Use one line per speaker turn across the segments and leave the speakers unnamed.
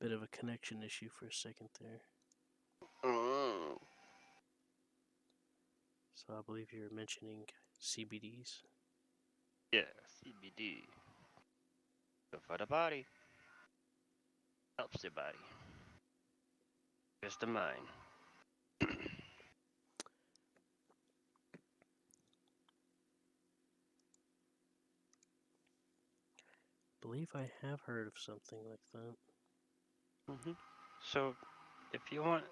Bit of a connection issue for a second there.
Mm.
So I believe you're mentioning CBDs.
Yeah, CBD. Good for the body. Helps your body. Just the mind.
Believe I have heard of something like that.
So, if you want,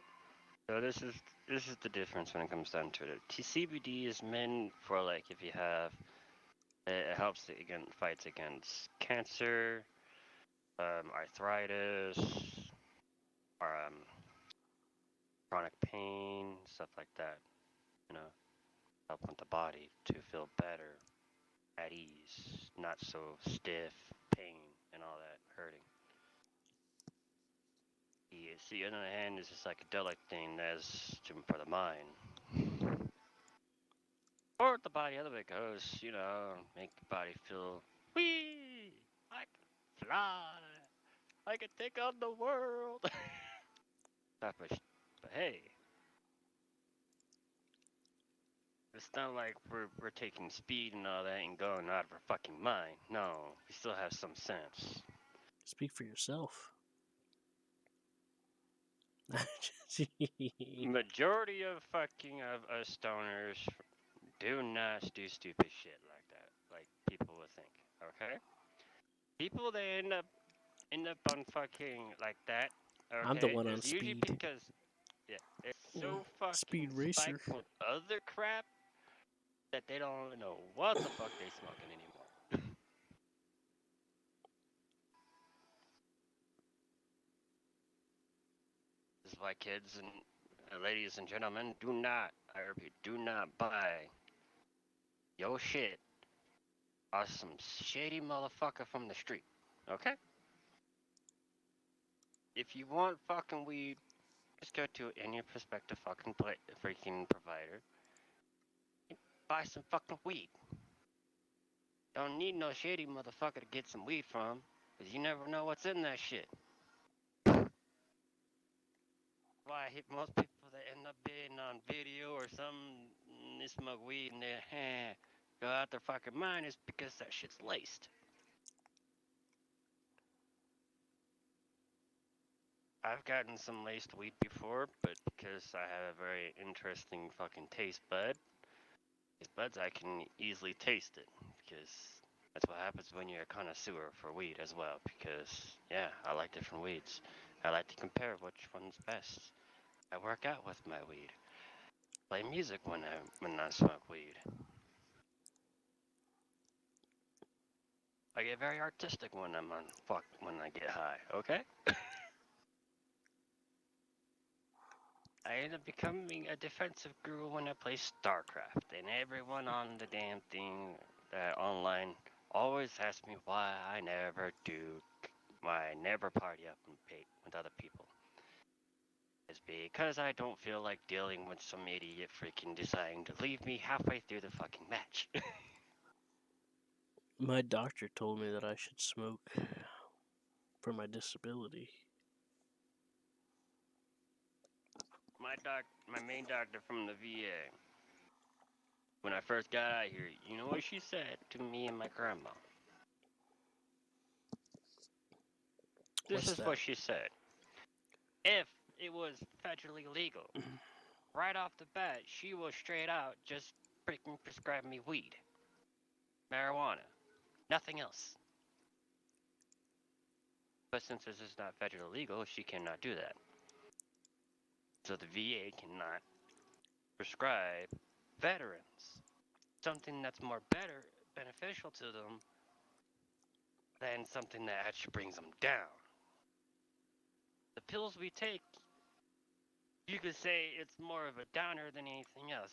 so this is the difference when it comes down to it. CBD is meant for like if you have, it helps fights against cancer, arthritis, or chronic pain, stuff like that. You know, help with the body to feel better, at ease, not so stiff, pain, and all that hurting. The other hand is a psychedelic thing that's for the mind. Or the body, other way it goes, make the body feel, wee, I can fly, I can take on the world. But hey, it's not like we're taking speed and all that and going out of our fucking mind. No, we still have some sense.
Speak for yourself.
Majority of fucking of us stoners do not do stupid shit like that, like people would think. Okay, people that end up on fucking like that.
I'm the
Okay,
one on
is usually
speed.
because it's so
Speed
fucking
racer.
spiked with other crap that they don't know what the fuck they smoking anymore. This is why kids and ladies and gentlemen, do not, I repeat, do not buy your shit off some shady motherfucker from the street. Okay? If you want fucking weed, just go to any prospective fucking freaking provider. Buy some fucking weed. Don't need no shady motherfucker to get some weed from, because you never know what's in that shit. Why I hit most people that end up being on video or something, they smoke weed and they go out their fucking mind is because that shit's laced. I've gotten some laced weed before, but because I have a very interesting fucking taste bud, these buds I can easily taste it, because that's what happens when you're a connoisseur for weed as well, because yeah, I like different weeds. I like to compare which one's best. I work out with my weed. Play music when I smoke weed. I get very artistic when when I get high, okay? I end up becoming a defensive guru when I play StarCraft, and everyone on the damn thing online always asks me why I never party up and pay with other people. It's because I don't feel like dealing with some idiot freaking deciding to leave me halfway through the fucking match.
My doctor told me that I should smoke for my disability.
My main doctor from the VA, when I first got out here, you know what she said to me and my grandma? This
What's
is
that?
what she said. If it was federally legal, right off the bat, she will straight out just freaking prescribe me weed, marijuana, nothing else. But since this is not federally legal, she cannot do that. So the VA cannot prescribe veterans something that's more beneficial to them than something that actually brings them down. The pills we take, you could say it's more of a downer than anything else.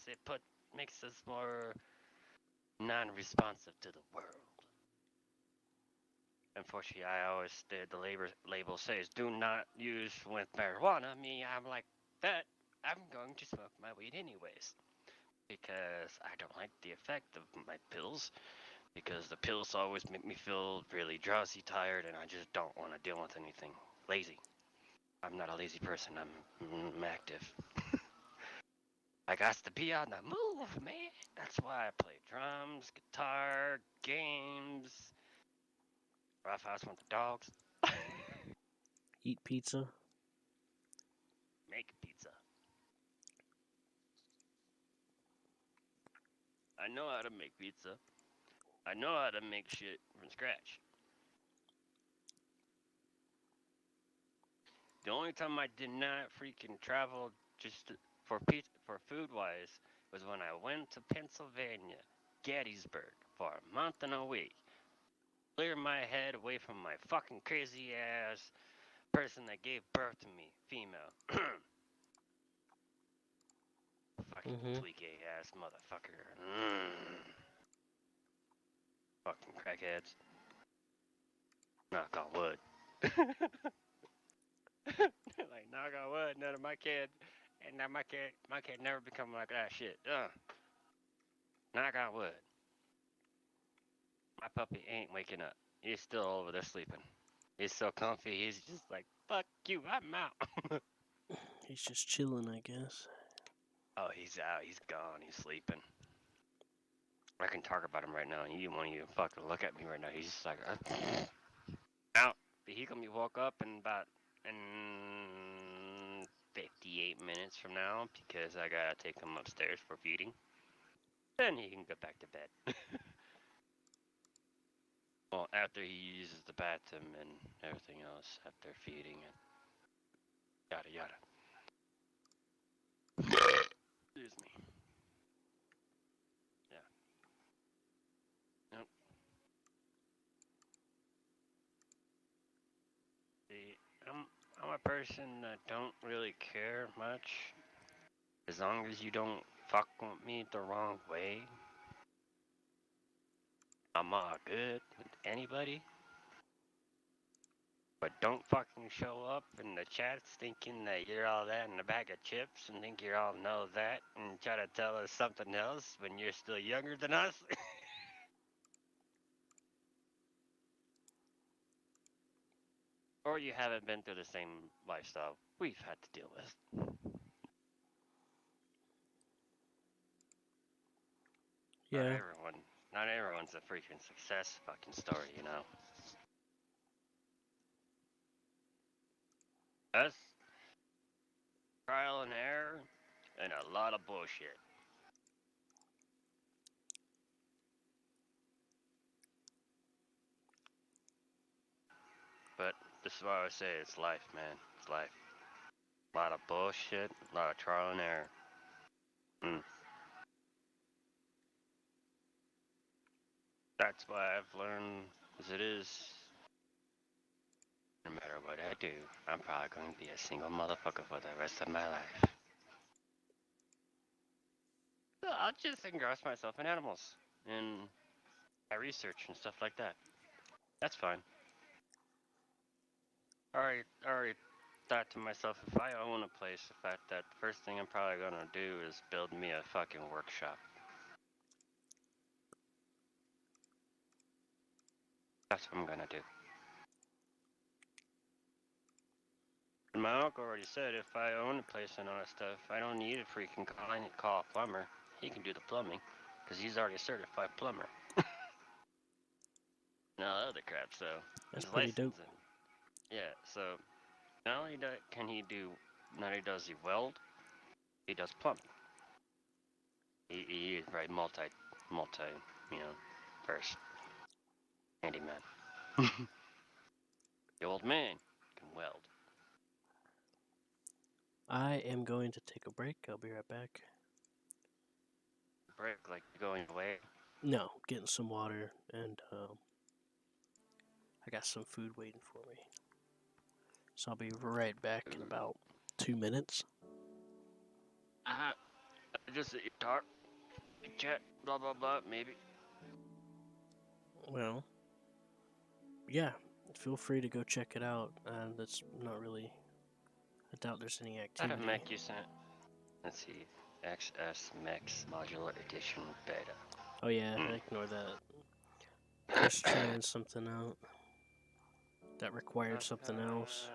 Makes us more non-responsive to the world. Unfortunately, I always the label says do not use with marijuana. I'm like that. I'm going to smoke my weed anyways because I don't like the effect of my pills. Because the pills always make me feel really drowsy, tired, and I just don't want to deal with anything. Lazy. I'm not a lazy person. I'm active. I got to be on the move, man. That's why I play drums, guitar, games. Roughhouse with the dogs.
Eat pizza.
Make pizza. I know how to make pizza. I know how to make shit from scratch. The only time I did not freaking travel just for pizza, for food wise, was when I went to Pennsylvania, Gettysburg, for a month and a week. Clear my head away from my fucking crazy ass person that gave birth to me, female. Fucking
Mm-hmm.
tweaky ass motherfucker. Fucking crackheads. Knock on wood. Like knock on wood, none of my kid, and now my kid never become like that shit. Knock on wood. My puppy ain't waking up. He's still over there sleeping. He's so comfy. He's just like, fuck you, I'm out.
He's just chilling, I guess.
Oh, he's out. He's gone. He's sleeping. I can talk about him right now, and you won't even fucking look at me right now. He's just like, out. He gonna be woke up in about 58 minutes from now because I gotta take him upstairs for feeding. Then he can go back to bed. Well, after he uses the bathroom and everything else, after feeding and yada yada. Excuse me. Yeah. Nope. See, I'm a person that don't really care much. As long as you don't fuck with me the wrong way, I'm all good with anybody. But don't fucking show up in the chats thinking that you're all that in a bag of chips and think you all know that and try to tell us something else when you're still younger than us. Or you haven't been through the same lifestyle we've had to deal with.
Yeah.
Not everyone's a freaking success fucking story, you know. Us, trial and error, and a lot of bullshit. But this is why I say it's life, man. It's life. A lot of bullshit, a lot of trial and error. That's why I've learned as it is. No matter what I do, I'm probably going to be a single motherfucker for the rest of my life. So I'll just engross myself in animals and I research and stuff like that. That's fine. I already thought to myself, if I own a place, the fact that the first thing I'm probably gonna do is build me a fucking workshop. That's what I'm gonna do. And my uncle already said if I own a place and all that stuff, I don't need a freaking call a plumber. He can do the plumbing, because he's already a certified plumber. And all other crap, so
That's
he's
pretty dope.
licensed. Yeah, so not only not only does he weld, he does plumbing. He is right multi, you know, first handyman. The old man can weld.
I am going to take a break. I'll be right back.
Break like going away.
No, getting some water, and I got some food waiting for me. So I'll be right back in about 2 minutes.
Just talk, chat, blah blah blah. Maybe.
Well, yeah, feel free to go check it out. That's not really. I doubt there's any
I
activity.
have mech you sent. Let's see. XS Mex Modular Edition Beta.
Oh yeah, ignore that. Chris trying something out that required something else.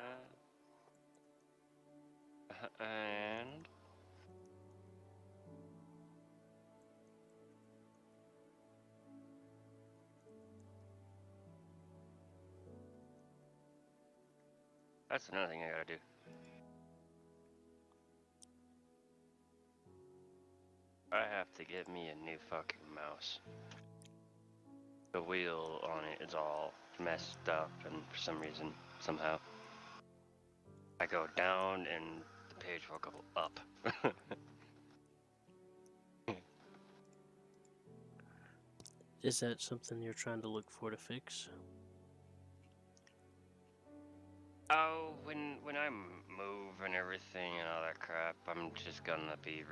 That's another thing I gotta do. I have to get me a new fucking mouse. The wheel on it is all messed up, and for some reason, somehow, I go down and the page will go up.
Is that something you're trying to look for to fix?
Oh, when I move and everything and all that crap, I'm just gonna be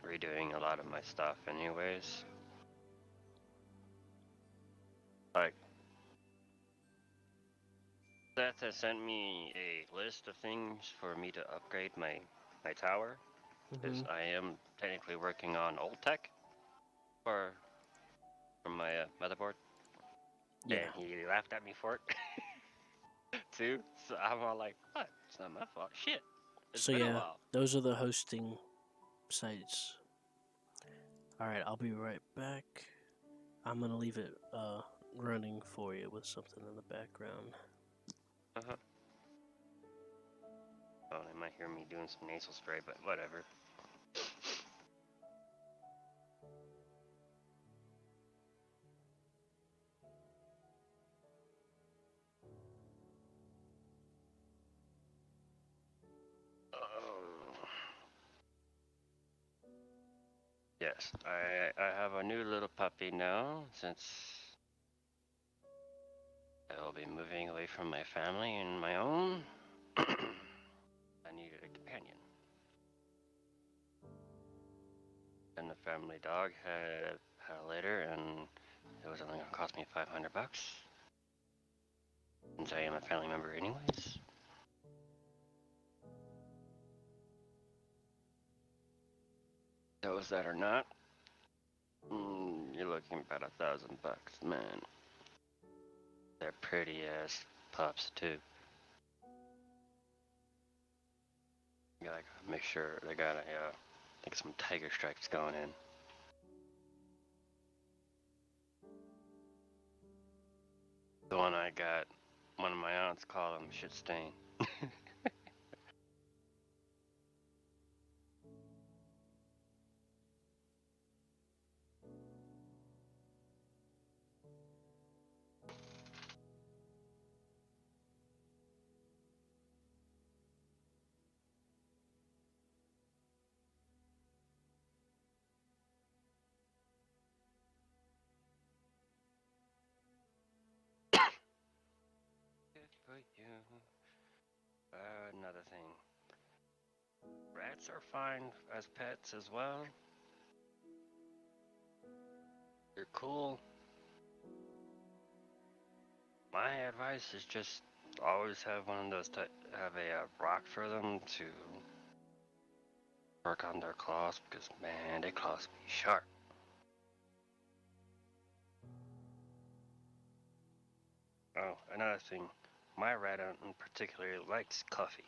redoing a lot of my stuff anyways. Like, Seth has sent me a list of things for me to upgrade my tower, because
Mm-hmm.
I am technically working on old tech for my motherboard,
Yeah.
and he laughed at me for it too. So I'm all like, "What? It's not my fault. Shit, it's
So
been a
yeah,
while."
those are the hosting sites. All right, I'll be right back. I'm gonna leave it running for you with something in the background.
Uh-huh. Oh, they might hear me doing some nasal spray, but whatever. Oh. Yes, I have a new little puppy now, since I will be moving away from my family and my own. I needed a companion. And the family dog had a litter, and it was only gonna cost me $500. Since I am a family member anyways. So is that or not? You're looking about $1,000, man. They're pretty ass pups too. You gotta make sure they got I think some tiger stripes going in. The one I got, one of my aunts called him shit stain. Good for you. Another thing. Rats are fine as pets as well. They're cool. My advice is just always have one of those, have a rock for them to work on their claws, because man, their claws be sharp. Oh, another thing. My rat in particular likes coffee.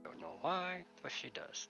Don't know why, but she does.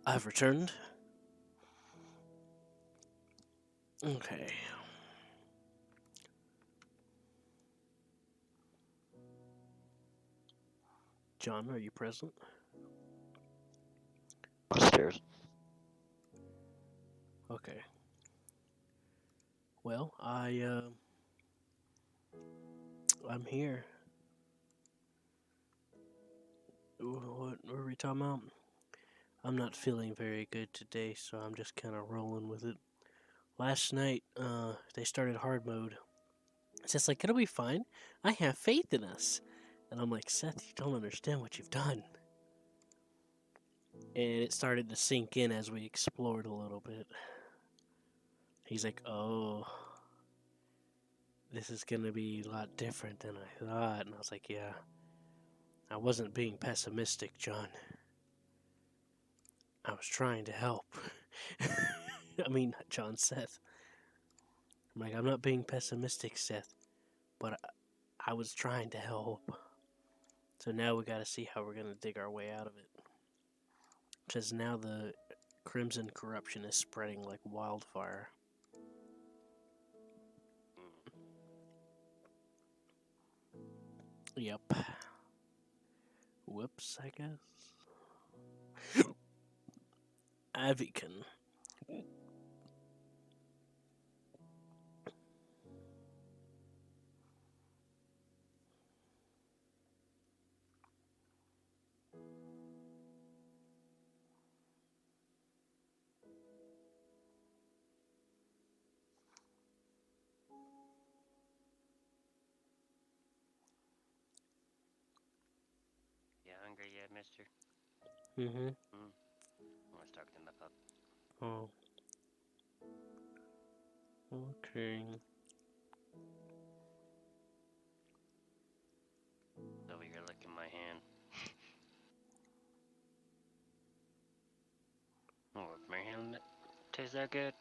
I've returned. Okay. John, are you present?
Upstairs.
Okay. Well, I'm here. What were we talking about? I'm not feeling very good today, so I'm just kind of rolling with it. Last night, they started hard mode. It's just like, it'll be fine. I have faith in us. And I'm like, Seth, you don't understand what you've done. And it started to sink in as we explored a little bit. He's like, oh, this is going to be a lot different than I thought. And I was like, yeah, I wasn't being pessimistic, John. I was trying to help. I mean, not John, Seth. I'm like, I'm not being pessimistic, Seth, but I was trying to help. So now we got to see how we're going to dig our way out of it. Because now the crimson corruption is spreading like wildfire. Yep. Whoops, I guess. Avican.
You hungry yet, mister?
Mm-hmm.
Let's talk to my pup.
Oh. Okay.
Over here licking my hand. Oh, if my hand tastes that good?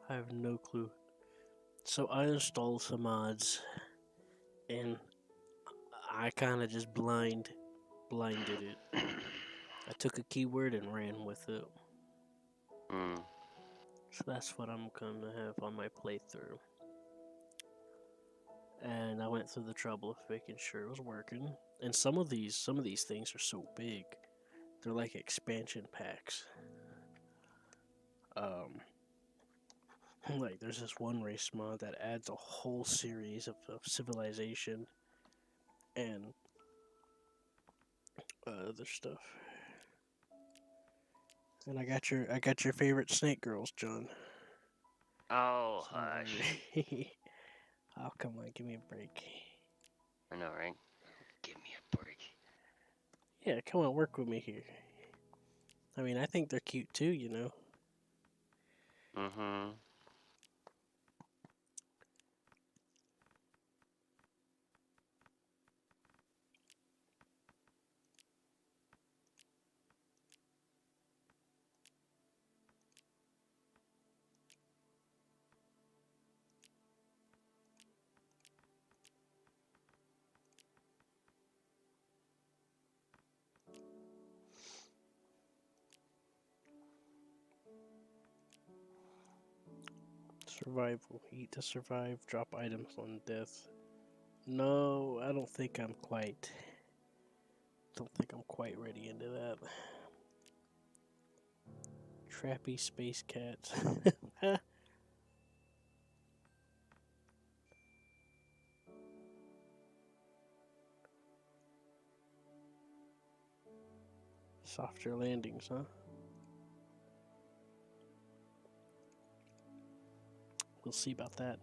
I have no clue. So I installed some mods, and I kind of just blinded it. I took a keyword and ran with it. So that's what I'm gonna have on my playthrough. And I went through the trouble of making sure it was working. And some of these things are so big, they're like expansion packs. Like there's this one race mod that adds a whole series of civilization and other stuff. And I got your favorite snake girls, John.
Oh, hush.
Oh, come on, give me a break.
I know, right? Give me a break.
Yeah, come on, work with me here. I mean, I think they're cute too, you know. Survival. Eat to survive. Drop items on death. No, I don't think I'm quite. Don't think I'm quite ready into that. Trappy space cats. Softer landings, huh? We'll see about that.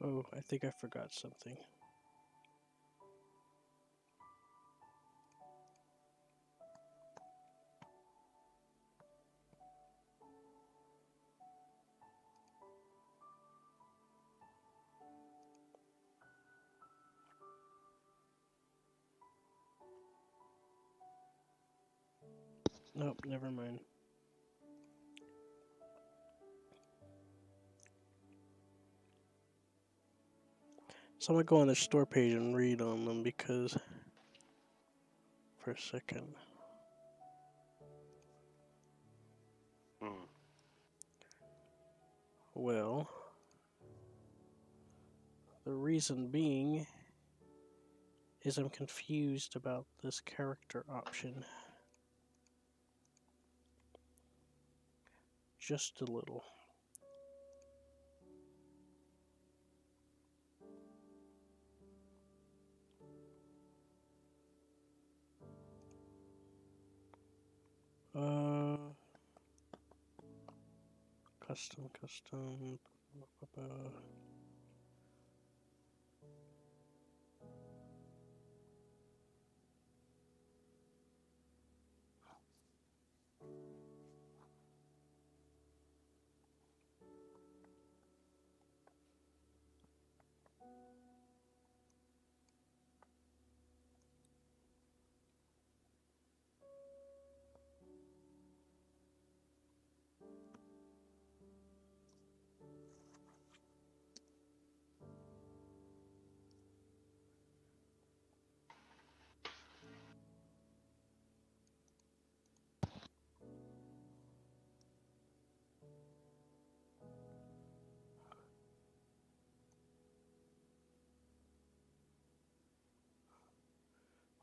Oh, I think I forgot something. Nope, never mind. So I'm gonna go on the store page and read on them because for a second.
Mm.
Well, the reason being is I'm confused about this character option. Just a little. Uh, custom.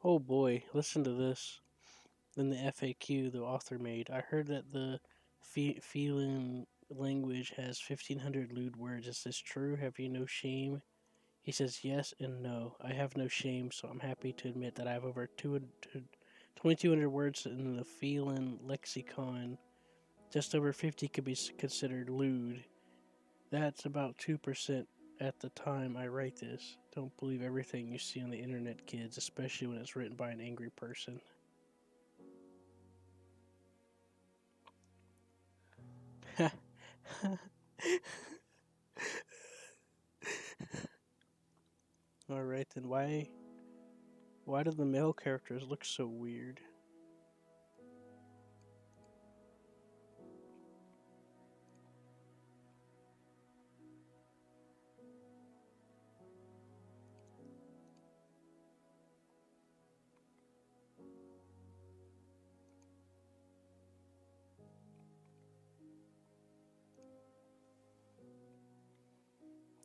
Oh boy, listen to this. In the FAQ the author made, I heard that the feline language has 1,500 lewd words. Is this true? Have you no shame? He says yes and no. I have no shame, so I'm happy to admit that I have over 2,200 words in the feline lexicon. Just over 50 could be considered lewd. That's about 2% at the time I write this. Don't believe everything you see on the internet, kids, especially when it's written by an angry person. Alright then, why do the male characters look so weird?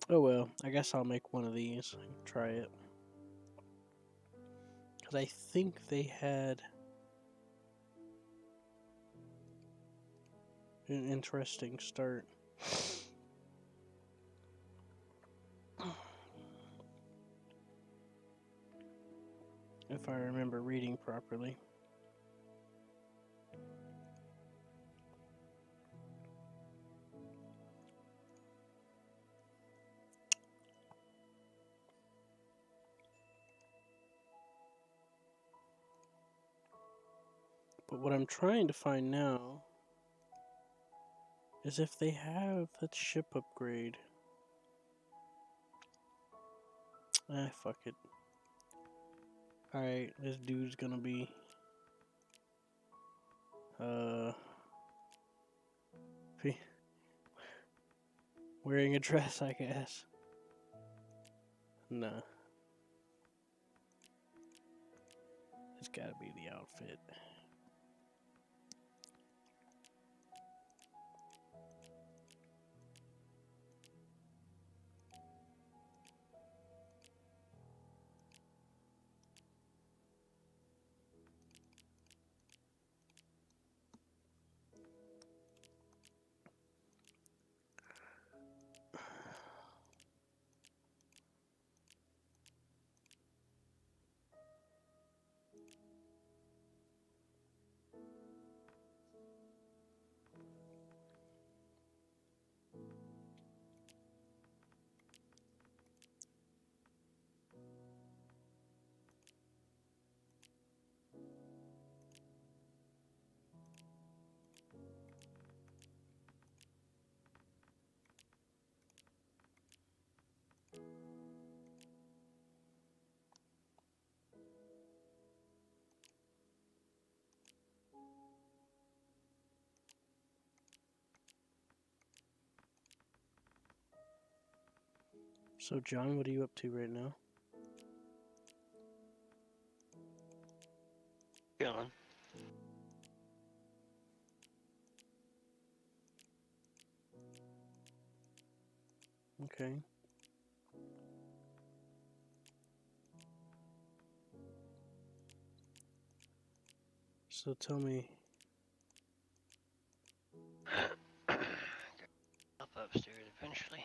Oh well, I guess I'll make one of these and try it. Because I think they had an interesting start. If I remember reading properly. But what I'm trying to find now is if they have that ship upgrade. Ah, fuck it. Alright, this dude's gonna be wearing a dress, I guess. Nah. It's gotta be the outfit. So, John, what are you up to right now?
Chilling.
Okay. So tell me,
Up upstairs eventually.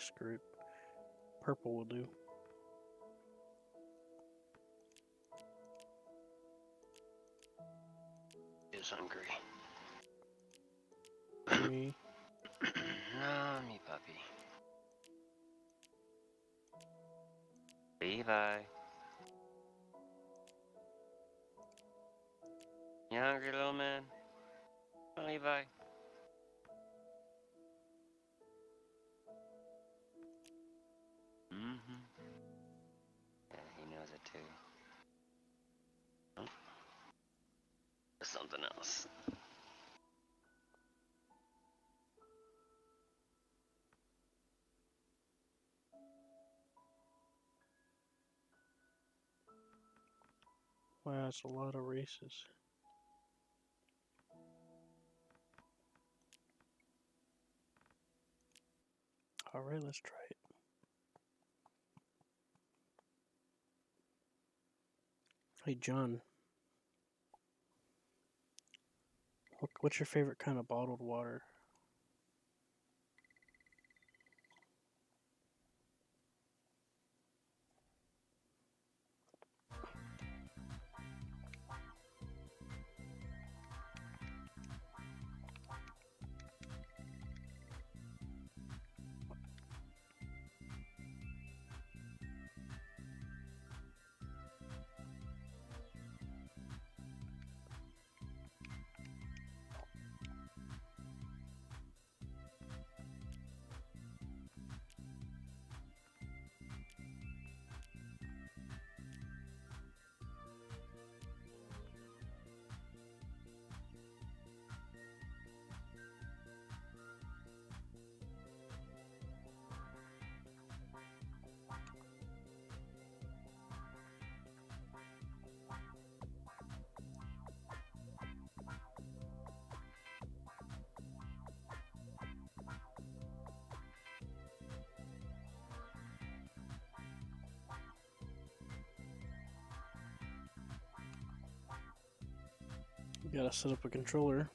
screw it. Purple will do.
Is hungry.
Me.
No, me puppy. Levi. You hungry, little man? Levi. Mm-hmm. Yeah, he knows it too. Oh. Something else.
Wow, that's a lot of races. Alright, let's try it. Hey, John. What's your favorite kind of bottled water? You gotta set up a controller.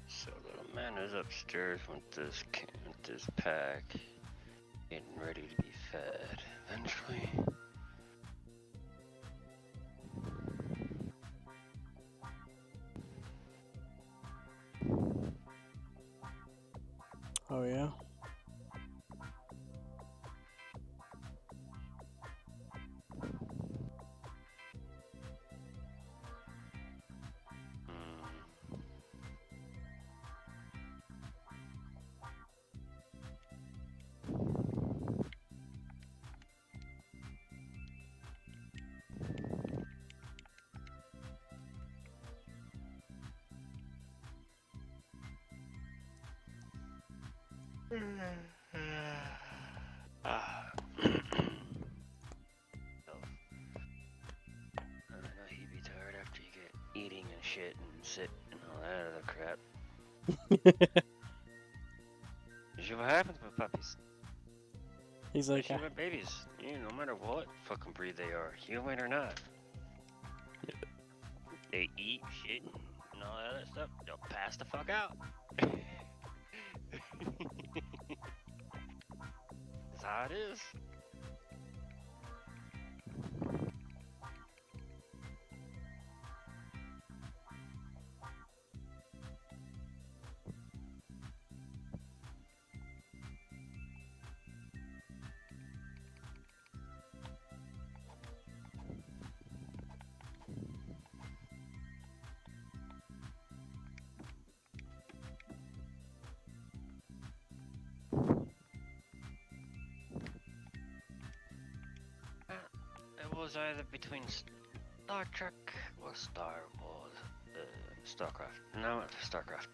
So little man is upstairs with this pack, getting ready to be fed. Eventually.
Oh, yeah?
Ah. So, I know he'd be tired after you get eating and shit and sit and all that other crap. Usually what happens with puppies.
He's like,
Especially with babies. You know, no matter what fucking breed they are, human or not. They eat shit and all that other stuff. They'll pass the fuck out. That's how it is. It was either between Star Trek or Star Wars. StarCraft. No, StarCraft.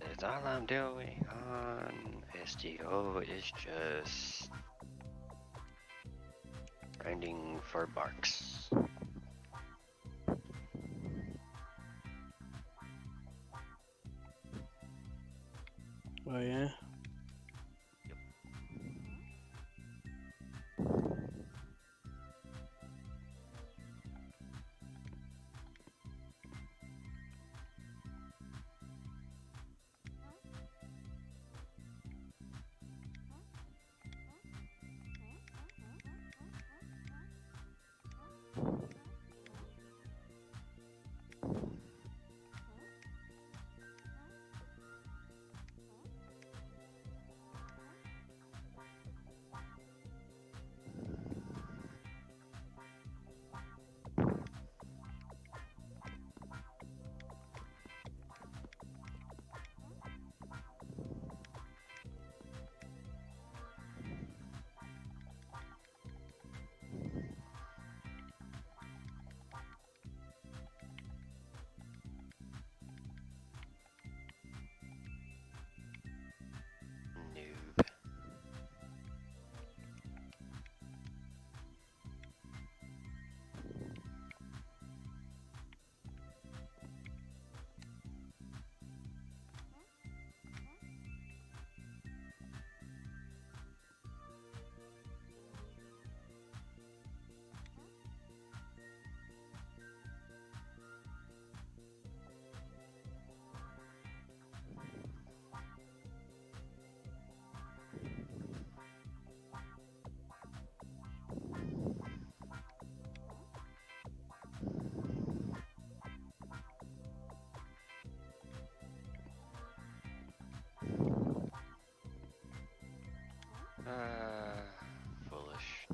That's all I'm doing on STO is just grinding for barks.
oh yeah.
Noob. Foolish.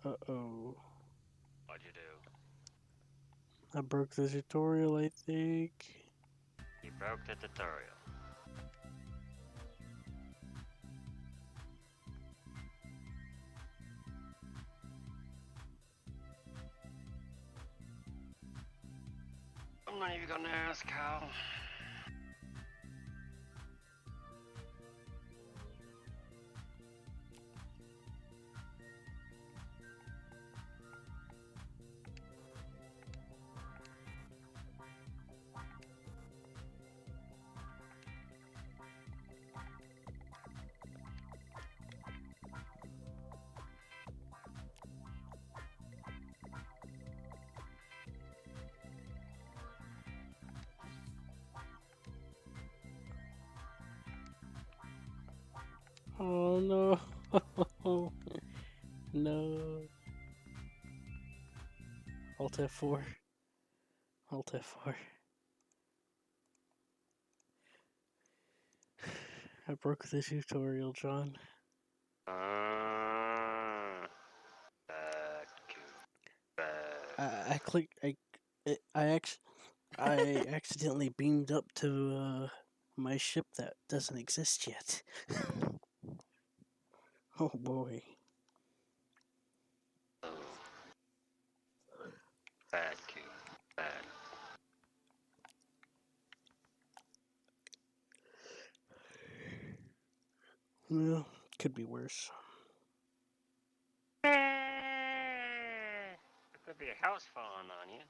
Uh-oh.
What'd you do?
I broke the tutorial, I think.
You broke the tutorial. I'm not even gonna ask how.
Oh no. No. Alt F4. Alt F4. I broke the tutorial, John.
Bad coo. Bad.
I clicked. I accidentally beamed up to my ship that doesn't exist yet. Oh boy.
Oh. Bad coo. Bad.
Well, could be worse.
There could be a house falling on you.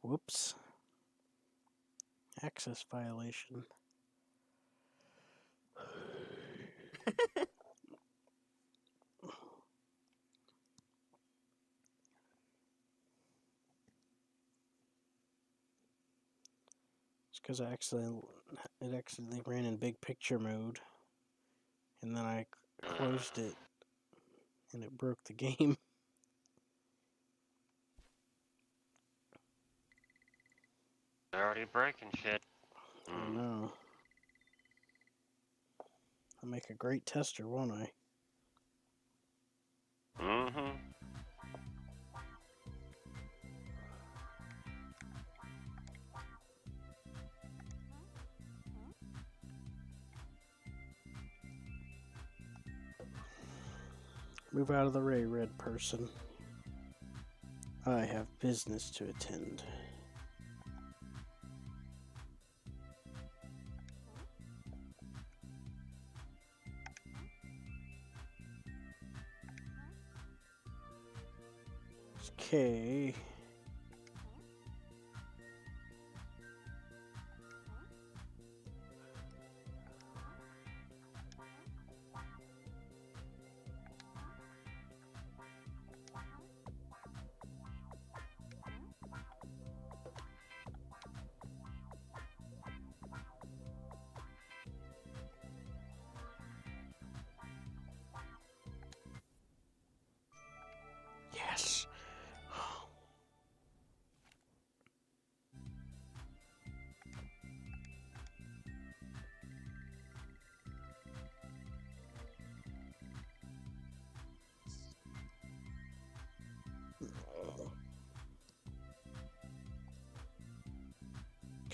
Whoops. Access violation. It's because it accidentally ran in big picture mode, and then I closed it, and it broke the game.
They're already breaking shit.
I know. I'll make a great tester, won't I?
Mm-hmm.
Move out of the way, red person. I have business to attend. Okay. Yes.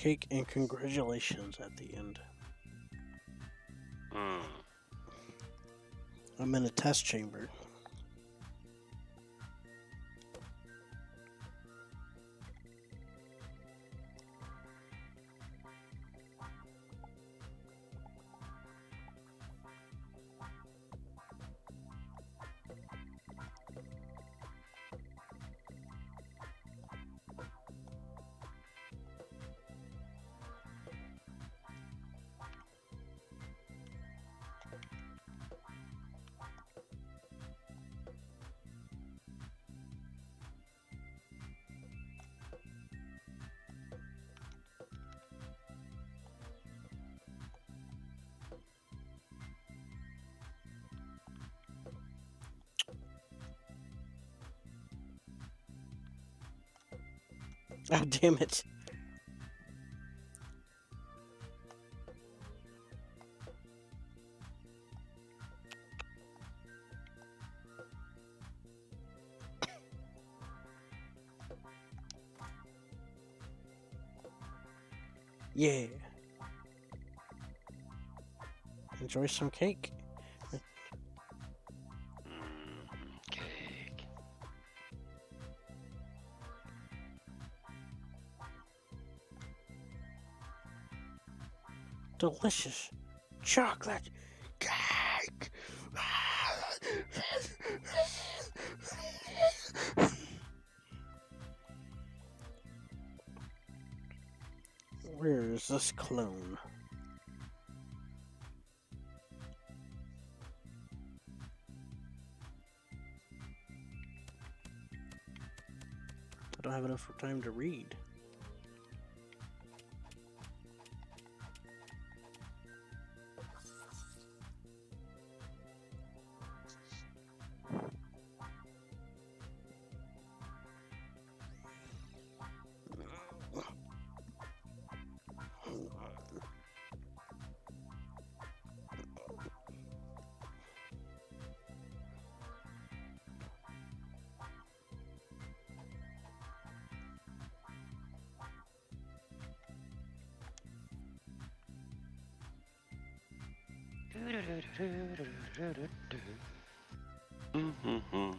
cake and congratulations at the end.
Hmm.
I'm in a test chamber. Oh, damn it. Yeah. Enjoy some cake.
Cake.
Delicious chocolate cake. Where is this clone? I don't have enough time to read.
Mm-hmm.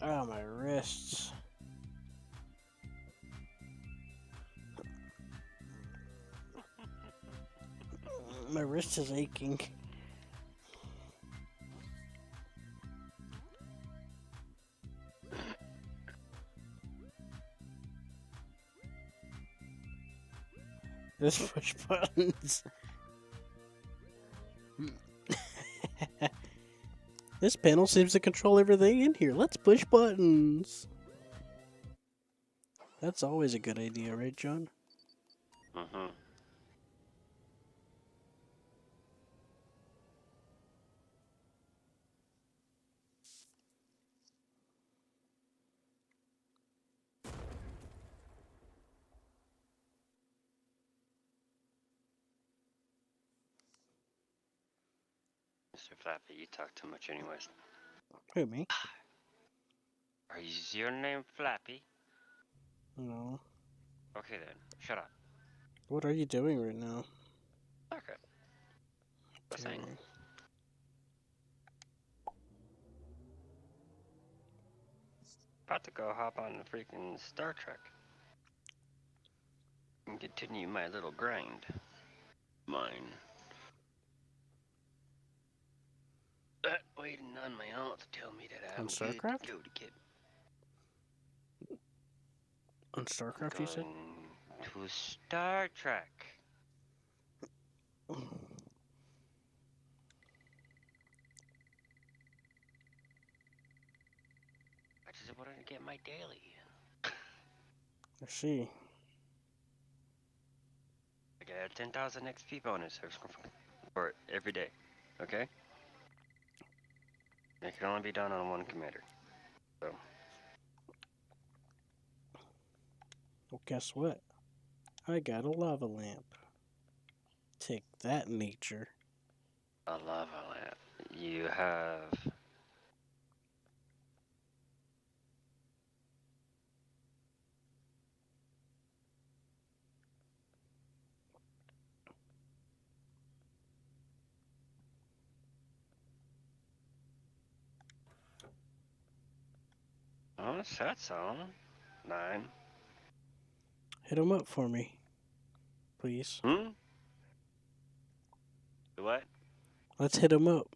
Oh, my wrists. My wrist is aching. Just push buttons. This panel seems to control everything in here. Let's push buttons. That's always a good idea, right, John?
Mm-hmm. Mr. Flappy, you talk too much anyways.
Who, me?
Is your name Flappy?
No.
Okay then, shut up.
What are you doing right now?
Okay. Just saying.
Okay.
About to go hop on the freaking Star Trek and continue my little grind. Mine. Waiting on my aunt to tell me that I'm
On
good
StarCraft?
to go to get.
On StarCraft, you said?
Going to Star Trek. I just wanted to get my daily.
I see.
I get a 10,000 XP bonus for every day. Okay? It can only be done on one commander. So.
Well, guess what? I got a lava lamp. Take that, nature.
A lava lamp. You have. Oh, that's all. 9.
Hit him up for me, please.
What?
Let's hit him up.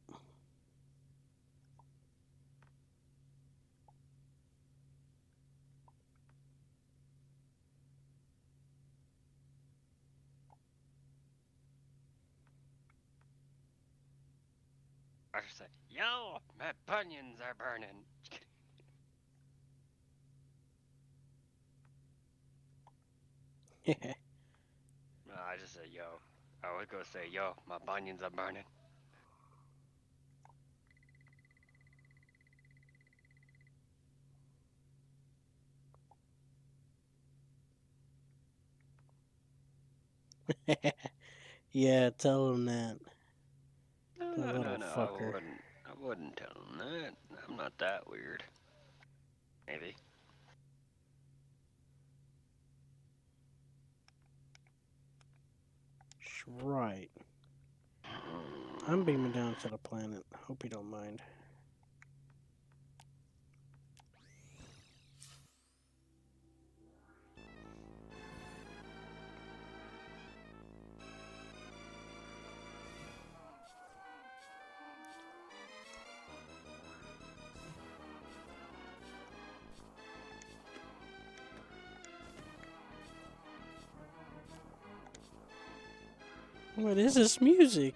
I should say, yo, my bunions are burning. No, I just said, yo. I would go say, yo, my bunions are burning.
Yeah, tell him that.
No,
That
no,
little
no, no.
fucker.
I wouldn't tell him that. I'm not that weird. Maybe.
Right. I'm beaming down to the planet. Hope you don't mind. What is this music?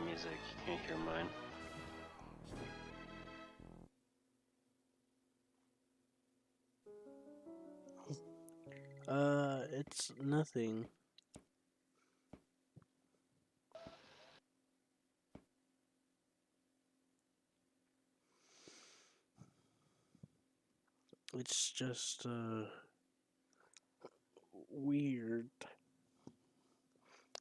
Music. You can't hear mine.
It's nothing. It's just, weird.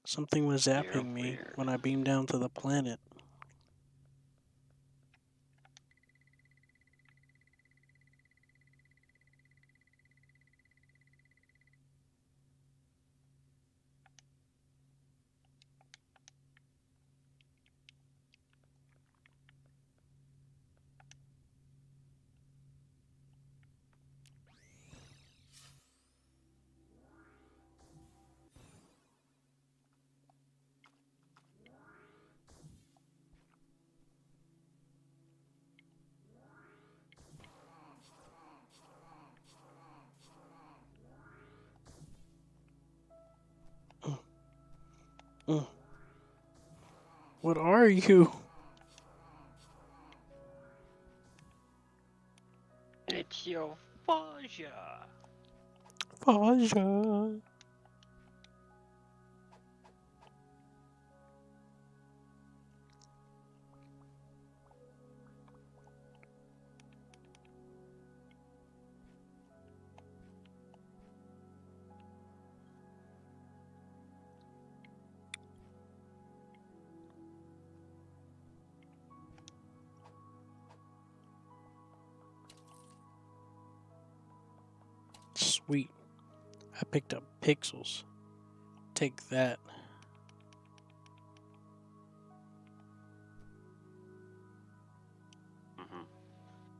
Something was
You're
zapping me
weird.
when I beamed down to the planet. What are you?
It's your Faja.
Faja. Sweet. I picked up pixels. Take that.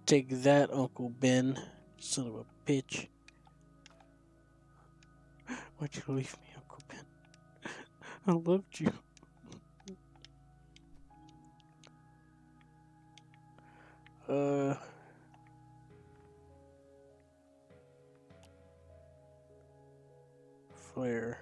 Take that, Uncle Ben. Son of a bitch. Why'd you leave me, Uncle Ben? I loved you. Uh, flare.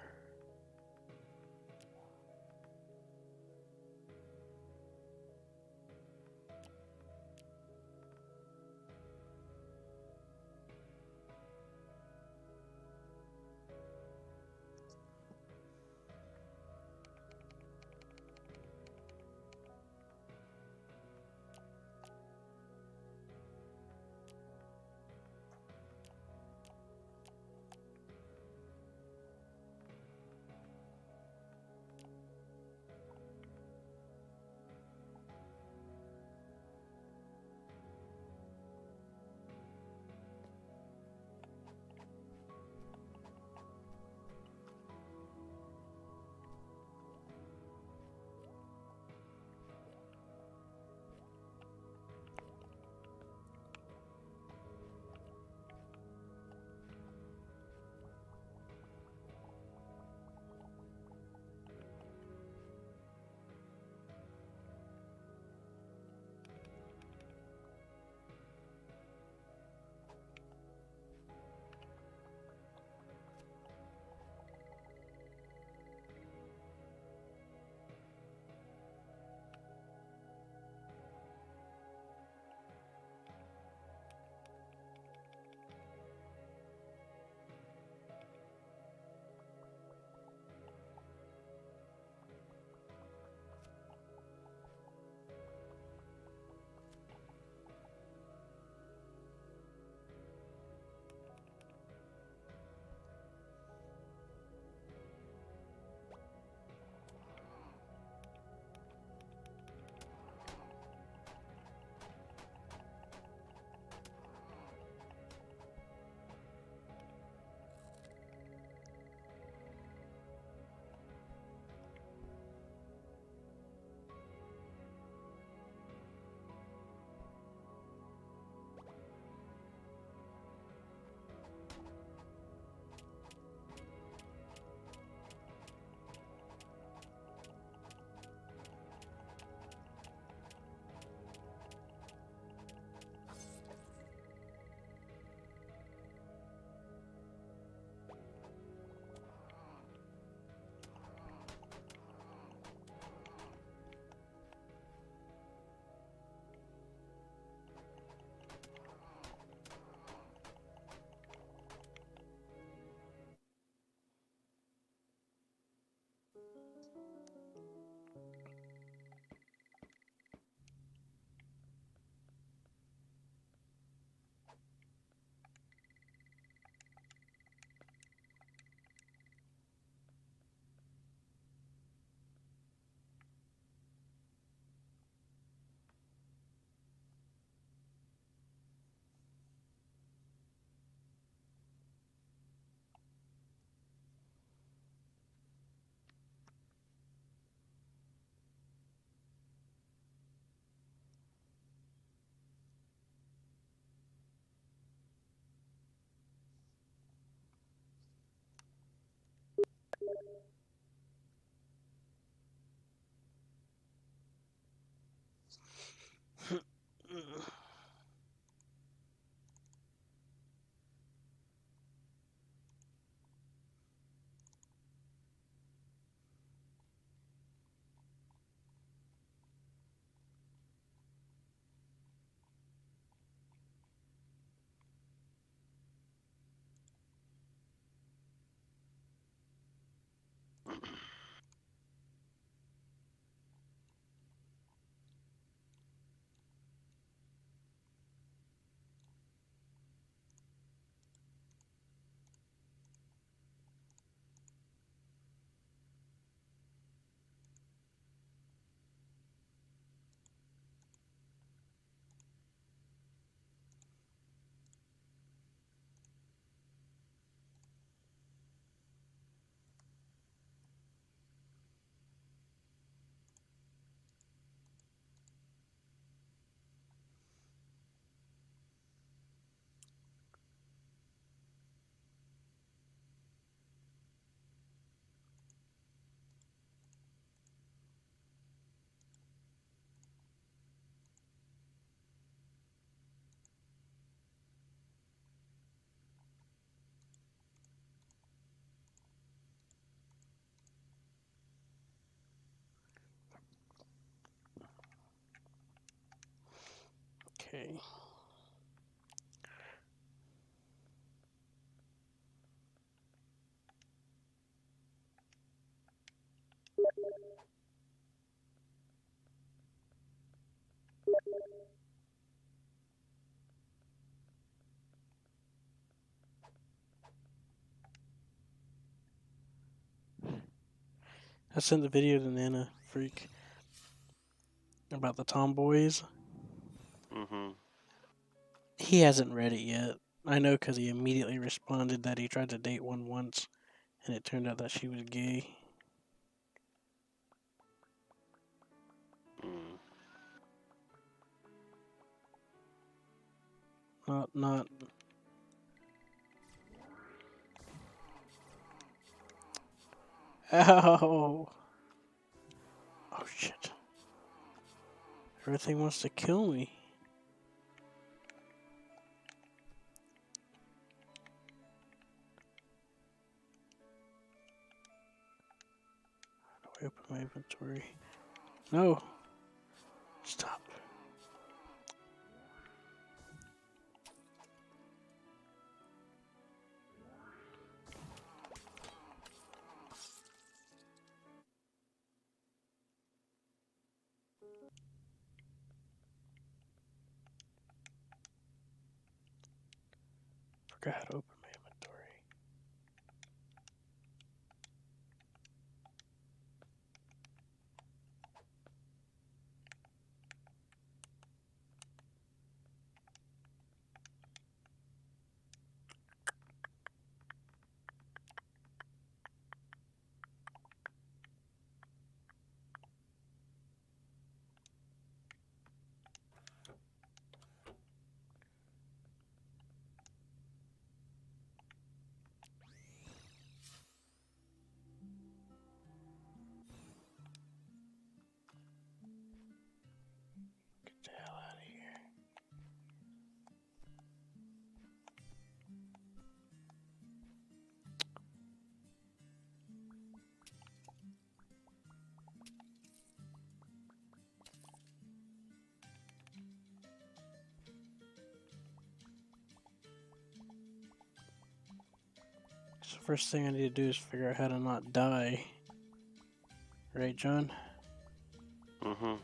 Okay. I sent the video to Nana Freak about the tomboys.
Mm-hmm.
He hasn't read it yet. I know because he immediately responded that he tried to date one once, and it turned out that she was gay.
Mm.
Not. Ow! Oh shit! Everything wants to kill me. How do I open my inventory? No! Stop. Forgot how to open my inventory. Get the hell out of here. So first thing I need to do is figure out how to not die. Right, John?
Mm-hmm.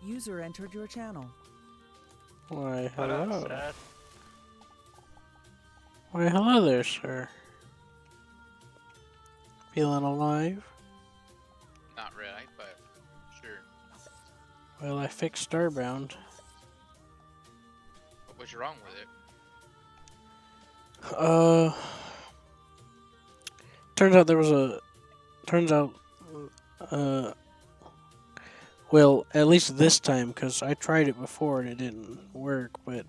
User entered your channel.
Why,
What up,
hello.
Seth?
Why, hello there, sir. Feeling alive?
Not really, but
Well, I fixed Starbound.
What's wrong with it?
Uh, turns out there was a. Turns out, uh, well, at least this time, because I tried it before and it didn't work, but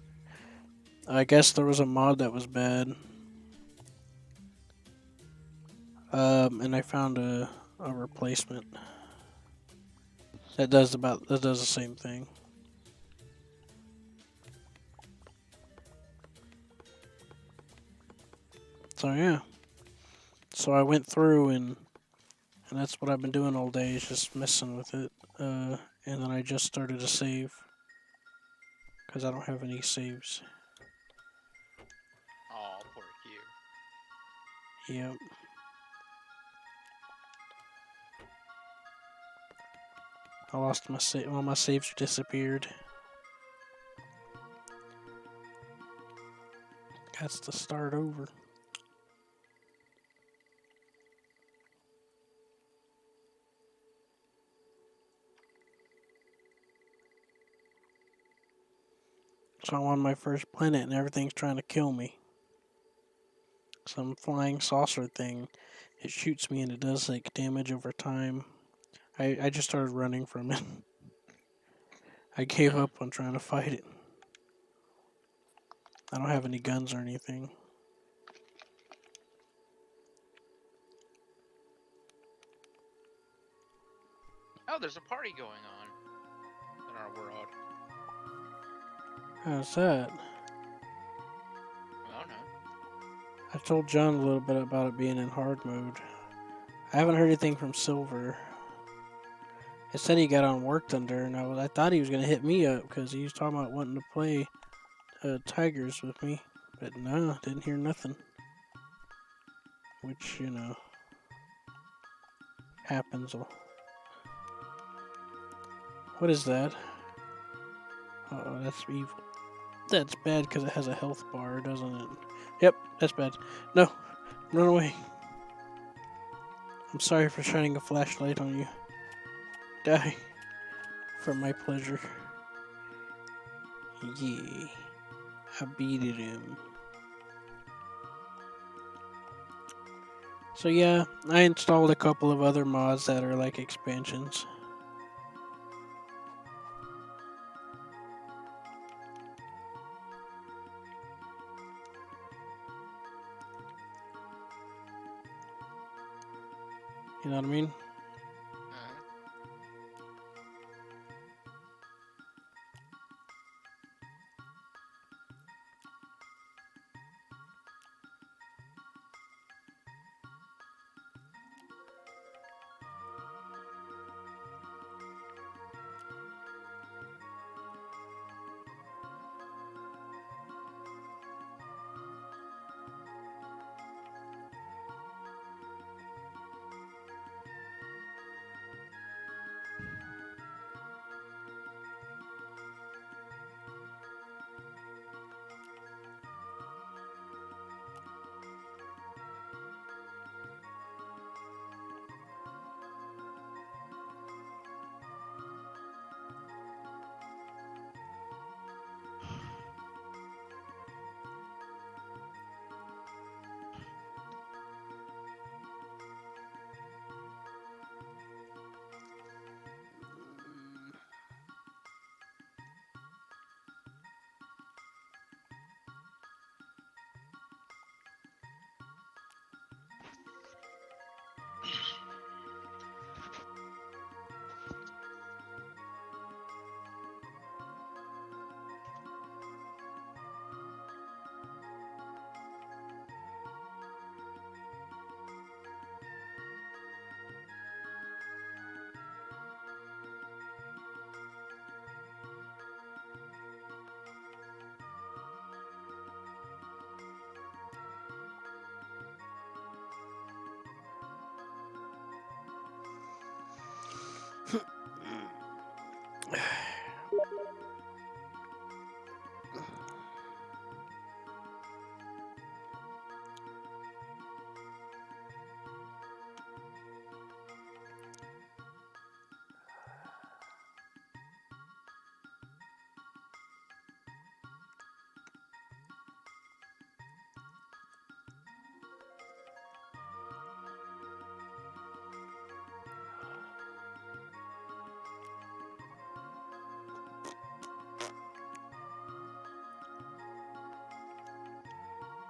I guess there was a mod that was bad. And I found a replacement that does the same thing. So yeah. So I went through and that's what I've been doing all day is just messing with it. And then I just started a save because I don't have any saves.
Oh, poor you.
Yep. I lost my save. All my saves disappeared. Got to start over. So I'm on my first planet and everything's trying to kill me. Some flying saucer thing. It shoots me and it does like damage over time. I just started running from it. I gave up on trying to fight it. I don't have any guns or anything.
Oh, there's a party going on in our world.
How's that?
I don't know.
I told John a little bit about it being in hard mode. I haven't heard anything from Silver. It said he got on Work Thunder, and I thought he was gonna hit me up because he was talking about wanting to play Tigers with me, but no, didn't hear nothing. Which happens. What is that? Oh, that's evil. That's bad because it has a health bar, doesn't it? Yep, that's bad. No, run away. I'm sorry for shining a flashlight on you. Die. For my pleasure. Yeah. I beat him. So yeah, I installed a couple of other mods that are like expansions. You know what I mean?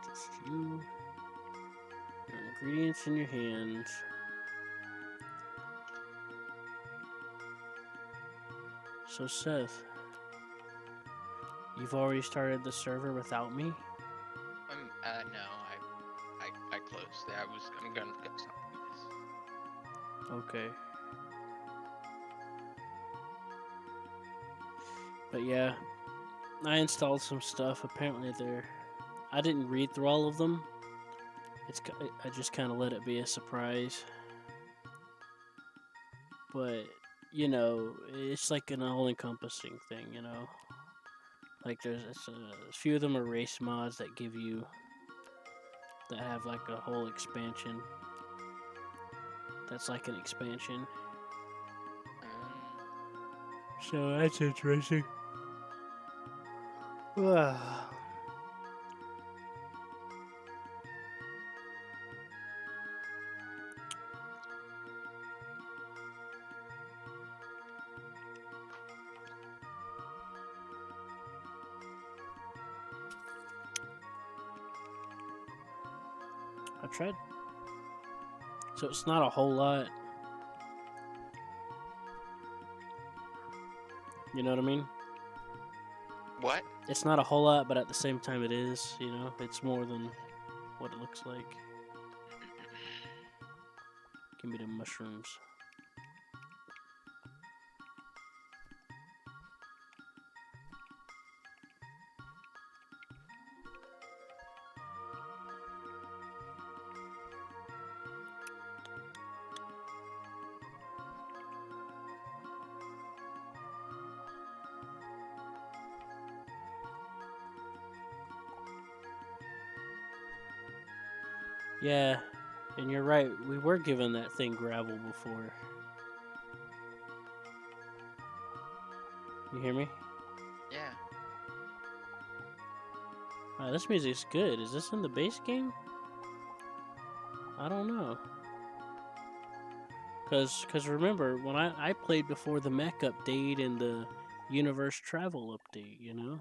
Just you, your ingredients in your hands. So Seth, you've already started the server without me?
No, I closed it. I'm gonna look up something.
Okay. But yeah, I installed some stuff. Apparently I didn't read through all of them. I just kind of let it be a surprise. But it's like an all-encompassing thing. Like a few of them are race mods that have like a whole expansion. That's like an expansion. So that's interesting. I tried. So it's not a whole lot. You know what I mean?
What?
It's not a whole lot, but at the same time it is, it's more than what it looks like. Give me the mushrooms. Yeah, and you're right. We were given that thing gravel before. You hear me?
Yeah.
Wow, this music's good. Is this in the base game? I don't know. Cause remember when I played before the mech update and the universe travel update, And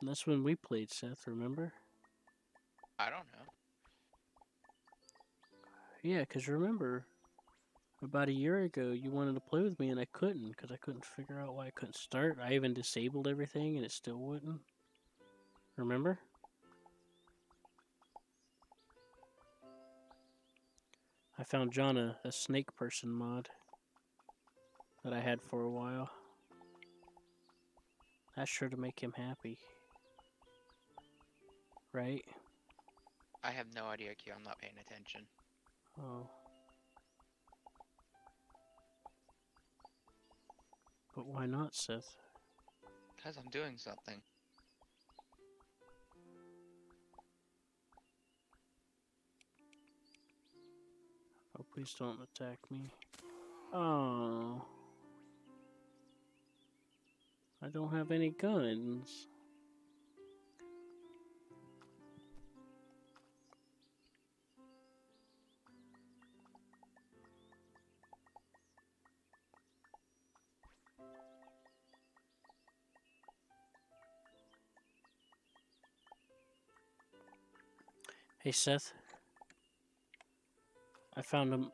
that's when we played, Seth. Remember?
I don't know.
Yeah, cause remember about a year ago you wanted to play with me and I couldn't because I couldn't figure out why I couldn't start. I even disabled everything and it still wouldn't. Remember? I found John a snake person mod that I had for a while. That's sure to make him happy. Right?
I have no idea, Q. I'm not paying attention.
Oh. But why not, Seth?
Because I'm doing something.
Oh, please don't attack me. Oh. I don't have any guns. Hey, Seth. I found him.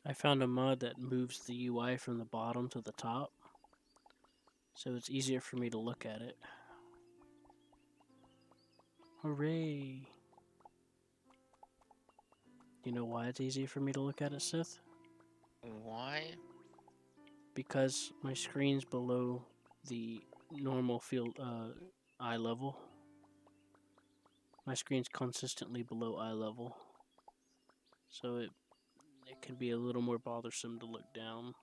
I found a mod that moves the UI from the bottom to the top, so it's easier for me to look at it. Hooray! You know why it's easier for me to look at it, Seth?
Why?
Because my screen's below the normal field eye level. My screen's consistently below eye level, so it can be a little more bothersome to look down.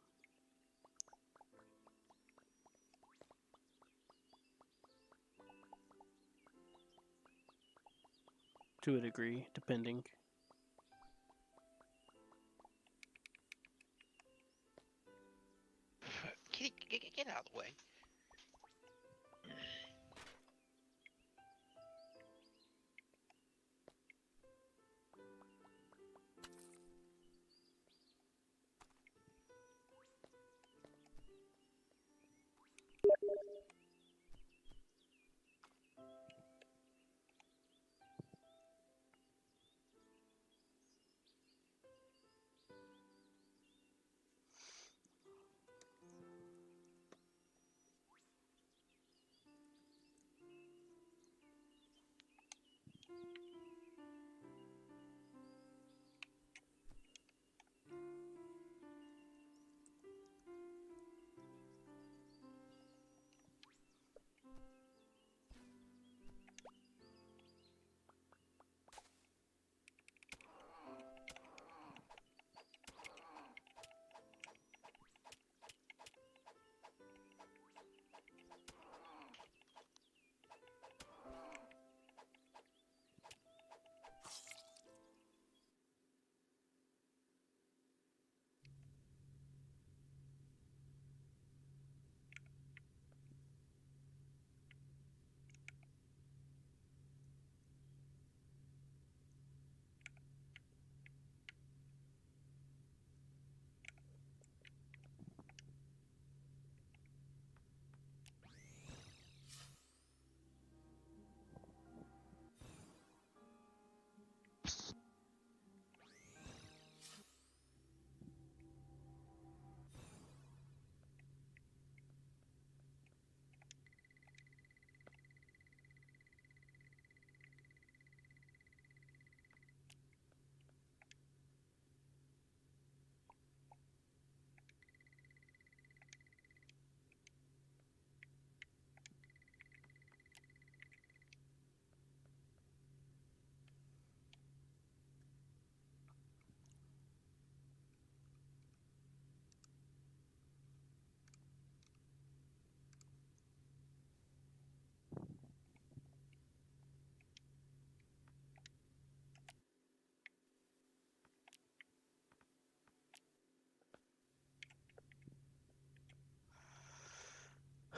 To a degree, depending.
Kitty, get out of the way.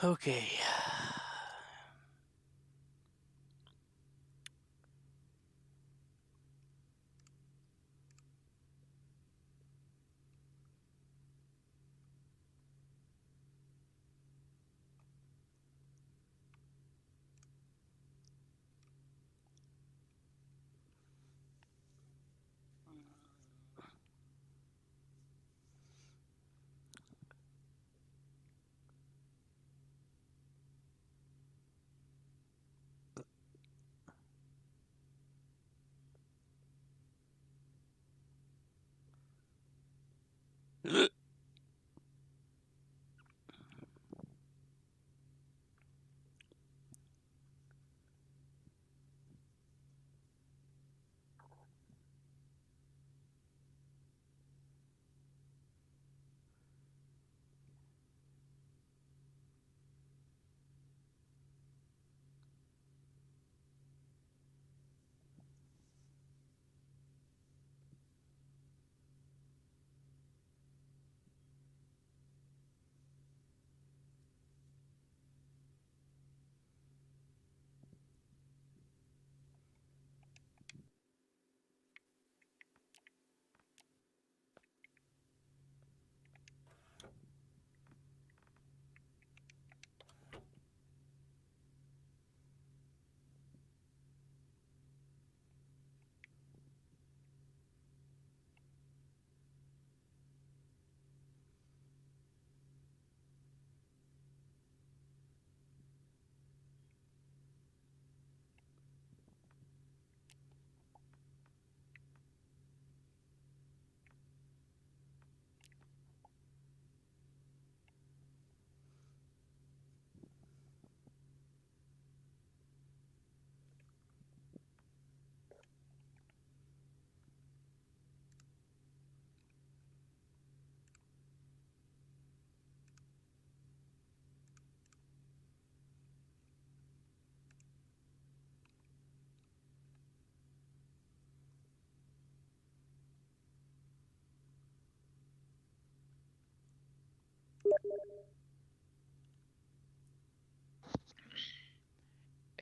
Okay.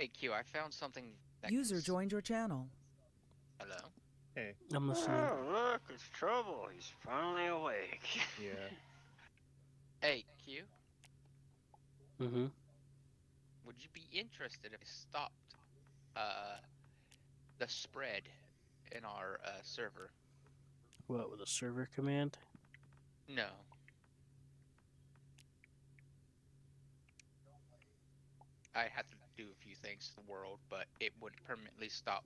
Hey Q, I found something that
User joined your channel.
Hello?
Hey,
I'm listening.
Oh, look, it's Trouble. He's finally awake.
yeah.
Hey Q,
Mm-hmm.
would you be interested if I stopped uh the spread in our server?
What, with a server command?
No. I had to do a few things to the world, but it would permanently stop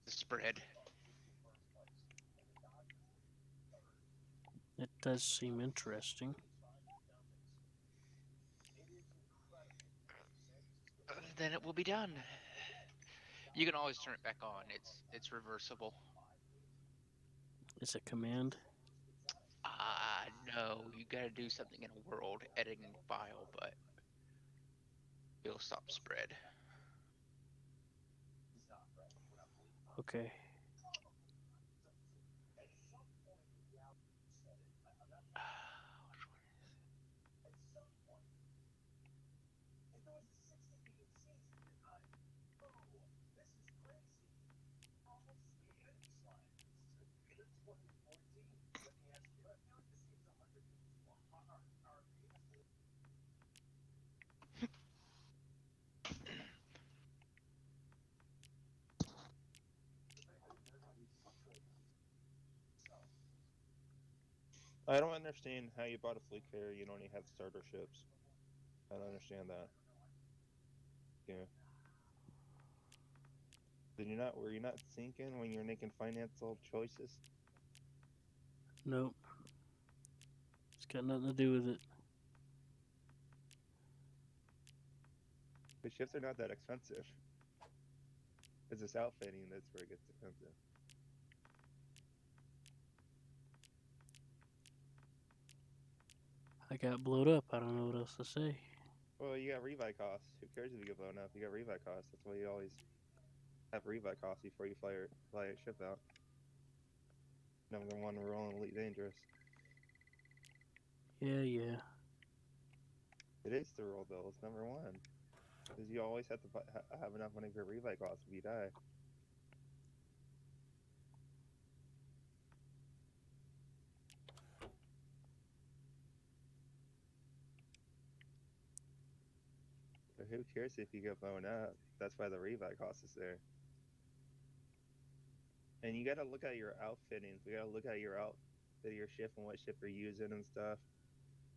the spread.
It does seem interesting.
Then it will be done. You can always turn it back on. It's reversible.
It's a command.
No, you gotta do something in a world editing file, but it'll stop spread.
Okay.
I don't understand how you bought a fleet carrier you don't even have starter ships. I don't understand that. Yeah. Were you not thinking when you're making financial choices?
Nope. It's got nothing to do with it.
The ships are not that expensive. It's this outfitting that's where it gets expensive.
I got blowed up. I don't know what else to say.
Well, you got revi costs. Who cares if you get blown up? You got revi costs. That's why you always have revi costs before you fly a ship out. Number one rule in Elite Dangerous.
Yeah.
It is the rule, though. It's number one. Because you always have to have enough money for revi costs if you die. But who cares if you get blown up? That's why the revi cost is there. And you gotta look at your outfitting. You gotta look at your outfit, your ship, and what ship you're using and stuff.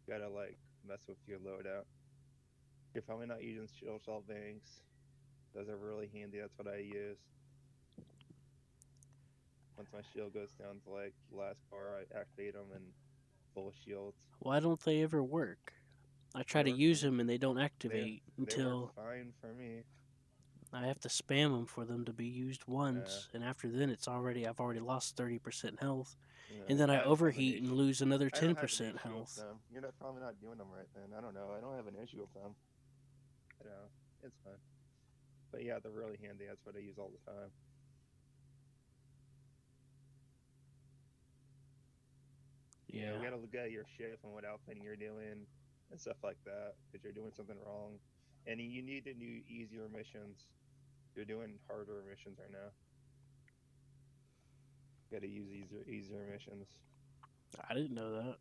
You gotta like mess with your loadout. You're probably not using shield shell banks. Those are really handy. That's what I use. Once my shield goes down to like the last bar, I activate them and full shields.
Why don't they ever work? I try
They
to
work
use
for
them and they don't activate
They work
until
fine for me.
I have to spam them for them to be used once, and after then I've already lost 30% health, and then I
I don't have an
overheat and
issue.
lose another
I don't have an
10%
issue with
health.
them. You're not, probably not doing them right then. I don't know. I don't have an issue with them. You know, it's fine. But yeah, they're really handy. That's what I use all the time.
Yeah.
We gotta look at your ship and what outfitting you're doing and stuff like that because you're doing something wrong. And you need to do easier missions. You're doing harder missions right now. You gotta use easier missions.
I didn't know that.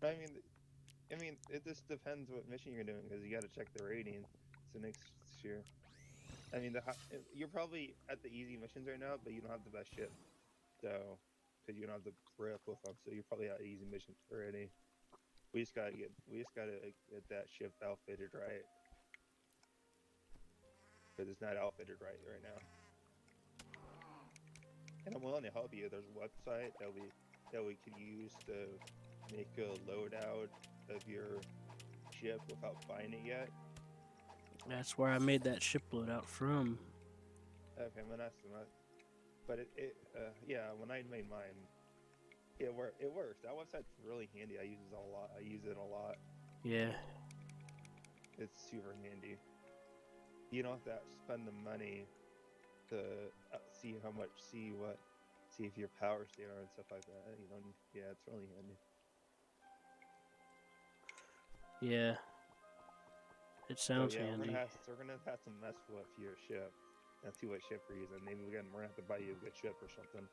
I mean, it just depends what mission you're doing because you gotta check the rating. So next year, I mean, you're probably at the easy missions right now, but you don't have the best ship. So, because you don't have the grip with them, so you're probably at easy missions already. We just gotta get that ship outfitted right, because it's not outfitted right now. And I'm willing to help you. There's a website that we could use to make a loadout of your ship without buying it yet.
That's where I made that ship loadout from.
Okay, but yeah, when I made mine, it works. That website's really handy. I use it a lot.
Yeah.
It's super handy. You don't have to spend the money to see if your power's there and stuff like that. You don't. Yeah, it's really handy.
Yeah. It
So
sounds
yeah,
handy.
we're gonna have to mess with your ship and see what ship we're using. Maybe we're gonna have to buy you a good ship or something.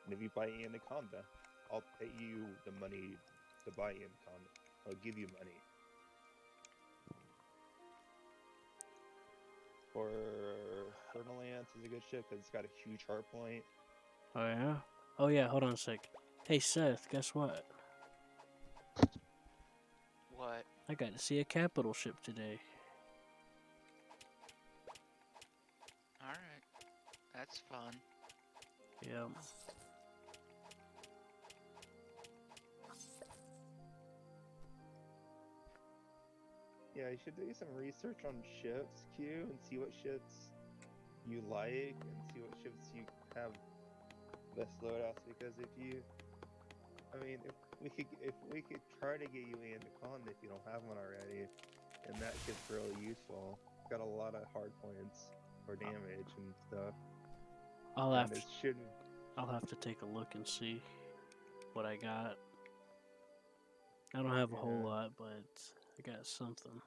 And if you buy Anaconda, I'll pay you the money to buy Anaconda. I'll give you money. Or Fernalance is a good ship because it's got a huge hard point.
Oh yeah. Oh yeah. Hold on a sec. Hey Seth, guess what?
What?
I got to see a capital ship today.
Alright. That's fun.
Yeah.
Yeah, you should do some research on ships, Q, and see what ships you like and see what ships you have best loadouts. Because if you, I mean, if we could try to get you Anaconda if you don't have one already, and that ship's really useful. Got a lot of hard points for damage and stuff.
I'll
And
have to,
it shouldn't.
I'll have to take a look and see what I got. I don't have a whole
Yeah.
lot, but I got something.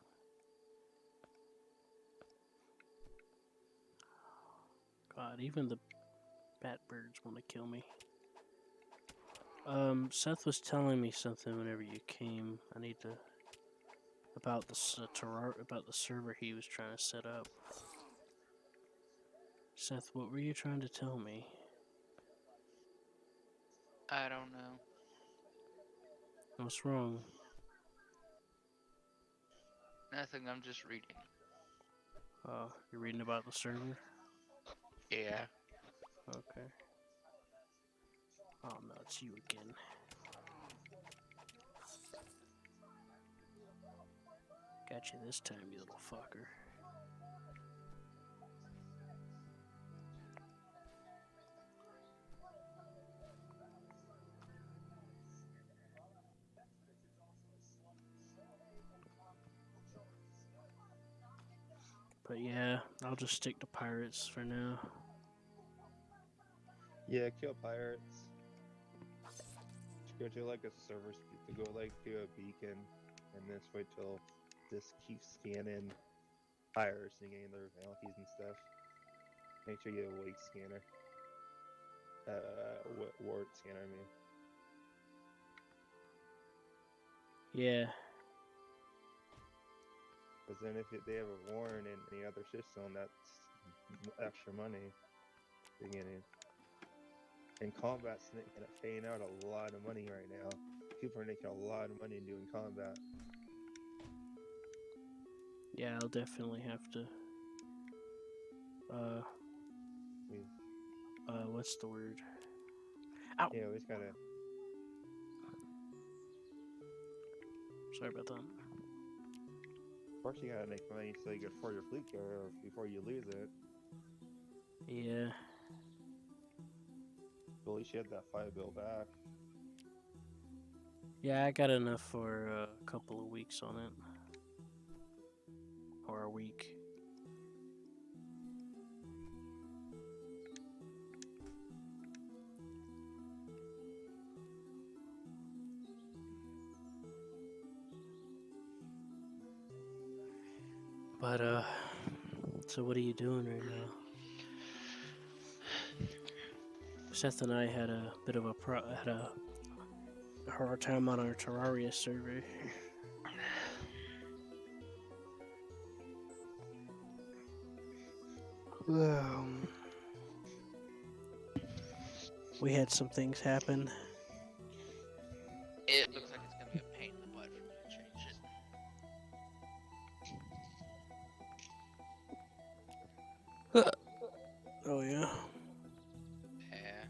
God, even the bat birds want to kill me. Seth was telling me something whenever you came. I need to about the about the server he was trying to set up. Seth, what were you trying to tell me?
I don't know.
What's wrong?
Nothing, I'm just reading.
You're reading about the server?
Yeah.
Okay. Oh no, it's you again. Got you this time, you little fucker. But yeah, I'll just stick to pirates for now.
Yeah, kill pirates. Go to like a server, to go like to a beacon, and just wait till just keep scanning pirates and getting their bounties and stuff. Make sure you have a wake scanner. Ward scanner, I mean.
Yeah.
Because then if they have a warrant in any other system, that's extra money you're getting. And combat's paying out a lot of money right now. People are making a lot of money doing combat.
Yeah, I'll definitely have to. What's the word? Ow!
Yeah, we just gotta.
Sorry about that.
First, you gotta make money so you can afford your fleet carrier before you lose it.
Yeah.
But at least you have that 5 bill back.
Yeah, I got enough for a couple of weeks on it. Or a week. But, so what are you doing right now? Seth and I had a bit of a hard time on our Terraria server. We had some things happen.
It looks like it's gonna be a pain in the butt for me to change it.
Oh yeah.
Yeah.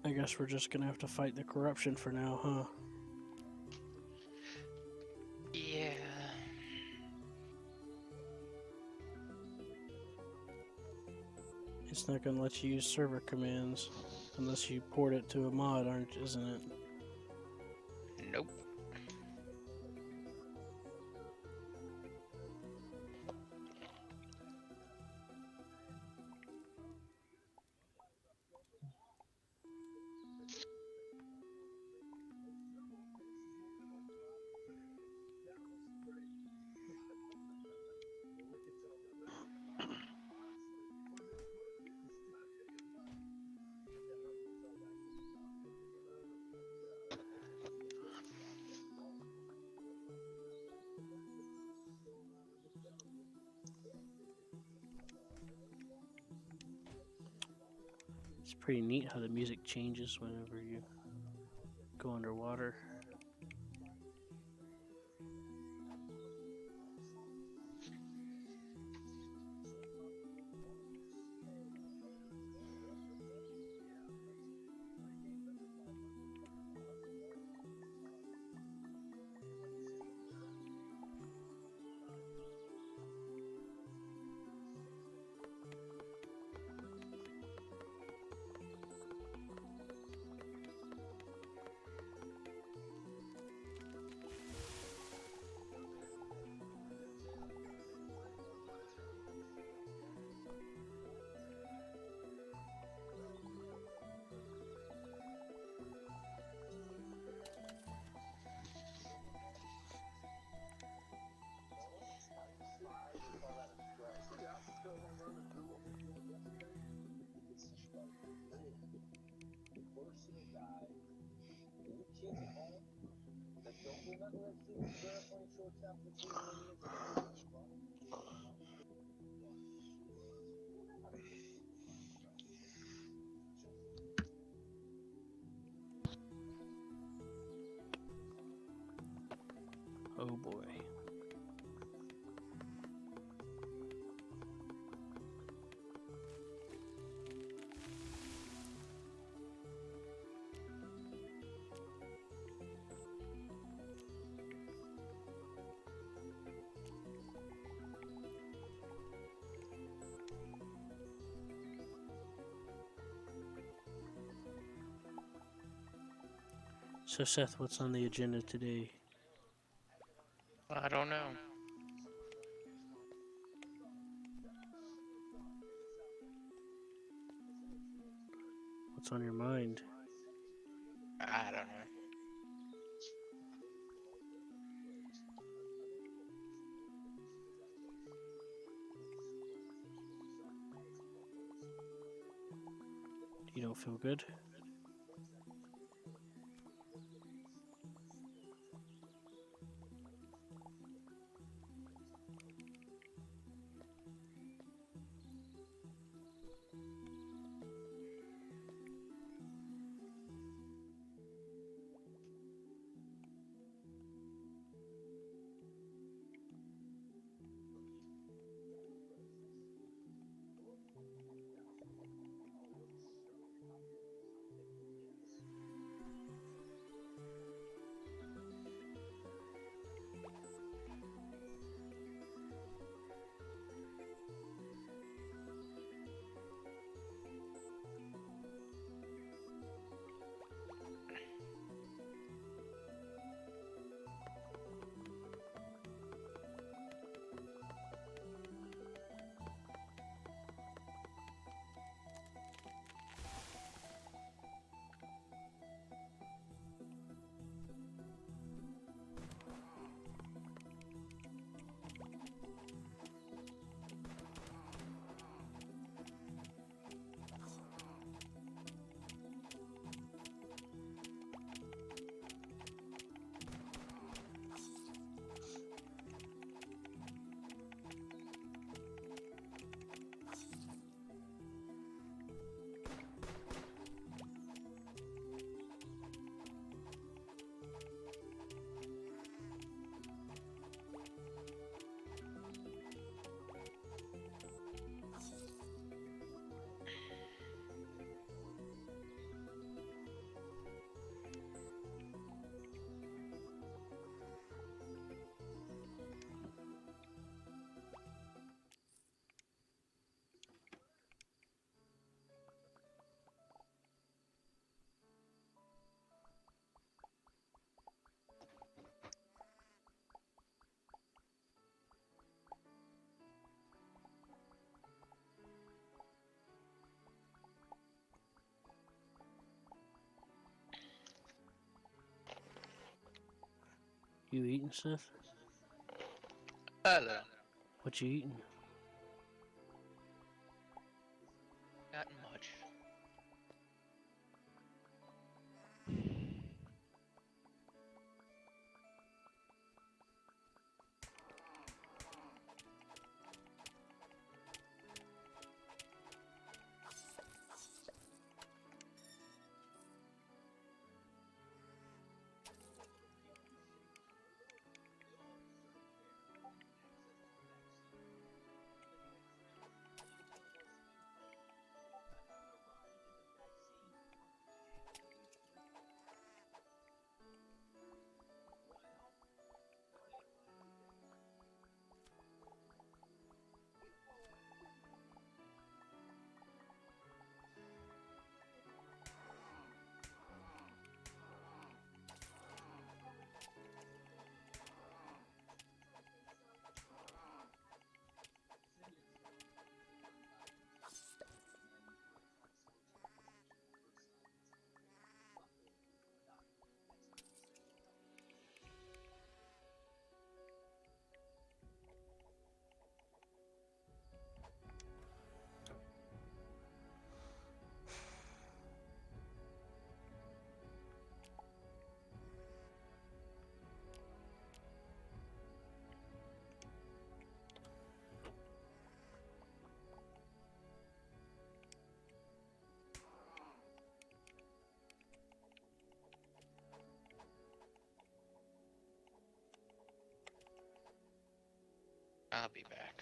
I guess we're just gonna have to fight the corruption for now, huh?
Yeah.
It's not gonna let you use server commands unless you port it to a mod, isn't it?
Nope.
It's pretty neat how the music changes whenever you go underwater. Oh boy. So Seth, what's on the agenda today?
I don't know.
What's on your mind?
I don't know.
You don't feel good? You eating, Seth?
A little.
What you eating?
Not much. I'll be back.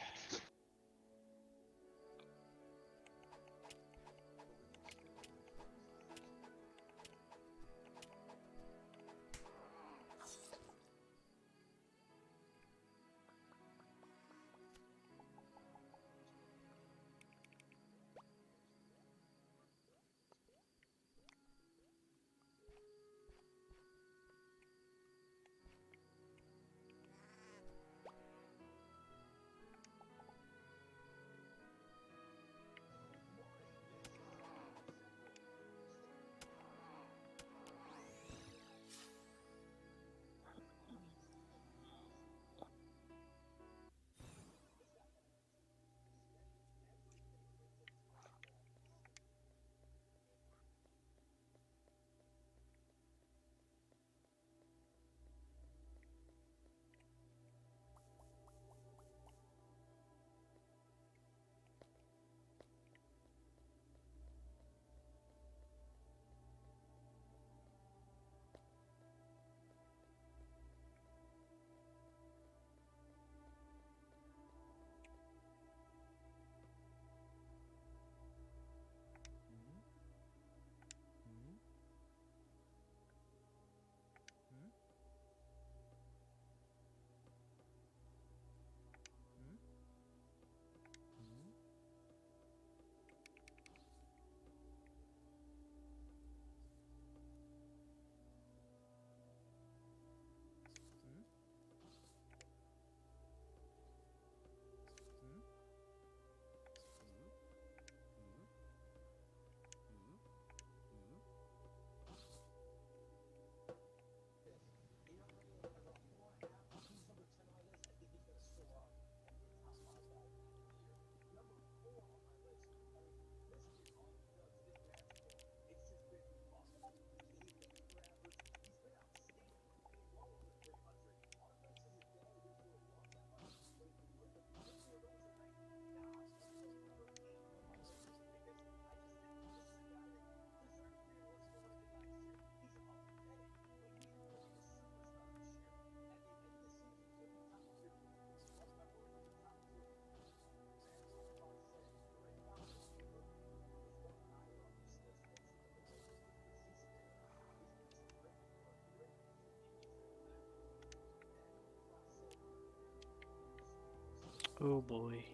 Oh boy.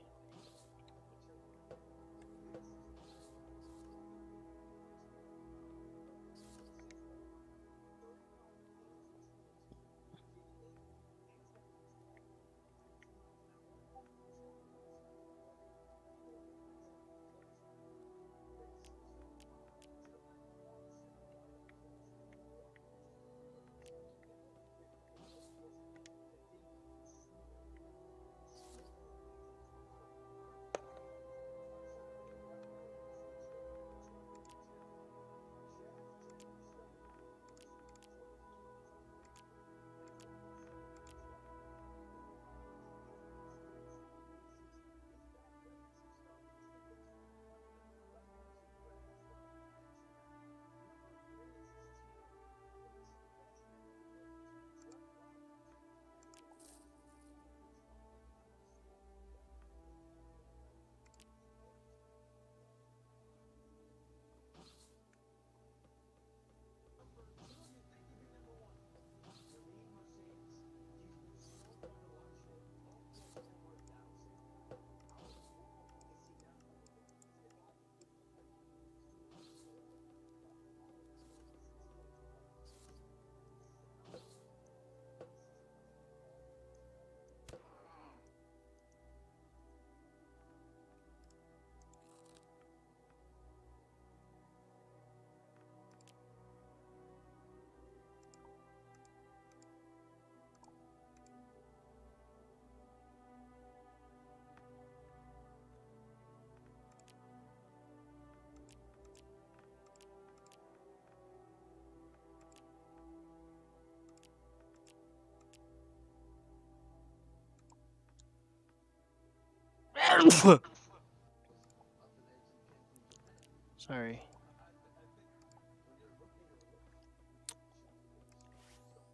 Sorry.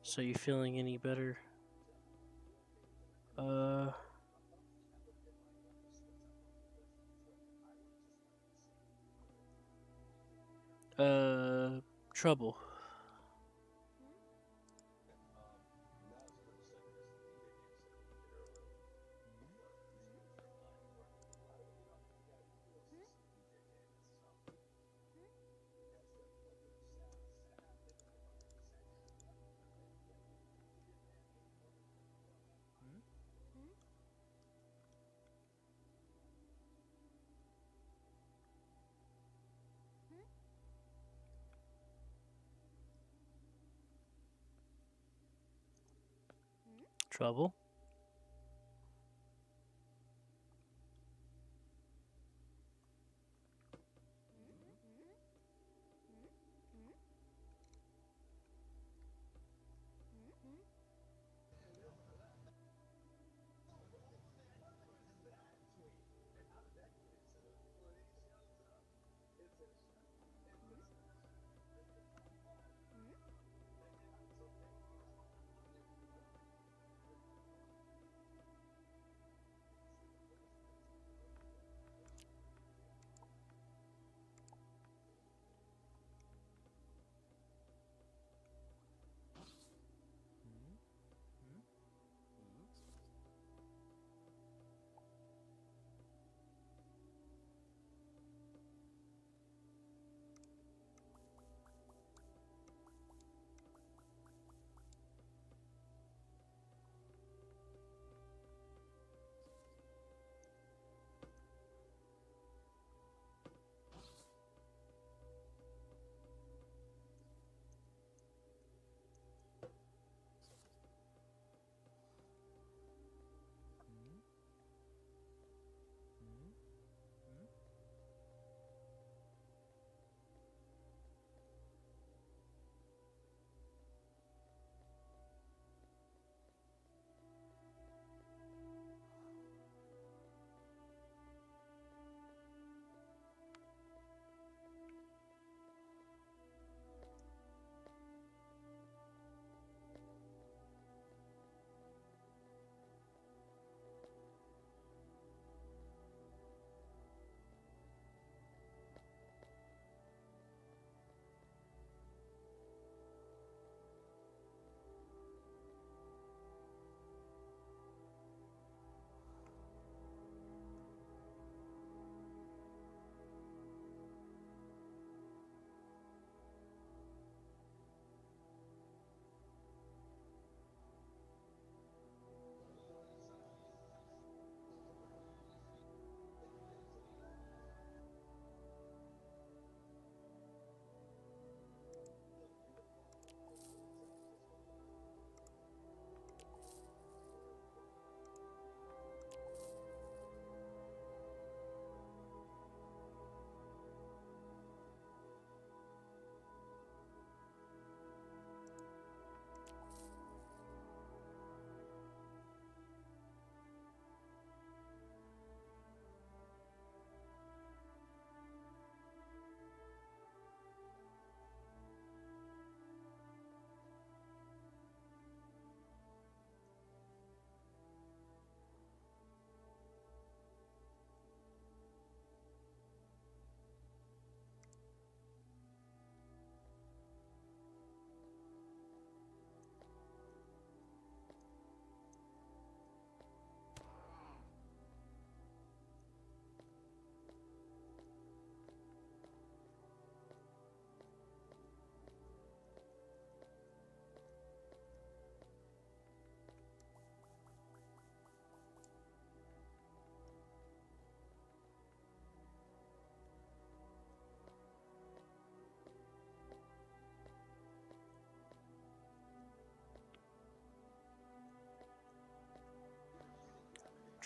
So you feeling any better? Uh. Trouble. Trouble.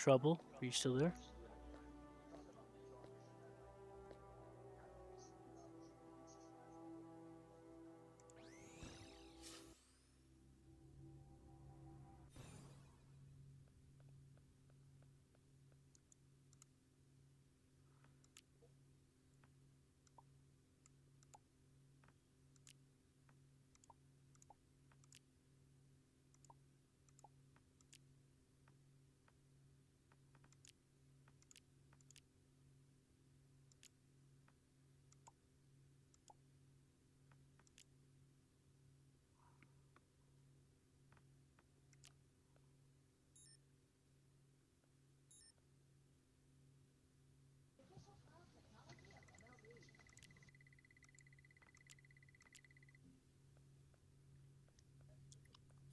Trouble. Are you still there?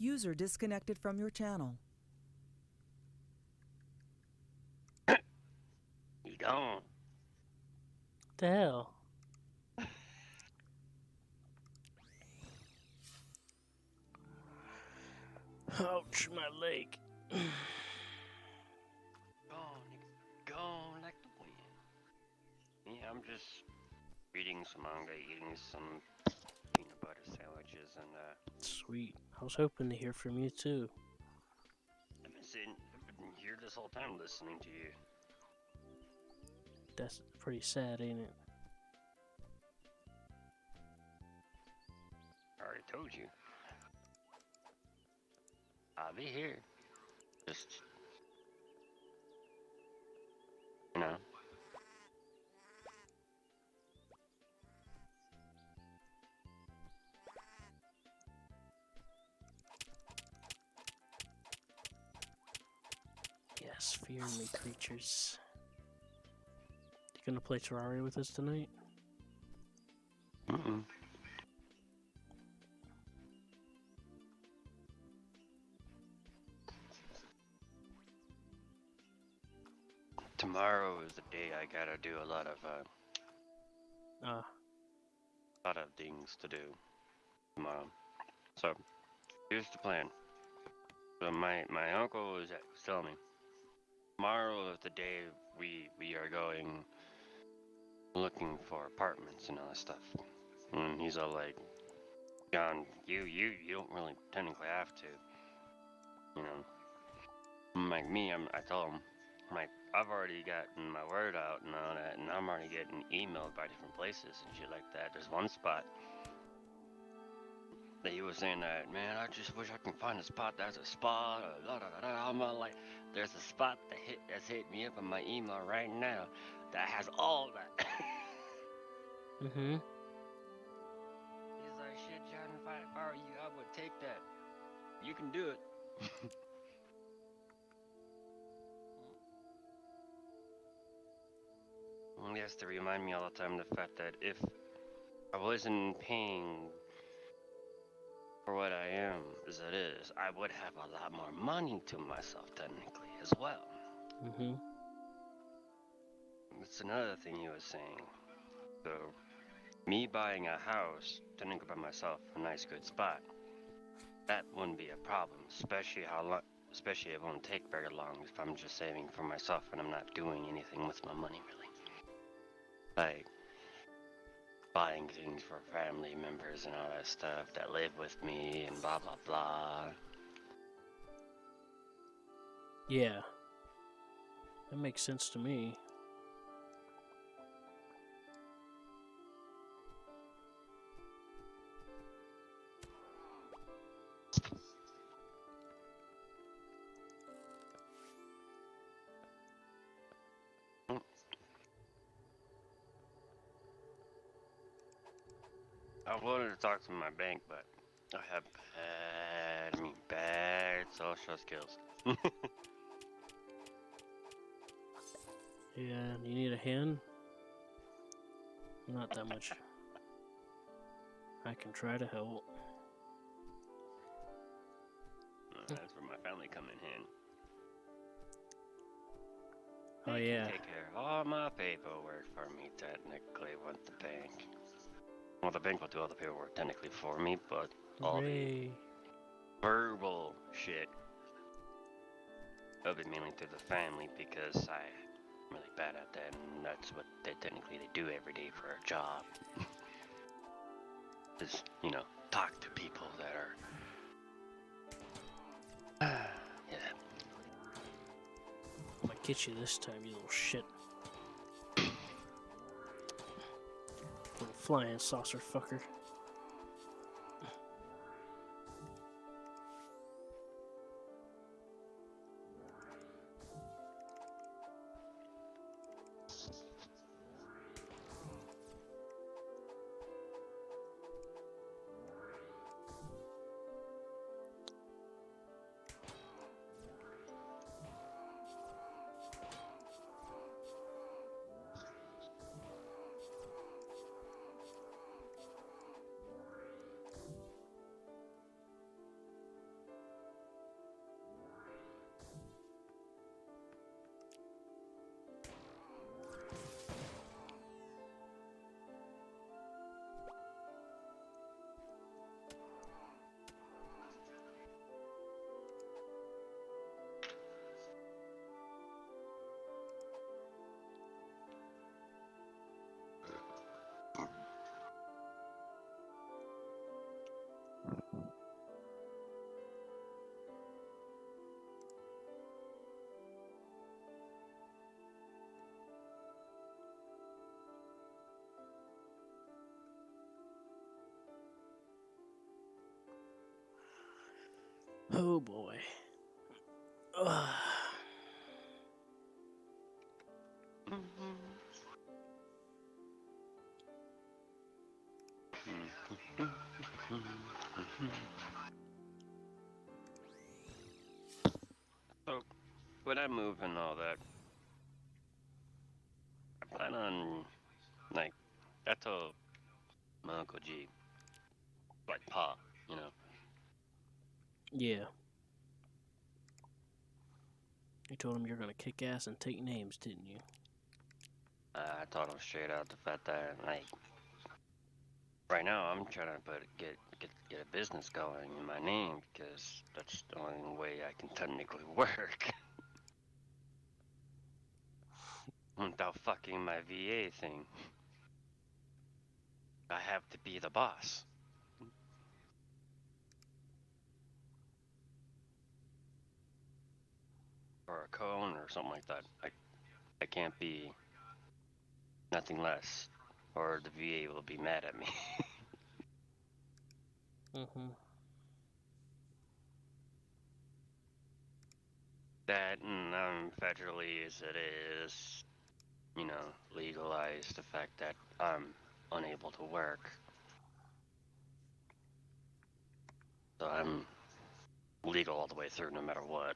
User disconnected from your channel.
You gone.
What the hell? Ouch, my leg.
Gone like the wind. Yeah, I'm just reading some manga, eating some peanut butter sandwiches, and
Sweet. I was hoping to hear from you too.
I've been here this whole time listening to you.
That's pretty sad, ain't it?
I already told you. I'll be here. Just, you know.
Yes, fear me, creatures. You gonna play Terraria with us tonight?
Mm-mm. Tomorrow is the day I gotta do a lot of things to do tomorrow. So here's the plan. So my uncle was telling me tomorrow is the day we are going looking for apartments and all that stuff. And he's all like, John, you don't really technically have to, you know. Like me, I told him, like, I've already gotten my word out and all that, and I'm already getting emailed by different places and shit like that. There's one spot that he was saying that, man, I just wish I can find a spot that's a spot, or I'm all like, there's a spot that's hit me up in my email right now that has all that.
Mm-hmm.
He's like, shit, John, if I were you, I would take that. You can do it. He has to remind me all the time the fact that if I wasn't paying for what I am as it is, I would have a lot more money to myself technically as well.
Mm-hmm.
That's another thing he was saying. So, me buying a house, technically by myself, a nice good spot, that wouldn't be a problem, especially it won't take very long if I'm just saving for myself and I'm not doing anything with my money really. Like buying things for family members and all that stuff that live with me and blah blah blah.
Yeah. That makes sense to me.
I wanted to talk to my bank, but I have bad social skills.
Yeah, you need a hand? Not that much. I can try to help.
That's where my family come in hand.
Oh
They
yeah.
can take care of all my paperwork for me technically with the bank. Well, the bank will do all the paperwork technically for me, but all the
Hooray.
verbal shit will be mainly through the family because I'm really bad at that, and that's what they do every day for a job. Is, you know, talk to people that are yeah.
I'm gonna get you this time, you little shit. Little flying saucer fucker. Oh boy. Ugh.
So, when I move and all that, I plan on, like, I told my Uncle G, like, Pa, you know.
Yeah. You told him you're gonna kick ass and take names, didn't you?
I told him straight out the fact that, like, right now I'm trying to get a business going in my name because that's the only way I can technically work without fucking my VA thing. I have to be the boss. Or a co-owner or something like that. I can't be nothing less, or the VA will be mad at me.
Mm-hmm.
That, and federally as it is, you know, legalize the fact that I'm unable to work. So I'm legal all the way through no matter what.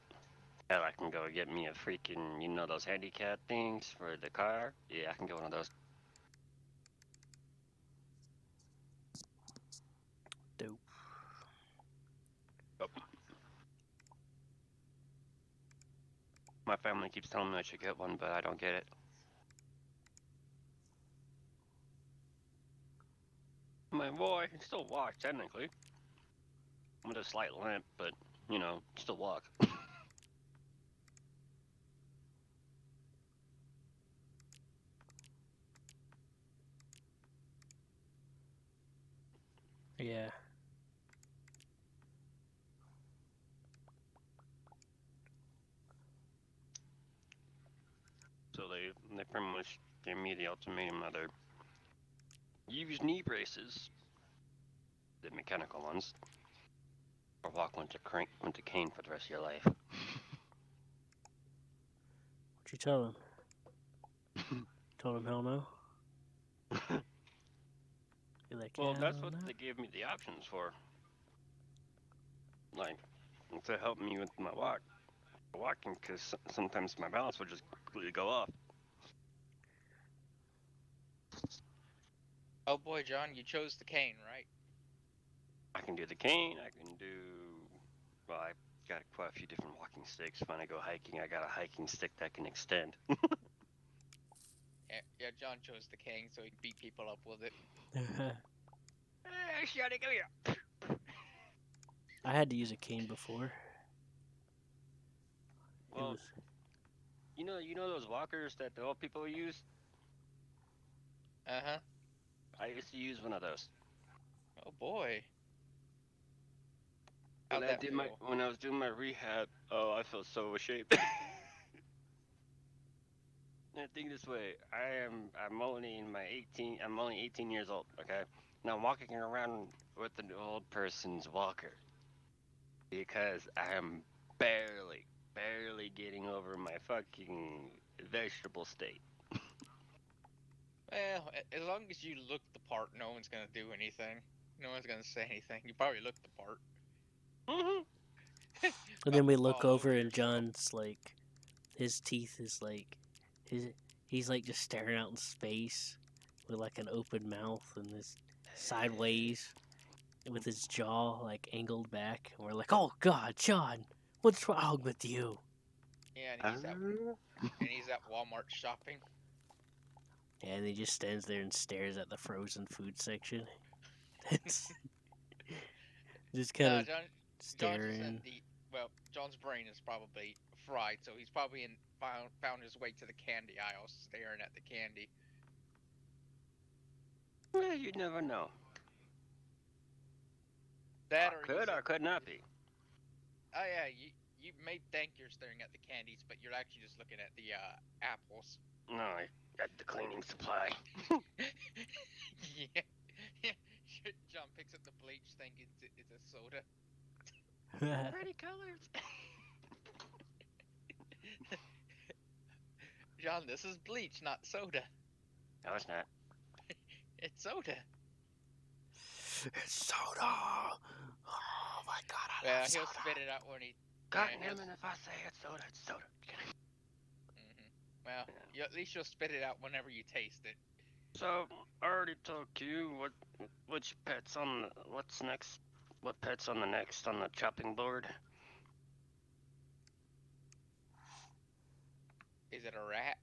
Hell, I can go get me a freaking, you know, those handicap things for the car? Yeah, I can get one of those.
Dope.
My family keeps telling me I should get one, but I don't get it. I'm like, well, I can still walk, technically. I'm with a slight limp, but, you know, still walk.
Yeah.
So they pretty much gave me the ultimatum either use knee braces, the mechanical ones, or walk with a cane for the rest of your life.
What you tell him? Told him hell no? You're like,
Well, that's
hell
what
no?
they gave me the options for. Like, to help me with my walking, because sometimes my balance would just completely go off.
Oh boy, John, you chose the cane, right?
I can do the cane, I can do. Well, I got quite a few different walking sticks. When I go hiking, I got a hiking stick that can extend.
Yeah, John chose the cane so he can beat people up with it.
Hey, Shotty, come here.
I had to use a cane before.
Well,
It was
you know those walkers that the old people use?
Uh-huh.
I used to use one of those.
Oh boy.
When
How'd that feel?
when I was doing my rehab, oh, I felt so ashamed. I think this way. I'm only in my 18. I'm only 18 years old. Okay, now I'm walking around with an old person's walker because I am barely getting over my fucking vegetable state.
Well, as long as you look the part, no one's gonna do anything. No one's gonna say anything. You probably look the part.
Mhm.
And then we
Fall
look
over
over and
yourself.
John's like, his teeth is like, he's like just staring out in space with like an open mouth and this sideways with his jaw like angled back. And we're like, oh God, John, what's wrong with you?
Yeah, and he's at Walmart shopping.
Yeah, and he just stands there and stares at the frozen food section. It's just kind
Nah,
of
John's just in
staring.
the John's brain is probably fried, so he's probably found his way to the candy aisle, staring at the candy.
Well, you never know.
That
I
or
could or could not be.
oh yeah, you may think you're staring at the candies, but you're actually just looking at the apples.
No, I got the cleaning supply.
Yeah. John picks up the bleach, thinking it's a soda.
Pretty colors.
John, this is bleach, not soda.
No, it's not.
It's soda.
It's soda. Oh my god, I
Well,
love
he'll
soda.
spit it out when he.
God
Yeah,
damn
he'll-
it, if I say it's soda, it's soda.
Well,
Yeah.
at least you'll spit it out whenever you taste it.
So, I already told you which pet's on the, what's next, what pet's on the chopping board.
Is it a rat?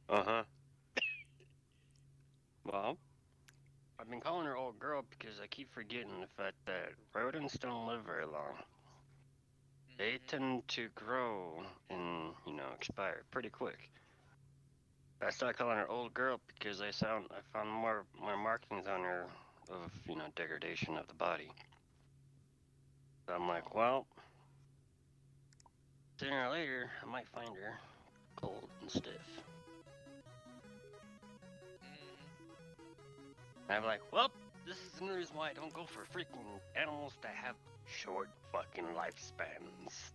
Uh-huh. Well, I've been calling her old girl because I keep forgetting the fact that rodents don't live very long. They
Mhm.
tend to grow and, expire pretty quick. I started calling her old girl because I found more markings on her of, degradation of the body. So I'm like, well, sooner or later, I might find her cold and stiff.
Mhm.
And I'm like, well, this is the reason why I don't go for freaking animals that have short fucking lifespans.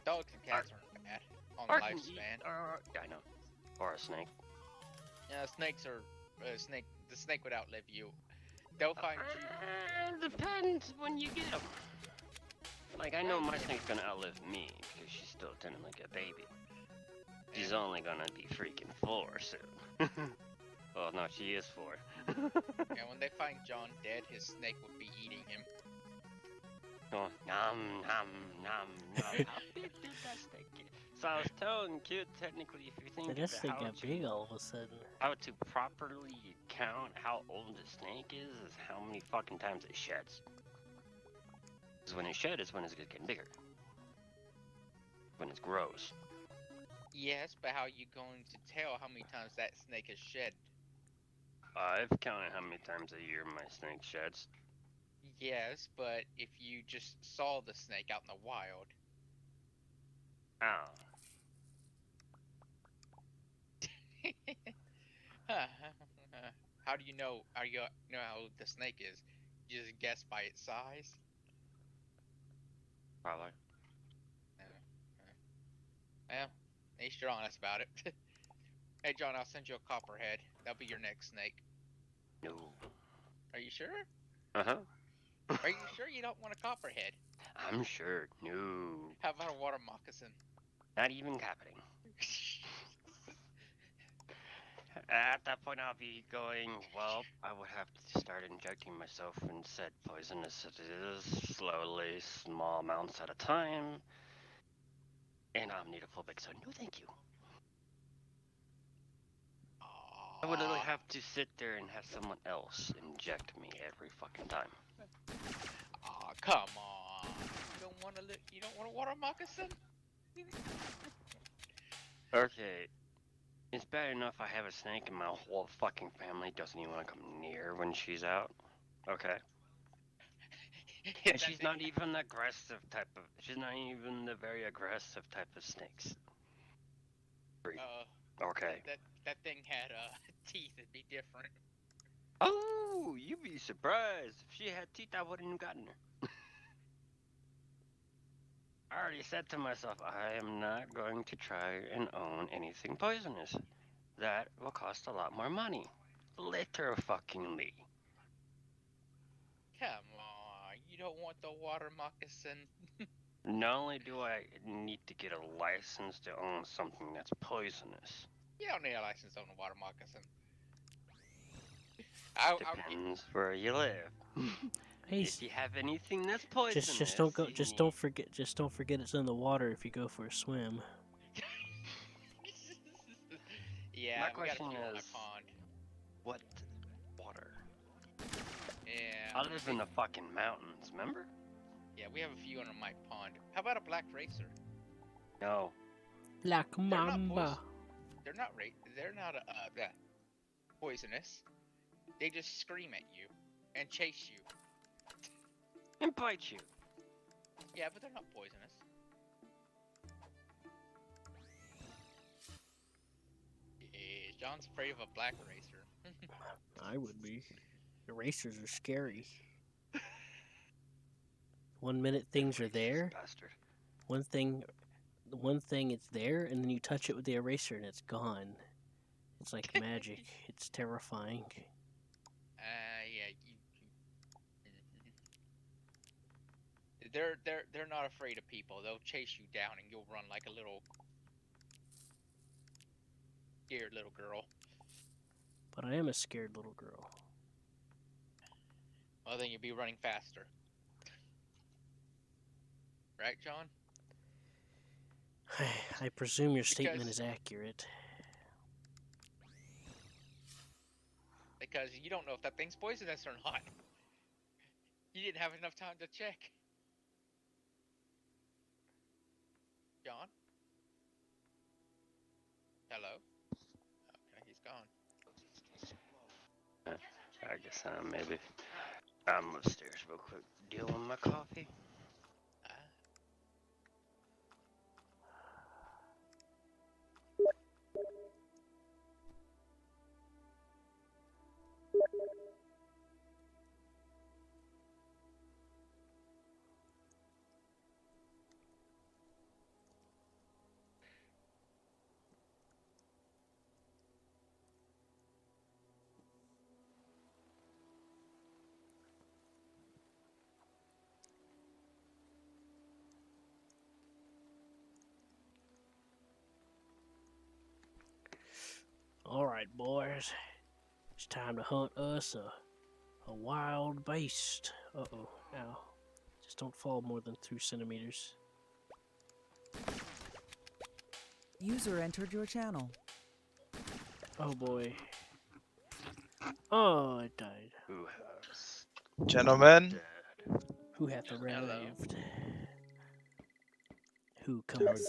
Dogs and cats aren't bad on
Or can eat,
lifespan.
I know. Or a snake.
Yeah, snakes are snake. The snake would outlive you. They'll find you.
Depends when you get them. Like, I know my snake's gonna outlive me because she's still tending like a baby. She's only gonna be freaking 4 soon. Well, no, she is 4.
And when they find John dead, his snake would be eating him.
Oh, nom, nom, nom, nom. How big did that snake get? So I was telling kid, technically, if you think
Did
of
this
it,
thing
how
got
to,
big all of a sudden?
how to properly count how old a snake is how many fucking times it sheds. Because when it sheds is when it's getting bigger. When it grows.
Yes, but how are you going to tell how many times that snake has shed?
I've counted how many times a year my snake sheds.
Yes, but if you just saw the snake out in the wild,
Ow.
how do you know? How you know how old the snake is? You just guess by its size.
Probably.
Well, at least you're honest about it. Hey, John, I'll send you a copperhead. That'll be your next snake.
No.
Are you sure?
Uh-huh.
Are you sure you don't want a copperhead?
I'm sure. No.
How about a water moccasin?
Not even happening. At that point, I'll be going, well, I would have to start injecting myself in said poisonous it is, slowly, small amounts at a time. And I'm needlephobic, so no thank you. I would literally have to sit there and have someone else inject me every fucking time.
Aw, come on. You don't want a water moccasin?
Okay. It's bad enough I have a snake and my whole fucking family doesn't even want to come near when she's out. Okay. And she's not even the aggressive type of. She's not even the very aggressive type of snakes. Okay.
That thing had teeth. It'd be different.
Oh, you'd be surprised. If she had teeth, I wouldn't have gotten her. I already said to myself, I am not going to try and own anything poisonous. That will cost a lot more money. Literally.
Come on. You don't want the water moccasin?
Not only do I need to get a license to own something that's poisonous.
You don't need a license on a water moccasin.
Depends where you live.
Hey,
If you have anything that's poisonous,
just don't go.
you
Just
need-
don't forget it's in the water if you go for a swim.
Yeah,
My
we got a few
question
in my
is-
pond.
What water?
Yeah.
I live in the fucking mountains, remember?
Yeah, we have a few under my pond. How about a black racer?
No.
Black
not
mamba.
They're not poisonous. They just scream at you and chase you.
And bite you.
Yeah, but they're not poisonous. Yeah, John's afraid of a black racer.
I would be. Erasers are scary. 1 minute things are there.
Bastard.
One thing it's there, and then you touch it with the eraser and it's gone. It's like magic. It's terrifying.
Yeah. They're not afraid of people. They'll chase you down, and you'll run like a little scared little girl.
But I am a scared little girl.
Well, then you'll be running faster. Right, John?
I presume your statement
Because-
is accurate.
Because you don't know if that thing's poisonous or not. You didn't have enough time to check. John? Hello? Okay, he's gone.
I guess maybe I'm upstairs real quick. Deal with my coffee.
Ah.
Alright, boys. It's time to hunt us a wild beast. Uh-oh. Ow. Just don't fall more than 2 centimeters.
User entered your channel.
Oh boy. Oh, I died.
Who has
Gentlemen,
dead?
Who hath
Hello.
arrived? Who cometh?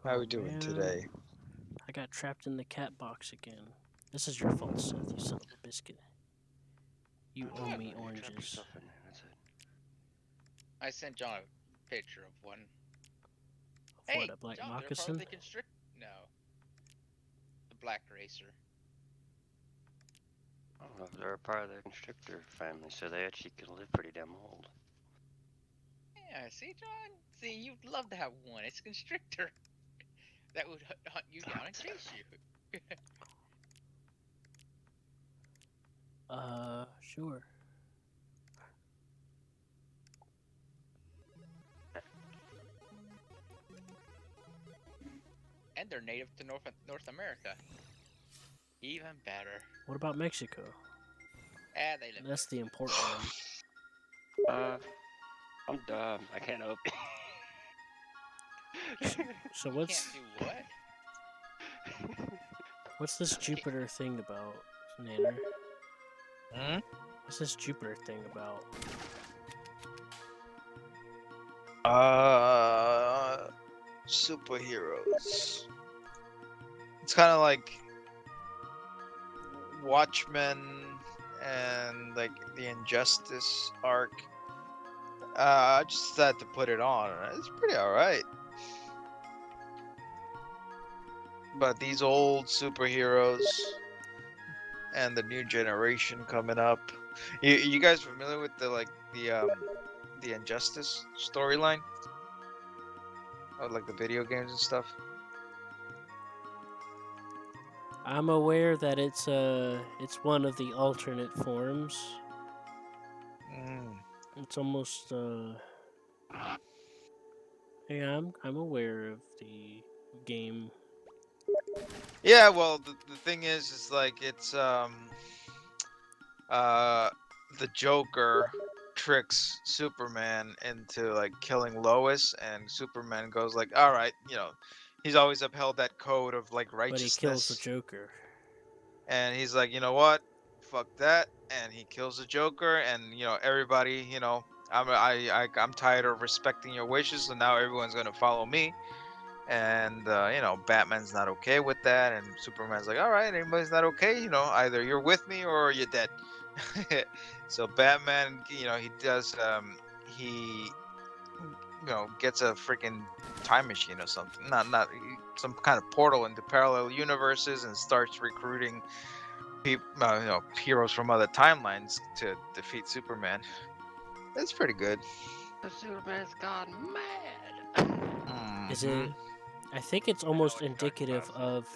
how
Oh,
we doing
man.
today?
I got trapped in the cat box again. This is your fault, Seth, you son of a biscuit. You owe me
You trap
oranges.
yourself in there, that's it.
I sent John a picture of one.
Of
Hey,
what, a black
John, they're part
moccasin?
of the constrict. No. The black racer.
I don't know if they're a part of the constrictor family, so they actually can live pretty damn old.
Yeah, see, John? See, you'd love to have one. It's a constrictor. That would hunt you down and chase you.
Sure.
And they're native to North America. Even better.
What about Mexico?
They live
That's the important one.
I'm dumb. I can't help you.
So
there.
what's
Can't do what?
what's this Jupiter thing about, Nanner?
Hmm?
What's this Jupiter thing about?
Superheroes. It's kind of like Watchmen and like the Injustice arc. I just had to put it on. It's pretty alright. But these old superheroes and the new generation coming up. You guys familiar with the Injustice storyline? Or like the video games and stuff?
I'm aware that it's one of the alternate forms.
Mm.
It's almost yeah, I'm aware of the game.
Yeah, well, the thing is like it's the Joker tricks Superman into like killing Lois, and Superman goes like, all right, he's always upheld that code of like
But he
righteousness,
kills the Joker.
and he's like, you know what, fuck that, and he kills the Joker, and everybody, I'm tired of respecting your wishes, so now everyone's gonna follow me. And Batman's not okay with that, and Superman's like, all right, anybody's not okay, either you're with me or you're dead. So Batman, he does he gets a freaking time machine or something, not some kind of portal into parallel universes, and starts recruiting heroes from other timelines to defeat Superman. That's pretty good.
The Superman's gone mad.
Is
Mhm.
it? I think it's almost
it's got
indicative
classes,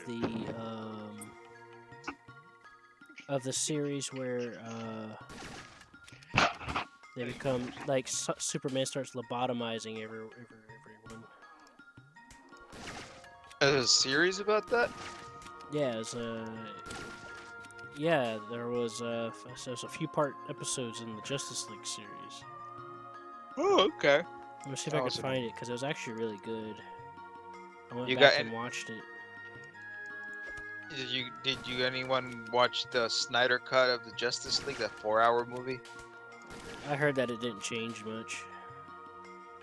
of the series where they become like Superman starts lobotomizing everyone.
There's a series about that?
Yeah, there was there's a few part episodes in the Justice League series.
Oh, okay.
Let me see if
That
I can
was a-
find it because it was actually really good. I went
You
back
got
and
any-
watched it.
Did you anyone watch the Snyder cut of the Justice League, that 4-hour movie?
I heard that it didn't change much.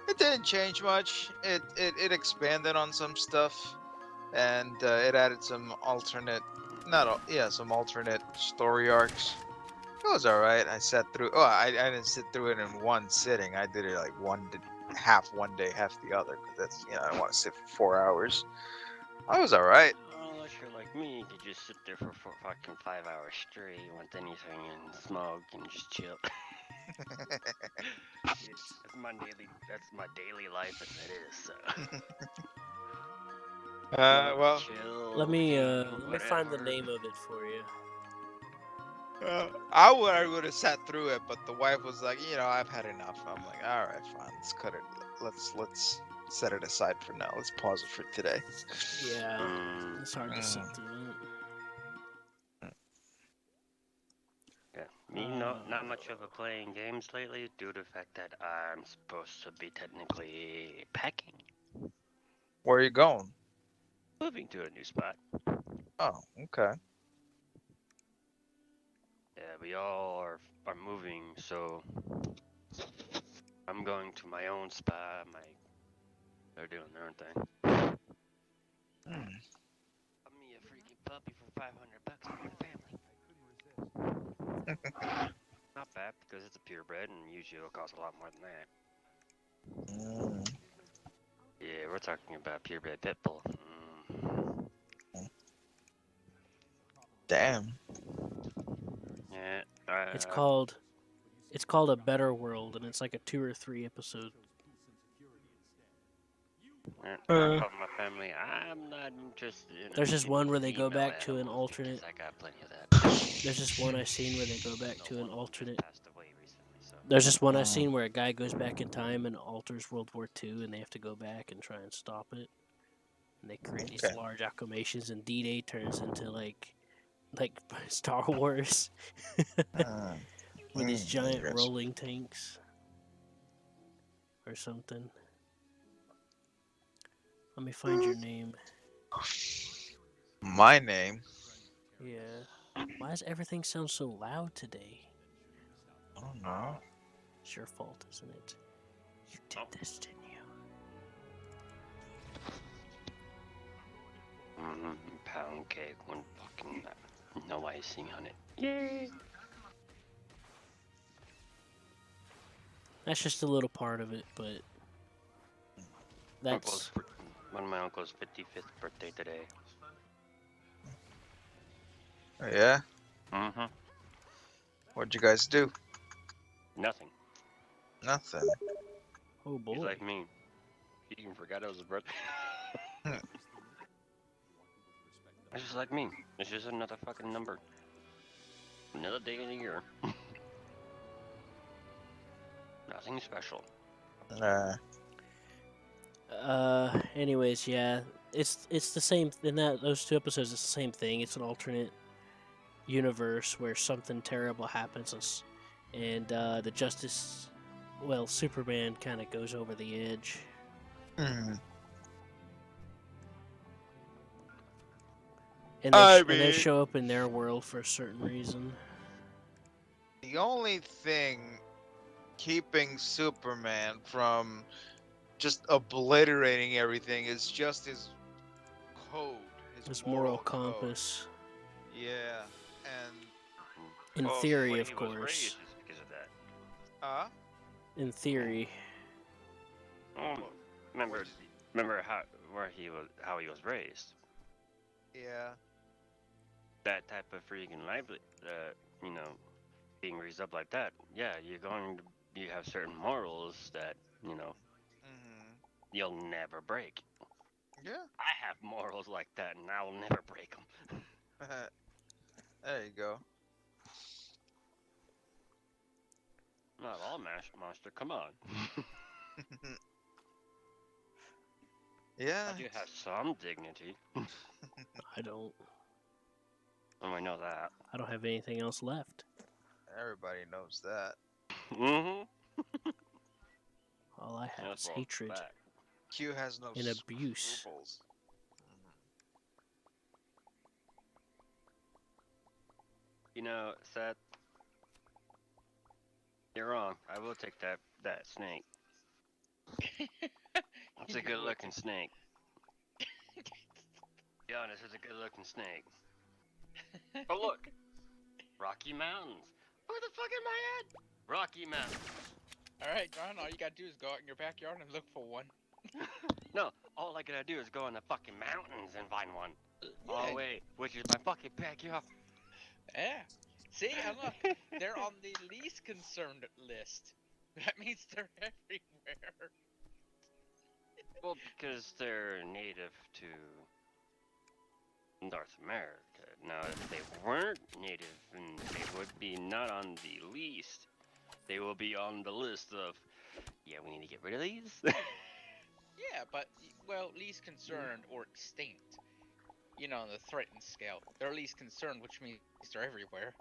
It didn't change much. It expanded on some stuff, and it added some alternate, some alternate story arcs. It was all right. I sat through. Oh, I didn't sit through it in one sitting. I did it like half one day, half the other. Cause that's I don't want to sit for 4 hours. I was all right.
unless you're like me, you could just sit there for fucking 5 hours straight, you want anything and smoke and just chill. That's my daily life as it is. So.
Well,
Chill,
Let me
eat,
find the
whatever.
name of it for you.
I would have sat through it, but the wife was like, I've had enough. I'm like, all right, fine, let's cut it. Let's set it aside for now. Let's pause it for today.
Yeah,
Mm,
it's hard to sit through it.
yeah, me not much of a playing games lately due to the fact that I'm supposed to be technically packing,
Where are you going?
moving to a new spot.
Oh, okay.
Yeah, we all are moving, so I'm going to my own spot. They're doing their own thing.
Hmm.
Got me a freaking puppy for $500 for my family. Not bad because it's a purebred and usually it'll cost a lot more than that.
Mm.
Yeah, we're talking about purebred pit bull.
Damn.
Yeah.
It's called A Better World, and it's like a 2 or 3 episode.
Not about my family. I'm not interested in.
There's just one where they go
female
back to an
animals because
alternate.
I got plenty of that.
There's just one I've seen where they go back to an
One of them just
alternate.
passed away recently, so.
There's just one I've seen where a guy goes back in time and alters World War II, and they have to go back and try and stop it. And they create these
Okay.
large acclamations, and D-Day turns into like Star Wars with these giant
Yes.
rolling tanks or something. Let me find your name.
My name?
Yeah. Why does everything sound so loud today?
I don't know.
It's your fault, isn't it? You did this, didn't you?
Pound cake, one fucking no icing on it. Yay!
That's just a little part of it, but that's
One of my uncle's 55th birthday today.
Yeah?
Mm-hmm.
What'd you guys do?
Nothing.
Nothing.
oh boy.
He's like me. He even forgot it was his birthday. It's just like me. It's just another fucking number. Another day in the year. Nothing special.
Anyways, yeah, it's the same in those 2 episodes. It's the same thing. It's an alternate universe where something terrible happens, and Superman kind of goes over the edge.
Mm.
And they show up in their world for a certain reason.
The only thing keeping Superman from just obliterating everything is just his code,
His moral
code.
compass.
Yeah, and
In
Well,
theory,
when
of
he was
course.
raised is because of that.
In theory.
Remember how he was raised.
Yeah.
that type of freaking lively, you know, being raised up like that, yeah, you have certain morals that, you know,
Hmm.
you'll never break.
Yeah.
I have morals like that, and I will never break them.
There you go.
Not all monster. Come on.
Yeah.
I do have some dignity.
I don't.
And I know that.
I don't have anything else left.
Everybody knows that.
Mm-hmm.
All I have
That's
is
for a
hatred
fact.
Q has no
and abuse.
scruples. Mhm.
You know, Seth, you're wrong. I will take that snake. It's a
You
good
would
looking snake. Be honest, it's a good looking snake. Oh look, Rocky Mountains. Where the fuck am I at? Rocky Mountains.
All right, John. All you gotta do is go out in your backyard and look for one.
No, all I gotta do is go in the fucking mountains and find one. Oh
Yeah.
wait, which is my fucking backyard.
Yeah. See, and look, they're on the least concerned list. That means they're everywhere.
Well, because they're native to North America. Now, if they weren't native, then they would be not on the least. They will be on the list of, yeah, we need to get rid of these.
Yeah, but well, least concerned or extinct. You know, on the threatened scale, they're least concerned, which means they're everywhere.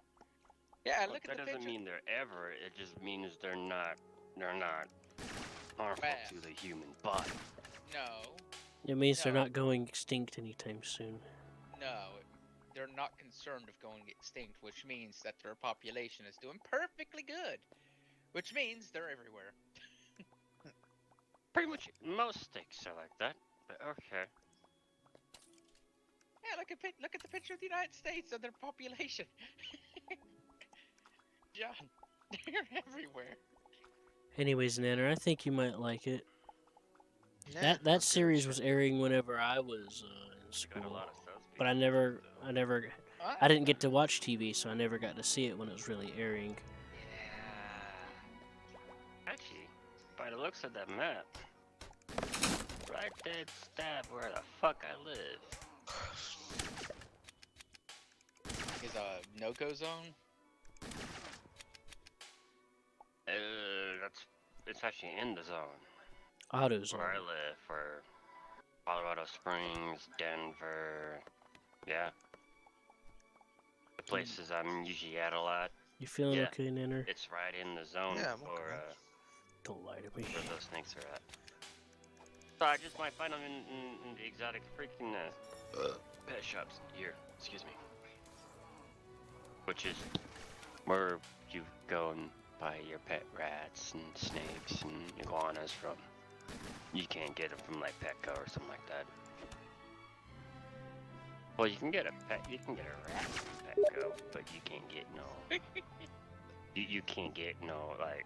Yeah,
Look,
look
that
at the
doesn't
picture.
mean they're ever. It just means they're not harmful
Bad.
to the human body.
No,
It means they're
No.
not going extinct anytime soon.
no, they're not concerned of going extinct, which means that their population is doing perfectly good, which means they're everywhere.
Pretty much most sticks are like that. But okay.
Yeah, look at the picture of the United States and their population. John, they're everywhere.
Anyways, Nanner, I think you might like it.
Yeah,
That
I'll
that
give it a
series
shot.
was airing whenever I was in
Got a
school,
lot of subs.
but I never I didn't get to watch TV, so I never got to see it when it was really airing.
Yeah. Actually, by the looks of that map, right dead stab where the fuck I live.
Is a no-go zone.
It's actually in the zone
AutoZone.
where I live, for Colorado Springs, Denver, yeah. The places I'm usually at a lot.
You feeling
Yeah.
okay, Nanner?
It's right in the zone
Yeah, I'm
for
okay.
Don't lie to me.
where those snakes are at. So I just might find them in the exotic freaking pet shops here. Excuse me. Which is where you go and buy your pet rats and snakes and iguanas from. You can't get them from like Petco or something like that. Well, you can get a rat from Petco, but you can't get no. you can't get no like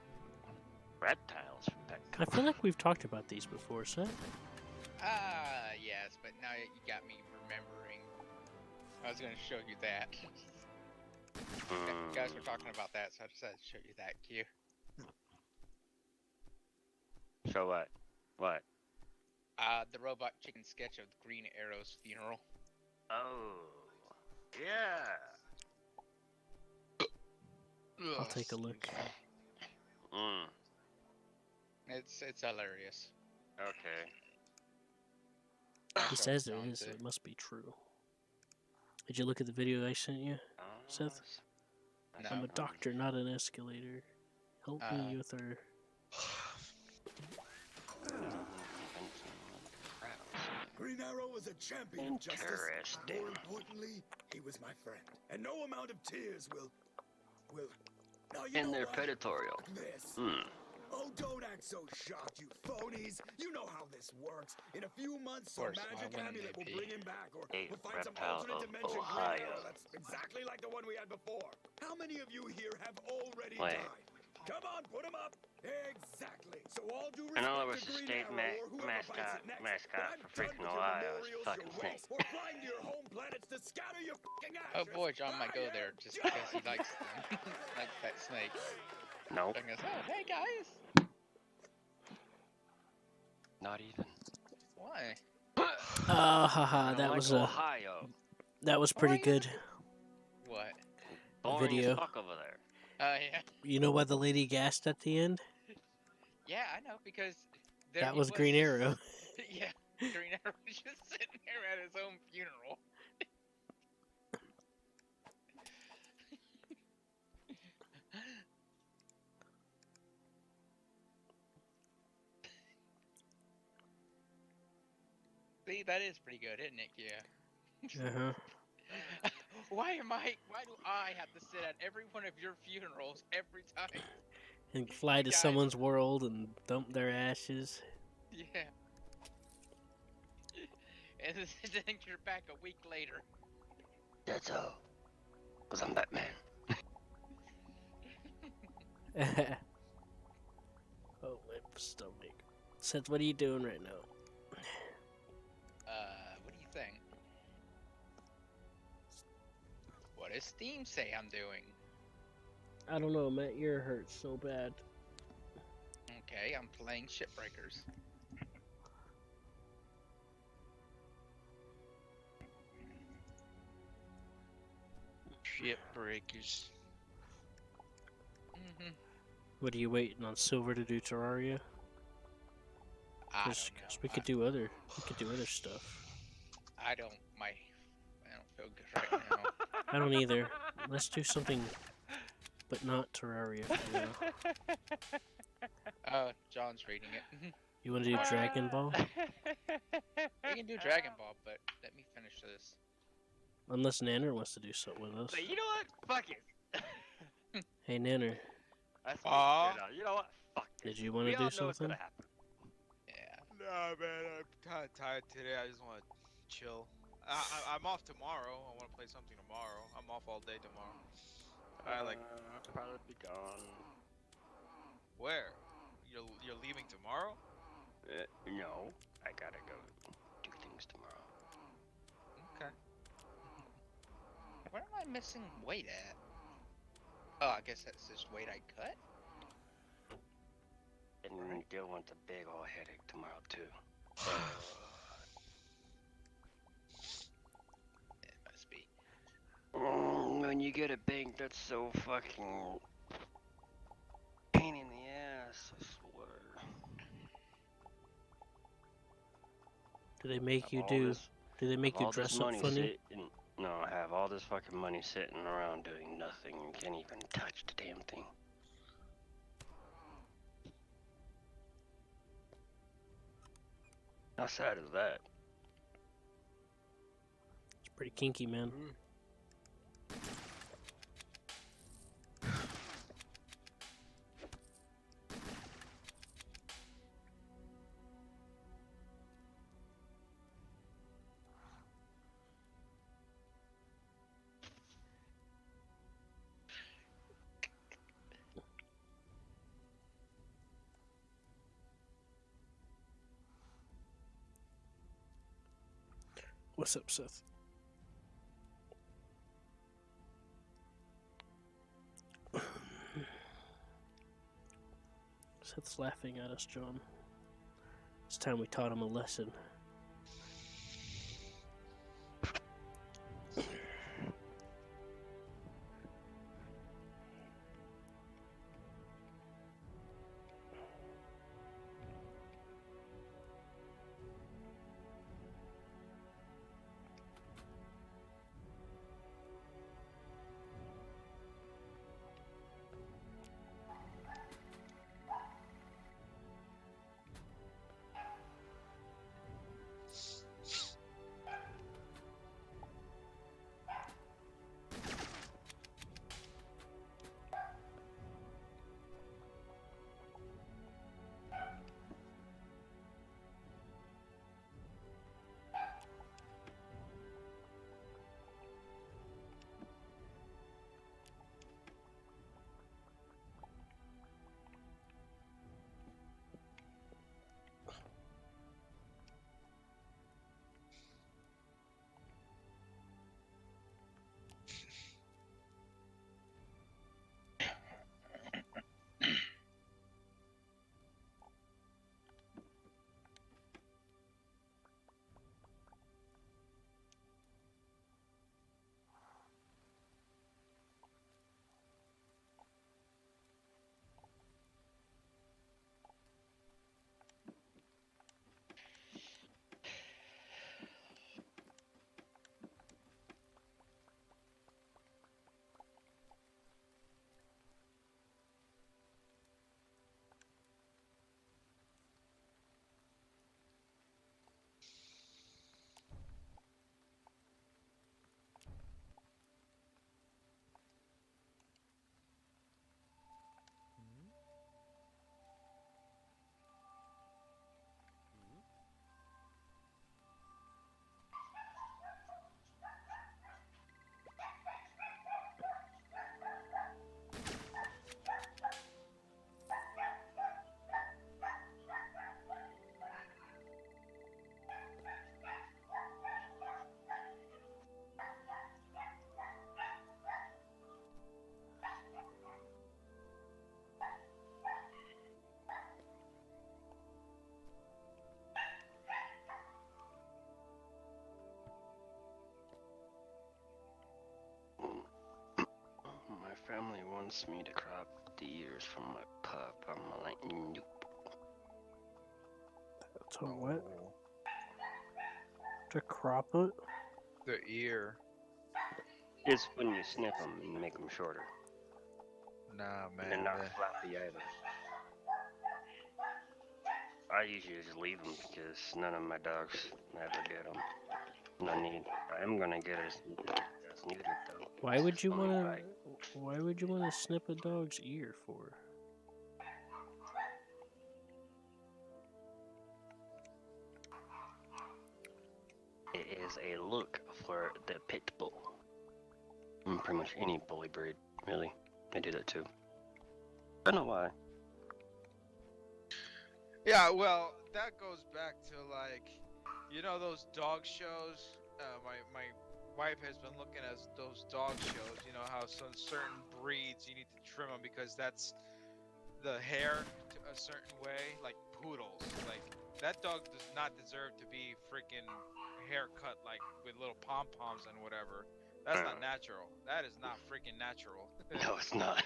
reptiles from Petco.
I feel like we've talked about these before, Seth.
Yes, but now you got me remembering. I was gonna show you that. You guys were talking about that, so I decided to show you that, Q.
So what? What?
The robot chicken sketch of Green Arrow's funeral.
Oh, yeah.
I'll take a look.
Mm.
It's hilarious.
Okay.
He says it is, so it must be true. Did you look at the video I sent you? Seth?
No.
I'm a doctor, not an escalator. Help me with our...
Green Arrow was a champion of justice.
Interesting.
More importantly, he was my friend. And no amount of tears will... Now you
And
know
they're
what?
predatorial.
This.
Hmm.
Oh, don't act so shocked, you phonies. You know how this works. In a few months, some
Of course,
magic
why wouldn't
amulet will
they be?
bring him back, or
A
we'll find some
reptile
alternate
of
dimension Green
Ohio.
Arrow that's exactly like the one we had before. How many of you here have already
Wait.
died? Come on, put him up. Exactly. So all due
I know
respect
there was
to
a
Green
state
Arrow or whoever bites it next,
mascot
but I'm
for
done
freaking
with your
Ohio. It was
memorials,
fucking
your
snake.
race, or flying to your home planets to scatter your fucking
Oh
ashes.
boy, John might
I
go
am
there just
done.
because he likes them. Likes that snake.
Nope,
And goes, oh, hey guys.
not even.
Why?
Ah,
I
haha,
don't
that
like
was
Ohio.
pretty
yeah?
good.
What?
Boring as
Video.
fuck over there.
Yeah.
You know why the lady gasped at the end?
Yeah, I know, because there
That
he
was Green
just-
Arrow.
yeah, Green Arrow was just sitting there at his own funeral. See, that is pretty good, isn't it? Yeah.
Uh-huh.
Why do I have to sit at every one of your funerals every time?
And fly
You
to
guys-
someone's world and dump their ashes.
Yeah. And then you're back a week later.
That's all. Cause I'm Batman.
Oh, my stomach. Seth, what are you doing right now?
What do you think? What does Steam say I'm doing?
I don't know, my ear hurts so bad.
Okay, I'm playing Shipbreakers.
Shipbreakers.
Mm-hmm.
What are you waiting on Silver to do Terraria?
I
Because
don't know.
we could do other stuff.
I don't feel good right now.
I don't either. Let's do something, but not Terraria for now.
Oh, John's reading it.
You want to do Dragon Ball?
We can do Dragon Ball, but let me finish this.
Unless Nanner wants to do something with us.
But you know what? Fuck it.
Hey Nanner,
That's
Aw.
you know what? Fuck
did
this.
you want
We
to
all
do
know what's
something?
gonna happen.
Yeah.
Nah, man, I'm kind of tired today. I just want to chill. I'm off tomorrow. I want to play something tomorrow. I'm off all day tomorrow.
I'll probably be gone.
Where? You're leaving tomorrow?
No, I gotta go do things tomorrow.
Okay.
Where am I missing weight at? Oh, I guess that's just weight I cut?
And
Right.
Gil wants a big old headache tomorrow too.
It must be.
When you get a bank that's so fucking pain in the ass, I swear.
Do they make
Have
you
all
do?
this-
Do they make
have
you
all this
dress up
money
funny?
No, I have all this fucking money sitting around doing nothing and can't even touch the damn thing. How sad is that?
It's pretty kinky, man. What's up, Seth? Seth's laughing at us, John. It's time we taught him a lesson.
family wants me to crop the ears from my pup. I'm like, nope.
To what?
Oh,
To crop it?
the ear.
It's when you snip them and make them shorter.
Nah,
And they're
man.
not flappy either. I usually just leave them because none of my dogs ever get them. No need. I am gonna get it as neutered though.
Why would you
Only
wanna?
bite.
Why would you wanna snip a dog's ear for?
It is a look for the pit bull. And pretty much any bully breed, really. They do that too. I don't know why.
Yeah, well, that goes back to like, you know, those dog shows. My wife has been looking at those dog shows. You know how some certain breeds you need to trim them because that's the hair to a certain way, like poodles. Like that dog does not deserve to be freaking haircut like with little pom poms and whatever. That's not natural. That is not freaking natural.
No, it's not.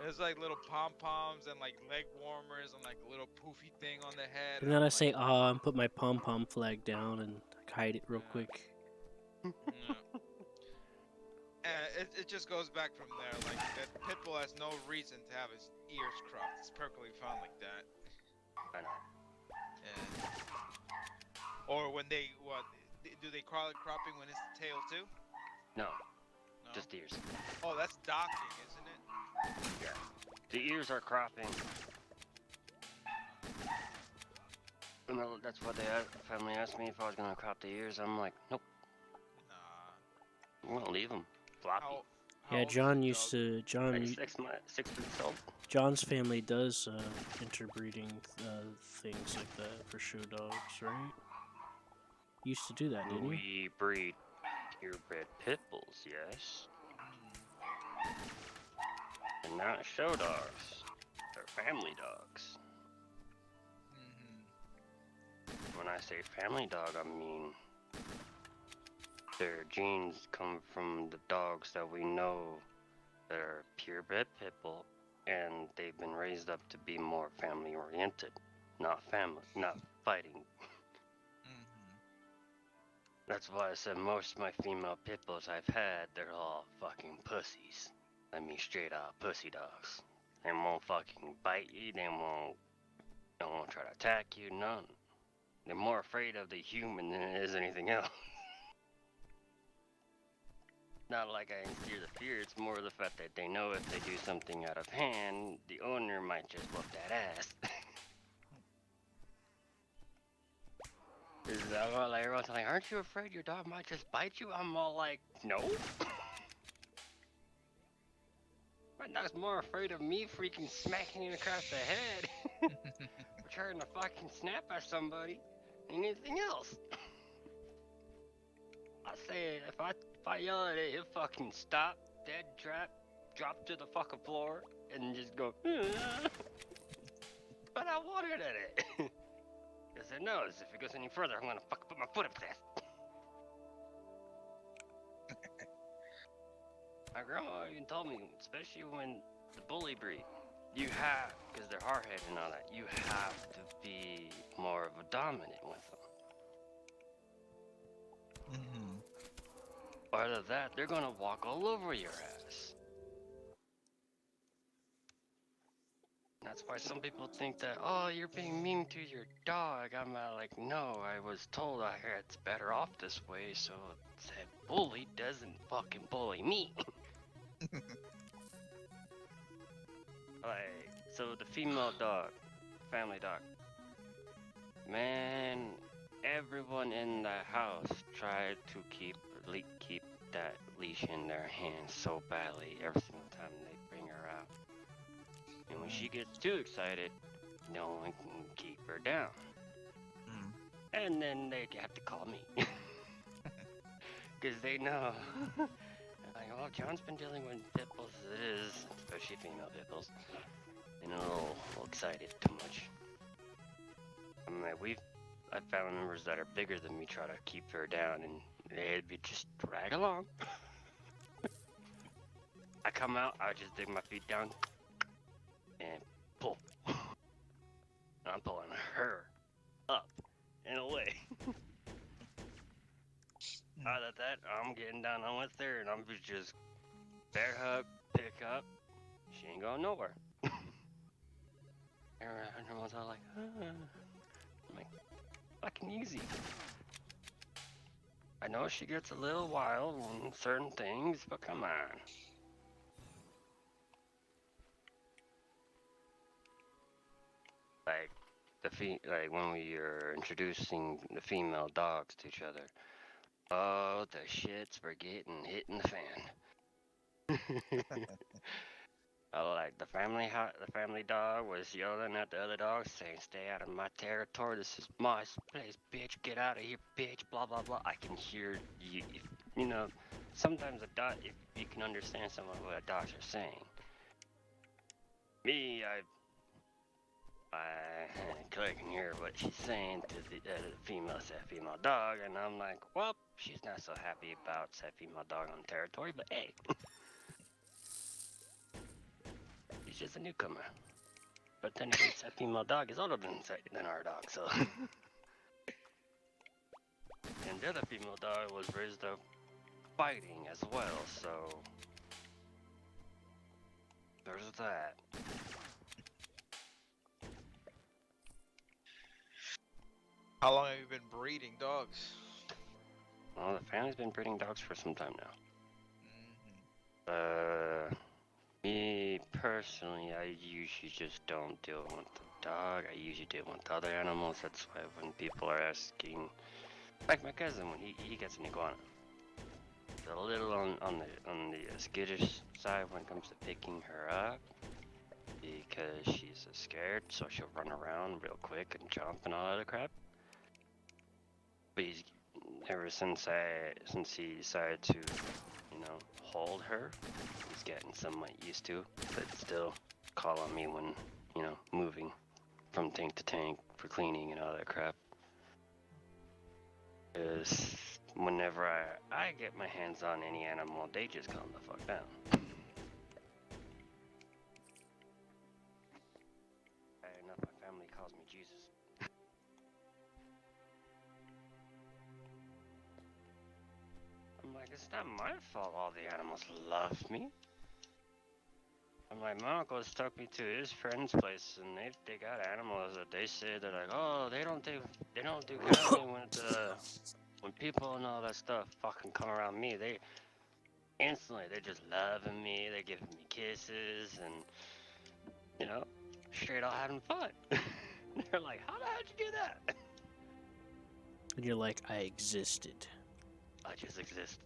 It's like little pom poms and like leg warmers and like a little poofy thing on the head.
And then I
I'm
say,
like,
"Ah," and put my pom pom flag down and hide it real
Yeah.
quick.
yeah. And it just goes back from there. Like that pit bull has no reason to have his ears cropped. It's perfectly fine like that.
I know.
And, or when they do they call it cropping when it's the tail too?
No,
No.
just ears.
Oh, that's docking, isn't it?
Yeah. The ears are cropping. And that's what family asked me if I was gonna crop the ears. I'm like, nope.
Nah.
I'm gonna leave them floppy.
How
Yeah,
old is
John
the
used
dog?
to. John,
Like 6 weeks old.
John's family does interbreeding things like that for show dogs, right? Used to do that, didn't you?
We breed purebred pit bulls, yes. And not show dogs. They're family dogs.
Mm-hmm.
When I say family dog, I mean their genes come from the dogs that we know that are purebred pit bull, and they've been raised up to be more family oriented, not fighting.
Mm-hmm.
That's why I said most of my female pit bulls I've had, they're all fucking pussies. I mean, straight up pussy dogs. They won't fucking bite you. They won't try to attack you. None. They're more afraid of the human than it is anything else. Not like I instill the fear. It's more the fact that they know if they do something out of hand, the owner might just whoop that ass. Is that what, like, everyone's like, aren't you afraid your dog might just bite you? I'm all like, no. My dog's more afraid of me freaking smacking it across the head. Or trying to fucking snap at somebody than anything else. I say, if I yell at it, it'll fucking stop, dead drop to the fucking floor, and just go, but I wanted at it. Because it knows if it goes any further, I'm gonna fucking put my foot up its ass. My grandma even told me, especially when the bully breed, you have, because they're hard-headed and all that, you have to be more of a dominant with them.
Mm-hmm.
Other than that, they're gonna walk all over your ass. That's why some people think that, oh, you're being mean to your dog. I'm like, no, I was told it's better off this way, so said bully doesn't fucking bully me. Like, so the female dog, family dog, man, everyone in the house tried to keep that leash in their hands so badly every single time they bring her out. And when she gets too excited, no one can keep her down.
Mm.
And then they have to call me. Because they know. Like, oh, John's been dealing with pit bulls as it is, especially female pit bulls. And a little excited too much. I mean, I've family members that are bigger than me try to keep her down, and they'd be just drag along. I come out, I just dig my feet down and pull. And I'm pulling her up and away. Out of that, I'm getting down on with her, and I'm just bear hug, pick up. She ain't going nowhere. And everyone's all like, I'm like, fucking easy. I know she gets a little wild on certain things, but come on. Like like when we are introducing the female dogs to each other. Oh, the shits were getting hit in the fan. Like the family dog was yelling at the other dogs, saying, "Stay out of my territory. This is my place, bitch. Get out of here, bitch." Blah blah blah. I can hear you. You know, sometimes a dog, if you can understand some of what dogs are saying. Me, I can hear what she's saying to the female dog, and I'm like, well, she's not so happy about said female dog on territory, but hey, she's just a newcomer. But then again, said female dog is older than our dog, so. And the other female dog was raised up fighting as well, so there's that.
How long have you been breeding dogs?
Well, the family's been breeding dogs for some time now.
Mm-hmm.
Me personally, I usually just don't deal with the dog. I usually deal with other animals. That's why when people are asking, like my cousin, when he gets an iguana, it's a little on the skittish side when it comes to picking her up, because she's scared, so she'll run around real quick and jump and all that other crap. But ever since he decided to, hold her, he's getting somewhat used to, but still call on me when, moving from tank to tank for cleaning and all that crap. Because whenever I get my hands on any animal, they just calm the fuck down. Enough, my family calls me Jesus. I'm like, it's not my fault all the animals love me. I'm like, my uncle took me to his friend's place, and they got animals that they say they're like, oh, they don't do counseling when people and all that stuff fucking come around me. They instantly, they're just loving me. They're giving me kisses, and straight out having fun. They're like, how the hell did you do that?
And you're like, I existed.
I just exist.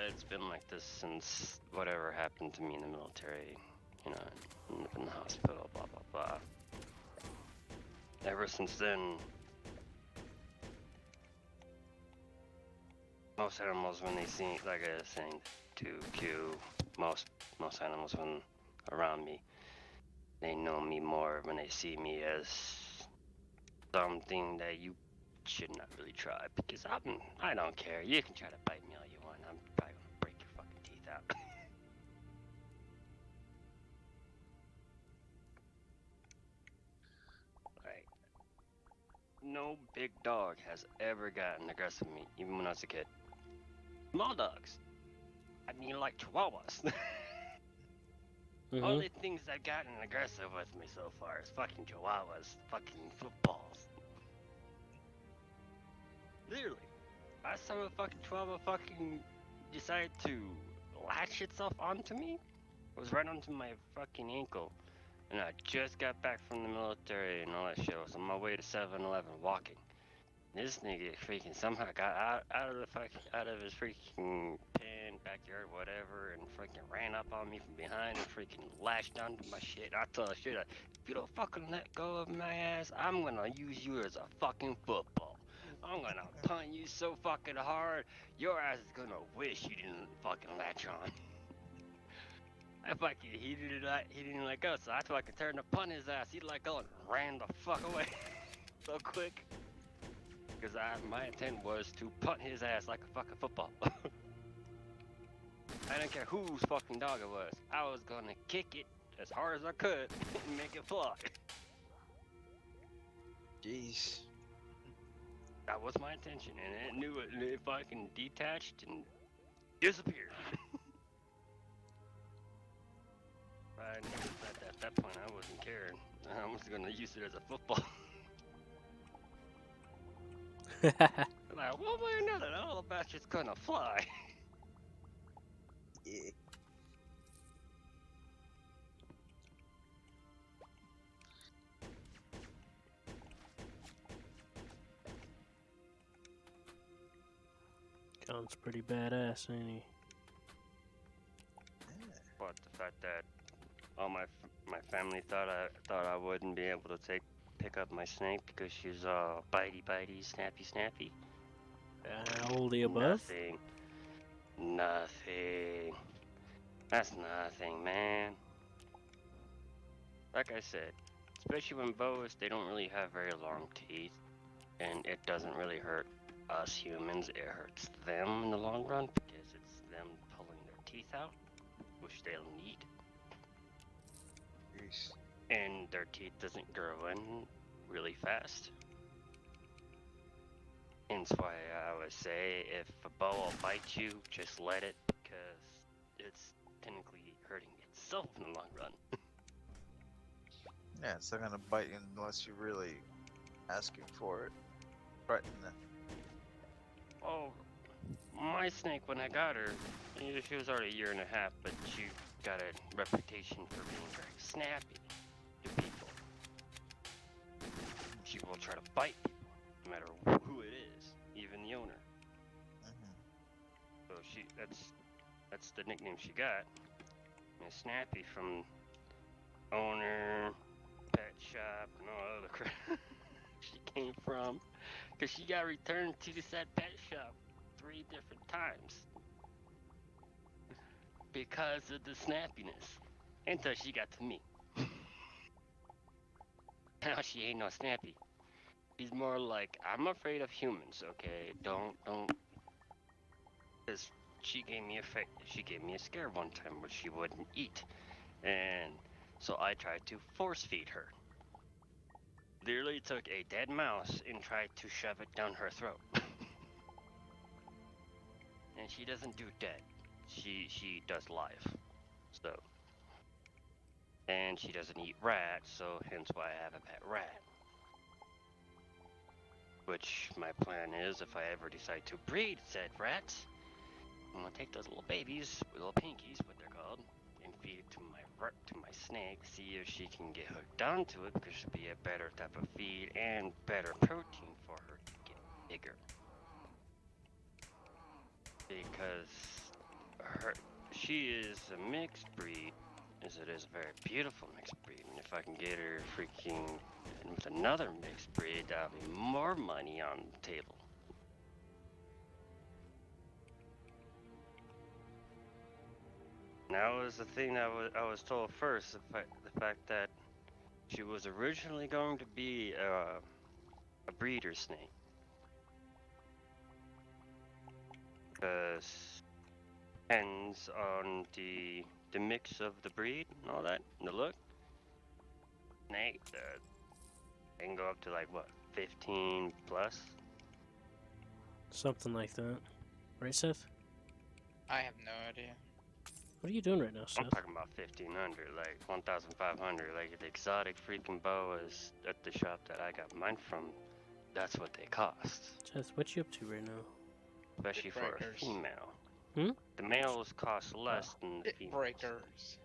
It's been like this since whatever happened to me in the military, in the hospital, blah, blah, blah. Ever since then, most animals, when they see, like I was saying, to Q, most animals when around me, they know me more when they see me as something that you should not really try, because I don't care. You can try to bite me all you want. I'm probably gonna break your fucking teeth out. Like, no big dog has ever gotten aggressive with me, even when I was a kid. Small dogs. I mean, like chihuahuas. Only things that gotten aggressive with me so far is fucking chihuahuas, fucking footballs. Literally. Last time a fucking chihuahua fucking decided to latch itself onto me, it was right onto my fucking ankle. And I just got back from the military and all that shit. I was on my way to 7-Eleven walking. This nigga freaking somehow got out of his freaking pen, backyard, whatever, and freaking ran up on me from behind and freaking lashed onto my shit. I told shit, if you don't fucking let go of my ass, I'm gonna use you as a fucking football. I'm gonna punt you so fucking hard, your ass is gonna wish you didn't fucking latch on. He didn't let go, so I fucking turned to punt his ass. He let go and ran the fuck away so quick. Because my intent was to punt his ass like a fucking football. I didn't care whose fucking dog it was. I was gonna kick it as hard as I could and make it fly.
Jeez.
That was my intention, and it knew it, and it fucking detached and disappeared. I knew that at that point I wasn't caring. I was gonna use it as a football. Like, one way or another, all the bastards gonna fly.
Yeah.
John's pretty badass, ain't he?
But the fact that all my family thought I wouldn't be able to pick up my snake because she's bitey, snappy.
All the above?
Nothing. That's nothing, man. Like I said, especially when boas, they don't really have very long teeth, and it doesn't really hurt us humans. It hurts them in the long run because it's them pulling their teeth out, which they'll need.
Jeez.
And their teeth doesn't grow in really fast. And that's why I always say, if a boa will bite you, just let it, because it's technically hurting itself in the long run.
Yeah, it's not gonna bite you unless you're really asking for it. Threaten it.
Oh, my snake, when I got her, she was already a year and a half, but she got a reputation for being very snappy to people. She will try to bite people, no matter who it is, even the owner. So that's the nickname she got. And snappy from owner, pet shop, and all other crap she came from. Because she got returned to said pet shop 3 different times. Because of the snappiness. Until she got to me. Now she ain't no snappy. She's more like, I'm afraid of humans, okay? Don't. Because she gave me a scare one time where she wouldn't eat. And so I tried to force feed her. Literally took a dead mouse and tried to shove it down her throat. And she doesn't do dead. She does live. So. And she doesn't eat rats, so hence why I have a pet rat. Which my plan is, if I ever decide to breed said rats, I'm gonna take those little babies, little pinkies, what they're called, and feed it to my snake, see if she can get hooked onto it, because it'll be a better type of feed and better protein for her to get bigger. Because she is a mixed breed, as it is a very beautiful mixed breed, and if I can get her freaking with another mixed breed, that'll be more money on the table. And that was the thing that I was told first, the fact that she was originally going to be a breeder snake. Because depends on the mix of the breed and all that, and the look. Snake, they can go up to like, what, 15 plus?
Something like that. Right, Seth?
I have no idea.
What are you doing right now, Seth?
I'm talking about 1,500, like 1,500, like the exotic freaking boas at the shop that I got mine from. That's what they cost,
Seth, what you up to right now?
especially for a
Breakers.
female. The males cost less than the
Bit
females.
breakers.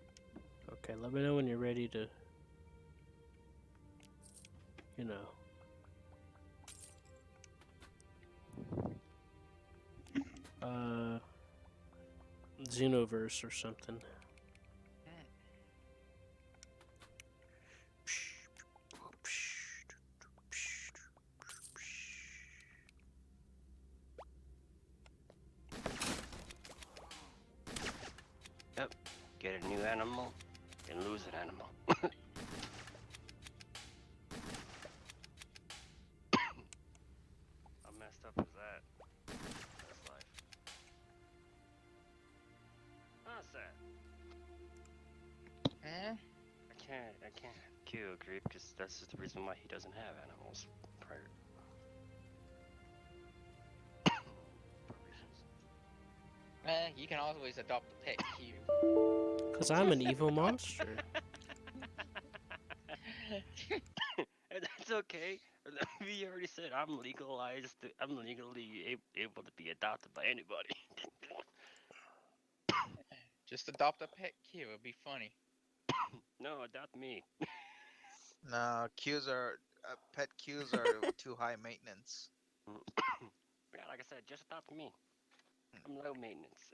Okay, let me know when you're ready to, you know. Xenoverse or something.
Yep. Get a new animal and lose an animal. How messed up is that? That's life. can't kill Creep because that's the reason why he doesn't have animals prior. For reasons.
You can always adopt a pet Q.
Because I'm an evil monster.
And that's okay. We already said I'm legalized. I'm legally able to be adopted by anybody.
Just adopt a pet Q. It'd be funny.
No, adopt me.
No, pet Qs are too high maintenance.
Yeah, like I said, just adopt me. I'm low maintenance.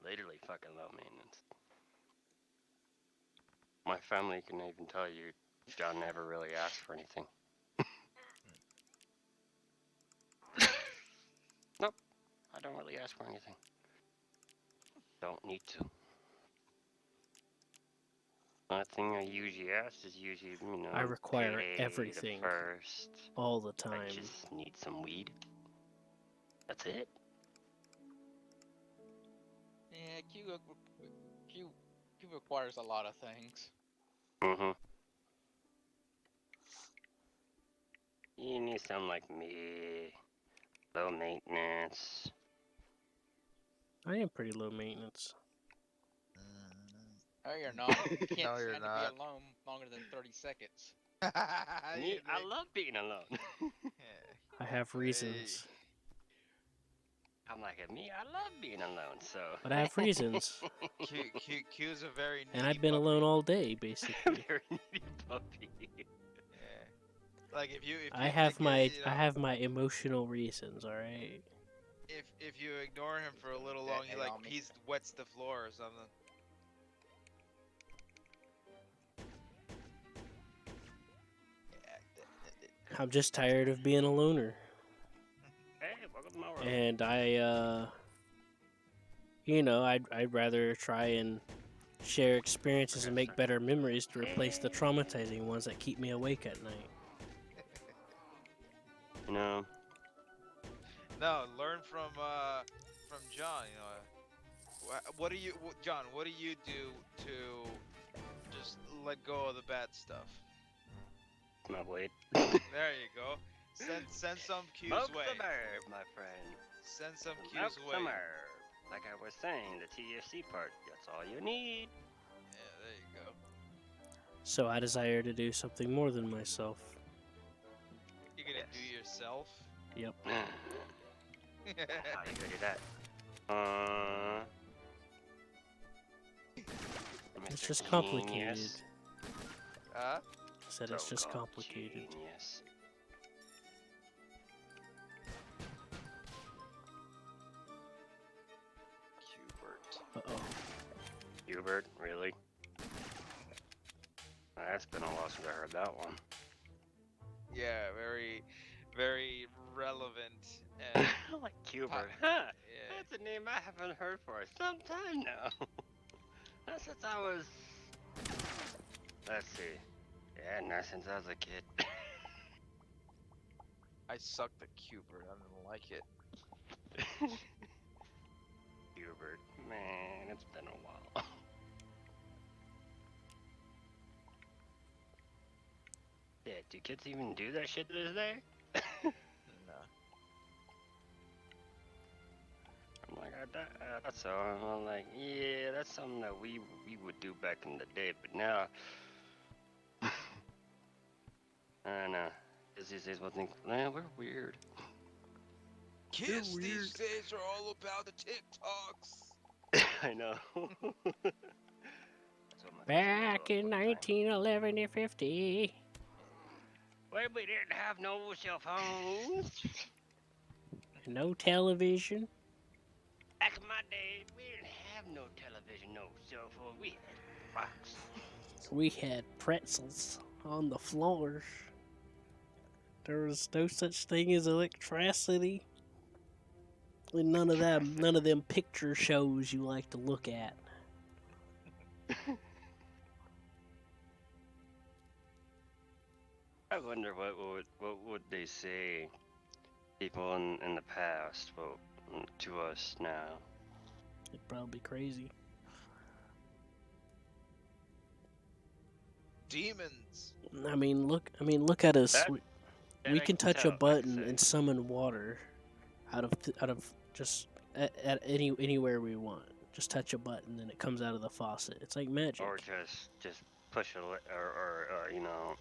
Literally fucking low maintenance. My family can even tell you, John never really asked for anything. Nope, I don't really ask for anything. Don't need to. Only thing I usually ask is usually,
I require
payday,
everything.
The first.
All the
I
time.
just need some weed. That's it.
Yeah, Q requires a lot of things.
Mm-hmm. You need something like me. Low maintenance.
I am pretty low maintenance.
No, you're not. You can't
No, you're
stand to
not.
be alone longer than 30 seconds.
Me, I love being alone.
I have reasons.
I'm like, me, I love being alone, so.
But I have reasons.
Q's a very needy
And I've been
puppy.
alone all day, basically.
Very needy puppy.
Yeah. Like if you
I have my emotional reasons, alright?
if you ignore him for a little
Yeah,
long,
hey, Almi.
he wets the floor or something.
I'm just tired of being a loner.
Hey, welcome to my world.
And I'd rather try and share experiences and make better memories to replace the traumatizing ones that keep me awake at night.
You know,
No, learn from John. You know, what do you, John? What do you do to just let go of the bad stuff?
my blade.
There you go. Send some cues
Smoke
way.
the herb, my friend.
Send some
Smoke
cues
some
way.
herb. Like I was saying, the THC part, that's all you need.
Yeah, there you go.
So I desire to do something more than myself.
You're gonna
Yes.
do yourself.
Yep.
How you gonna do that?
It's
Mr.
just complicated.
Genius.
Huh?
I said it's just
So-called
complicated.
Genius.
Hubert.
Uh-oh.
Hubert, really? That's been a while since I heard that one.
Yeah, very, very relevant. And
Like Hubert, huh?
yeah.
That's a name I haven't heard for some time now. Not since I was. Let's see. Yeah, not since I was a kid.
I sucked at Hubert. I didn't like it.
Hubert, man, it's been a while. Yeah, do kids even do that shit to this day?
No.
I'm like, that's so. I'm like, yeah, that's something that we would do back in the day, but now, I don't know. Kids these days will think, man, we're weird.
Kids
weird.
these days are all about the TikToks.
I know. That's what my
Back
sister
in
looked like.
1911 to 50.
When we didn't have no cell phones.
No television.
Back in my day, we didn't have no television, no cell phone. We had rocks.
We had pretzels on the floors. There was no such thing as electricity. And none of them picture shows you like to look at.
I wonder what would they say, people in the past, to us now.
It'd probably be crazy.
demons.
I mean, look at us.
That-
We
I
can
can
touch
tell,
a
I
button
say.
and summon water out of just at anywhere we want. Just touch a button and it comes out of the faucet. It's like magic.
Or just push or you know,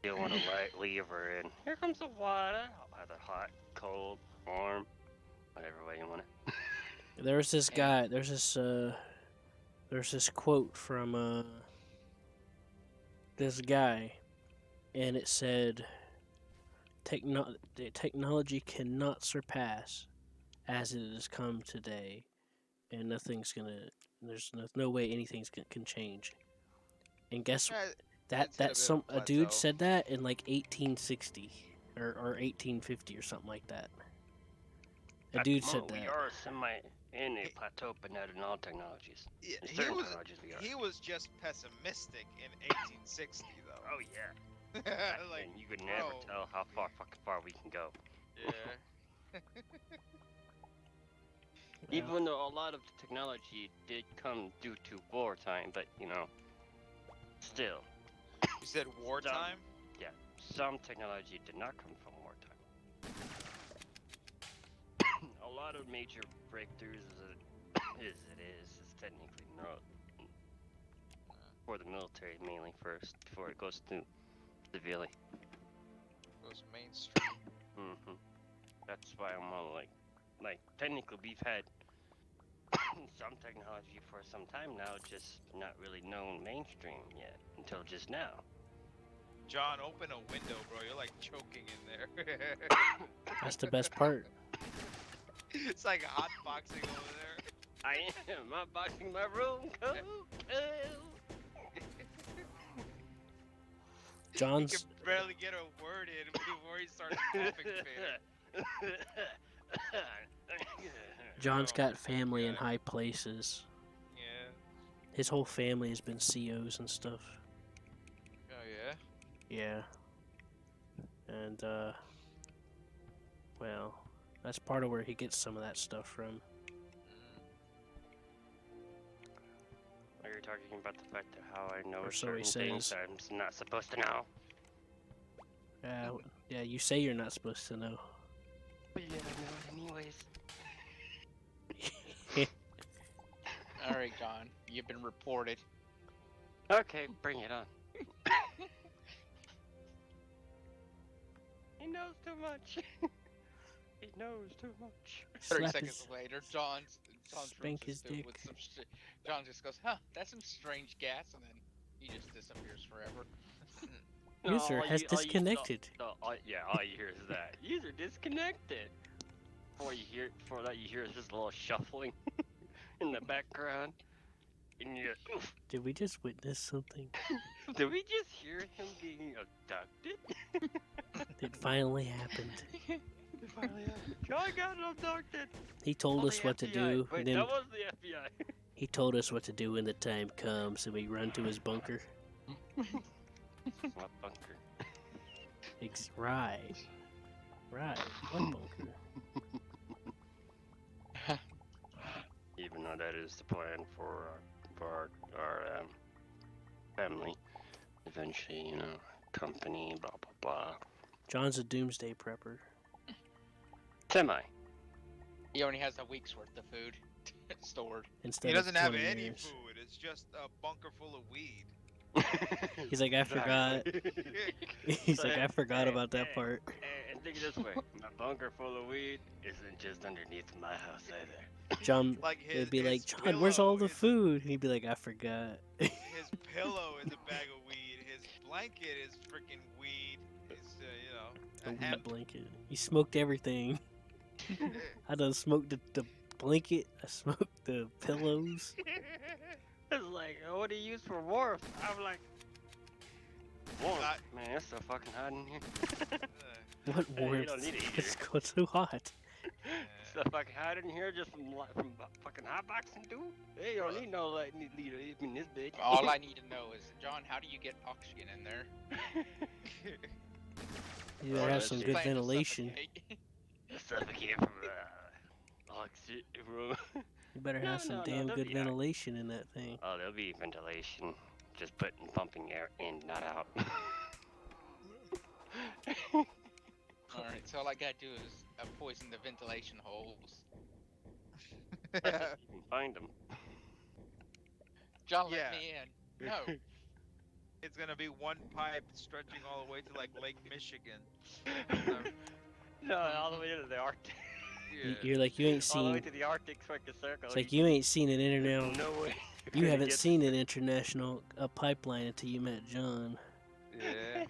you want to light lever and here comes the water. Either hot, cold, warm, whatever way you want it.
There's this
And-
guy. There's this quote from this guy, and it said, "Technology cannot surpass as it has come today, and nothing's gonna. There's no way anything's can change." And guess
Yeah,
that
it's hit a
that's
bit
some
of a
a dude
plateau.
said that in like 1860 or 1850 or something like that. A
At the
dude said
moment, We
that.
are semi in a plateau, but not in all technologies.
Yeah,
In
he
certain
was
technologies we are.
he was just pessimistic in 1860 though.
Oh yeah.
Like,
And you could never
bro.
tell how fucking far we can go.
yeah.
Even though a lot of the technology did come due to wartime, but you know, still,
You said wartime?
some technology did not come from wartime. A lot of major breakthroughs is technically not for the military mainly first before it goes to civilian.
Goes mainstream.
That's why I'm all like technically we've had some technology for some time now, just not really known mainstream yet until just now.
John, open a window, bro. You're like choking in there.
That's the best part.
It's like hot boxing over there.
I am boxing my room. Go.
He
John's
can barely get a word in before he starts coughing fit.
John's
Oh
got
my
family in
God.
high places.
Yeah.
His whole family has been COs and stuff.
Oh yeah.
Yeah. And well, that's part of where he gets some of that stuff from.
Are you talking about the fact of how I know
Or so he
certain things
says.
I'm not supposed to know?
Yeah, you say you're not supposed to know.
But yeah, I know it anyways.
All right, John, you've been reported.
Okay, bring it on. He knows too much. He knows too much.
30
Slap
seconds
his-
later, John's
spank
room
his
just filled
dick.
with some John just goes, "Huh, that's some strange gas," and then he just disappears forever.
User
all
has
you- all you-
disconnected.
Yeah, all you hear is that. User disconnected. Before that you hear just a little shuffling in the background. And you oof,
Did we just witness something?
did we just hear him being abducted?
It finally happened.
John got abducted.
He told
Oh,
us
the
what to
FBI.
do,
Wait,
and then
that was the FBI.
he told us what to do when the time comes, and we run to his bunker.
What bunker?
Right. Right. What bunker?
Even though that is the plan for our family, eventually, you know, company, blah blah blah.
John's a doomsday prepper.
Semi.
He only has a week's worth of food stored.
Instead
He doesn't
of
have
20
any
years.
food. It's just a bunker full of weed.
He's like, I forgot. He's like, I forgot about that part.
And think it this way: my bunker full of weed isn't just underneath my house either.
John
Like
would be like,
his
John, where's all the
pillow
food? He'd be like, I forgot.
His pillow is a bag of weed. His blanket is freaking weed. It's
A
a
weed
hemp.
blanket. He smoked everything. I done smoked the blanket. I smoked the pillows.
It's like, what do you use for warmth? I'm like, warmth?
Not-
Man, it's so fucking hot in here.
What
Hey, you
warmth?
don't need a heater.
It's got so hot.
It's so fucking hot in here just from fucking hot boxing, dude. Hey, you don't need no like leader in this bitch.
All I need to know is, John, how do you get oxygen in there?
You
Oh,
better have
that's
some
it.
good
Plan to
ventilation.
suffocate.
Suffocate from oxygen room.
You better
No,
have some
no, no,
damn
that'd
good
be
ventilation in that thing.
Oh, there'll be ventilation. just pumping air in, not out.
Alright, so all I gotta do is poison the ventilation holes.
That's if you can find them.
John,
Yeah.
let me in. No.
It's gonna be one pipe stretching all the way to like Lake Michigan.
No, all the way to the Arctic.
Yeah.
You're like you ain't
All the way
seen.
to the Arctic fucking circle.
It's like you ain't seen an international.
No way.
You haven't seen an international pipeline until you met John.
Yeah.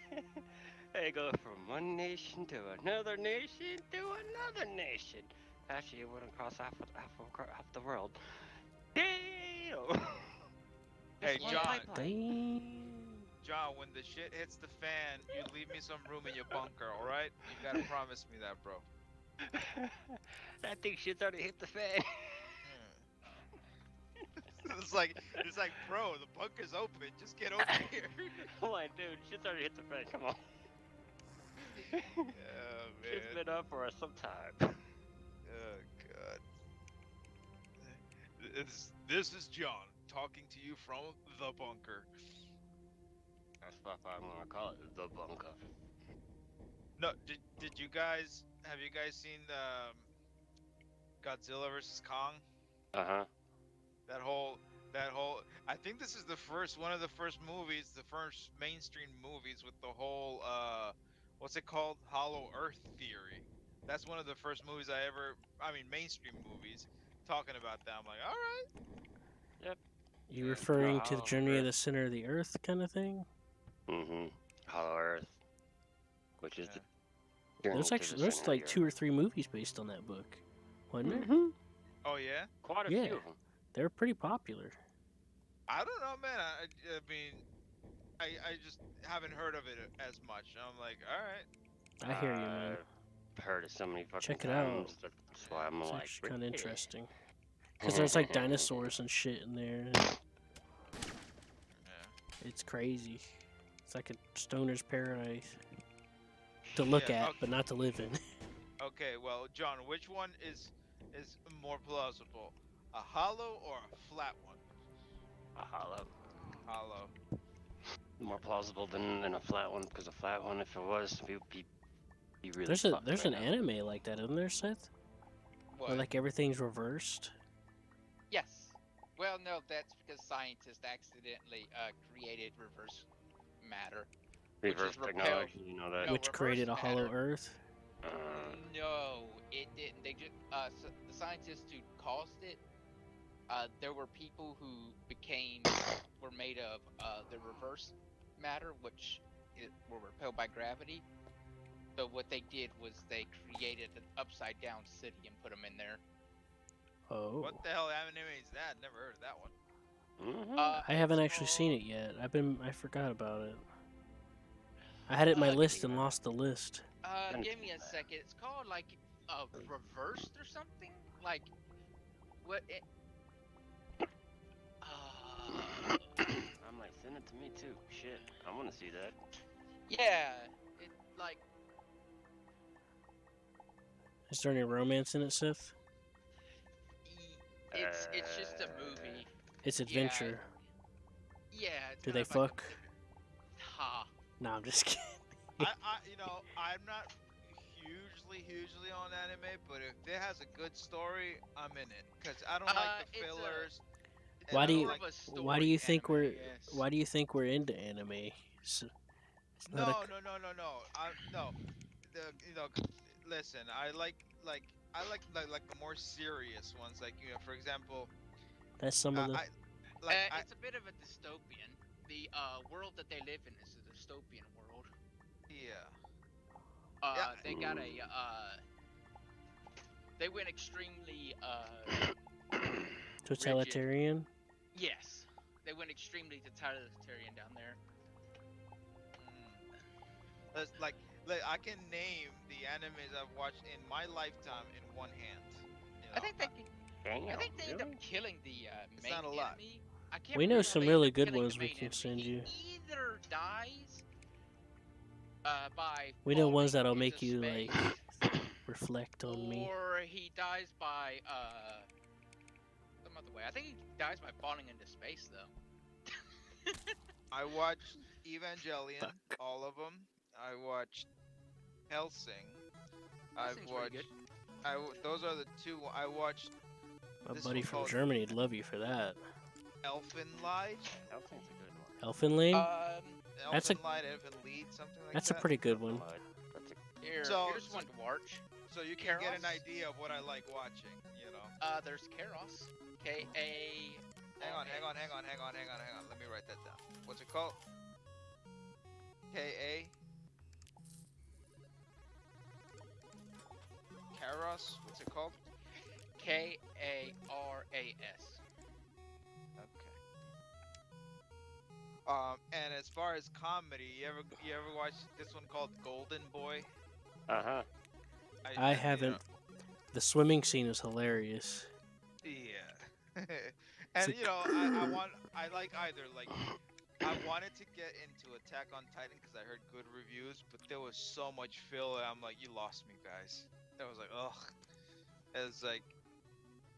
They go from one nation to another nation to another nation. Actually, it went across half the world. Damn!
Hey,
Just one
John.
pipeline.
Damn.
John, when the shit hits the fan, you leave me some room in your bunker, all right? You gotta promise me that, bro.
That thing shit's already hit the fan.
it's like, bro, the bunker's open. Just get over here.
I'm like, dude, shit's already hit the fan. Come on.
Oh
Shit's
man.
been up for some time.
Oh god. This is John talking to you from the bunker.
That's what I'm gonna call it, the bunker.
No, did you guys have you guys seen Godzilla vs Kong?
Uh-huh.
That whole I think this is one of the first movies, the first mainstream movies with the whole what's it called? Hollow Earth theory. That's one of the first movies mainstream movies talking about that. I'm like, all right.
You
Yeah,
referring to the
Hollow
journey of
Earth.
the center of the earth kind of thing?
Mm-hmm. Hollow Earth. Which is
Yeah.
the journey
There's
to
actually
the
there's
center of
like
the
2 or 3 movies based on that book, wasn't there?
Mm-hmm.
Oh yeah.
Quite a
Yeah.
few of them.
They're pretty popular.
I don't know, man. I mean, I just haven't heard of it as much. I'm like, all right.
I hear you, man.
I've heard it so many fucking
Check it out.
times. That's why I'm
It's
like,
actually kind of
"Really?"
interesting. Because there's like dinosaurs and shit in there.
Yeah.
It's crazy. It's like a stoner's paradise to look
Yeah,
at,
okay.
but not to live in.
Okay, well, John, which one is more plausible? A hollow or a flat one?
A hollow.
Hollow.
More plausible than a flat one, because a flat one, if it was, we would be really
There's
fucked
there's
right
an
now.
anime like that, isn't there, Seth?
What?
Where like everything's reversed.
Yes. Well, no, that's because scientists accidentally created reverse matter. which is
Reverse
repelled.
technology, you know that.
No,
Which created a
reverse
hollow
matter.
earth.
No, it didn't. They just so the scientists who caused it. There were people who were made of the reverse matter, which were repelled by gravity. So what they did was they created an upside down city and put them in there.
Oh.
What the hell anime is that? Never heard of that one.
I haven't
It's
actually seen
called-
it yet. I forgot about it. I had it in my
give
list
me
and
a-
lost the list.
Give me a second. It's called like reversed or something. Like what?
I'm like, send it to me too. Shit, I want to see that.
Yeah. It like
Is there any romance in it, Seth?
it's just a movie.
It's adventure.
Yeah. It's
Do
kind
they
of like
fuck?
Ha.
No, I'm just kidding.
I'm not hugely on anime, but if it has a good story, I'm in it. Cause I don't like the
it's a-
fillers. and
Why
I
do
don't
you-
like-
Why do you think we're
Yes.
Why do you think we're into anime? It's
No,
not
no. No. Listen, I like the more serious ones. Like for example,
that's some of the.
It's a bit of a dystopian. The world that they live in is a dystopian world.
yeah.
They got a they went extremely
Totalitarian.
yes. They went extremely totalitarian down there.
That's like I can name the animes I've watched in my lifetime in one hand. You know?
I think they
Damn,
I think they end
really?
up killing the
It's
main
not a lot.
enemy. I can't
We know
remember
some
they
really
end up
good
killing
ones
the
we
main
can
enemy.
send
He
you.
either dies by
We know ones
falling
that'll
into
make you like
space,
reflect on me.
or he dies by some other way. I think he dies by falling into space though.
I watched Evangelion,
Fuck.
all of them. I watched Hellsing. I've
Hellsing's pretty
watched.
good.
Those are the two. I watched
My
this
buddy
one
from
called
Germany would love you for that.
Elfenlied.
Hellsing's a good one.
Elfin Lane? That's a-
Elfenlied, Elfenlied, something like
That's a
that.
pretty good one.
Blood. That's a
So-
Here's one to watch.
So you can get an
Keros?
idea of what I like watching. You know.
There's Keros. K-A.
Hang on. Let me write that down. What's it called? K-A. Karos. What's it called?
K-A-R-A-S.
Okay. And as far as comedy, you ever watch this one called Golden Boy?
Uh-huh.
I
you
haven't.
know,
The swimming scene is hilarious.
yeah.
It's
And
a-
you know, I like either. Like, I wanted to get into Attack on Titan because I heard good reviews, but there was so much filler. I'm like, you lost me, guys. I was like, ugh. It's like,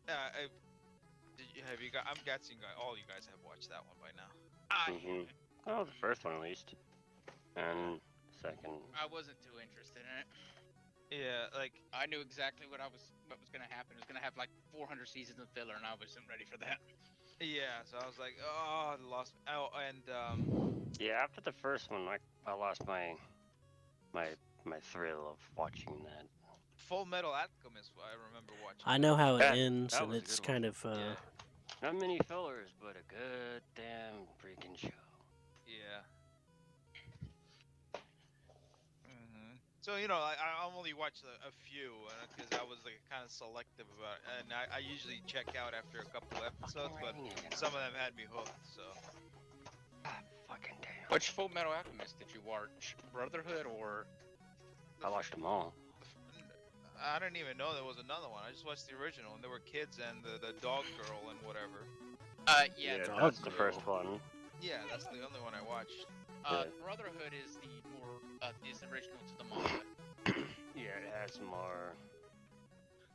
have you guys? I'm guessing all you guys have watched that one by now.
Mhm. Oh, the first one at least. And second.
I wasn't too interested in it.
Yeah, like,
I knew exactly what was gonna happen. It was gonna have like 400 seasons of filler, and I wasn't ready for that.
yeah. So I was like, oh, lost. Oh, and
Yeah, after the first one, I lost my thrill of watching that.
Full Metal Alchemist. I remember watching.
I know how it
That-
ends,
that
and
was a
it's
good one.
kind of.
Yeah.
Not many fillers, but a good damn freaking show.
Yeah. So you know, I only watched a few because I was like kind of selective about it, and I usually check out after a couple episodes, but some of them had me hooked. So
Fucking damn.
Which Full Metal Alchemist did you watch? Brotherhood or?
I watched them all.
I didn't even know there was another one. I just watched the original, and there were kids and the dog girl and whatever.
Yeah.
Dog
that's the
Girl.
first one.
Yeah, that's the only one I watched.
Brotherhood is the more is original to the manga.
Yeah, it has more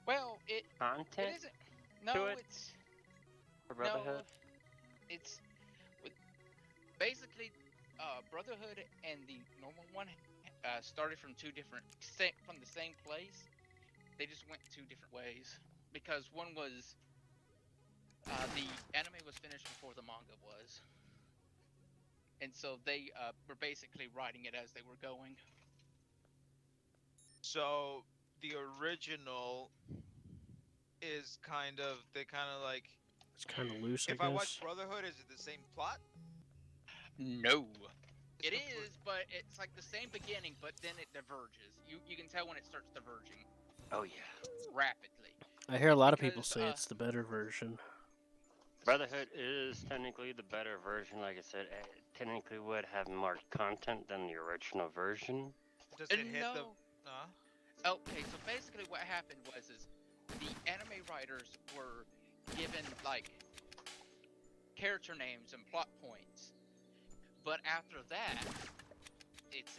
Well, it
content
isn't. No,
to it?
it's
for Brotherhood.
it's with basically Brotherhood and the normal one started from two different from the same place. They just went two different ways because one was the anime was finished before the manga was, and so they were basically writing it as they were going.
So the original is they kind of like.
It's kind of loose, I
If I
guess.
watch Brotherhood, is it the same plot?
No. It is, but it's like the same beginning, but then it diverges. You can tell when it starts diverging
Oh yeah.
rapidly.
I hear a lot of people
because,
say it's the better version.
Brotherhood is technically the better version. Like I said, it technically would have more content than the original version.
Does it hit the?
No. Okay, so basically what happened was the anime writers were given like character names and plot points, but after that, it's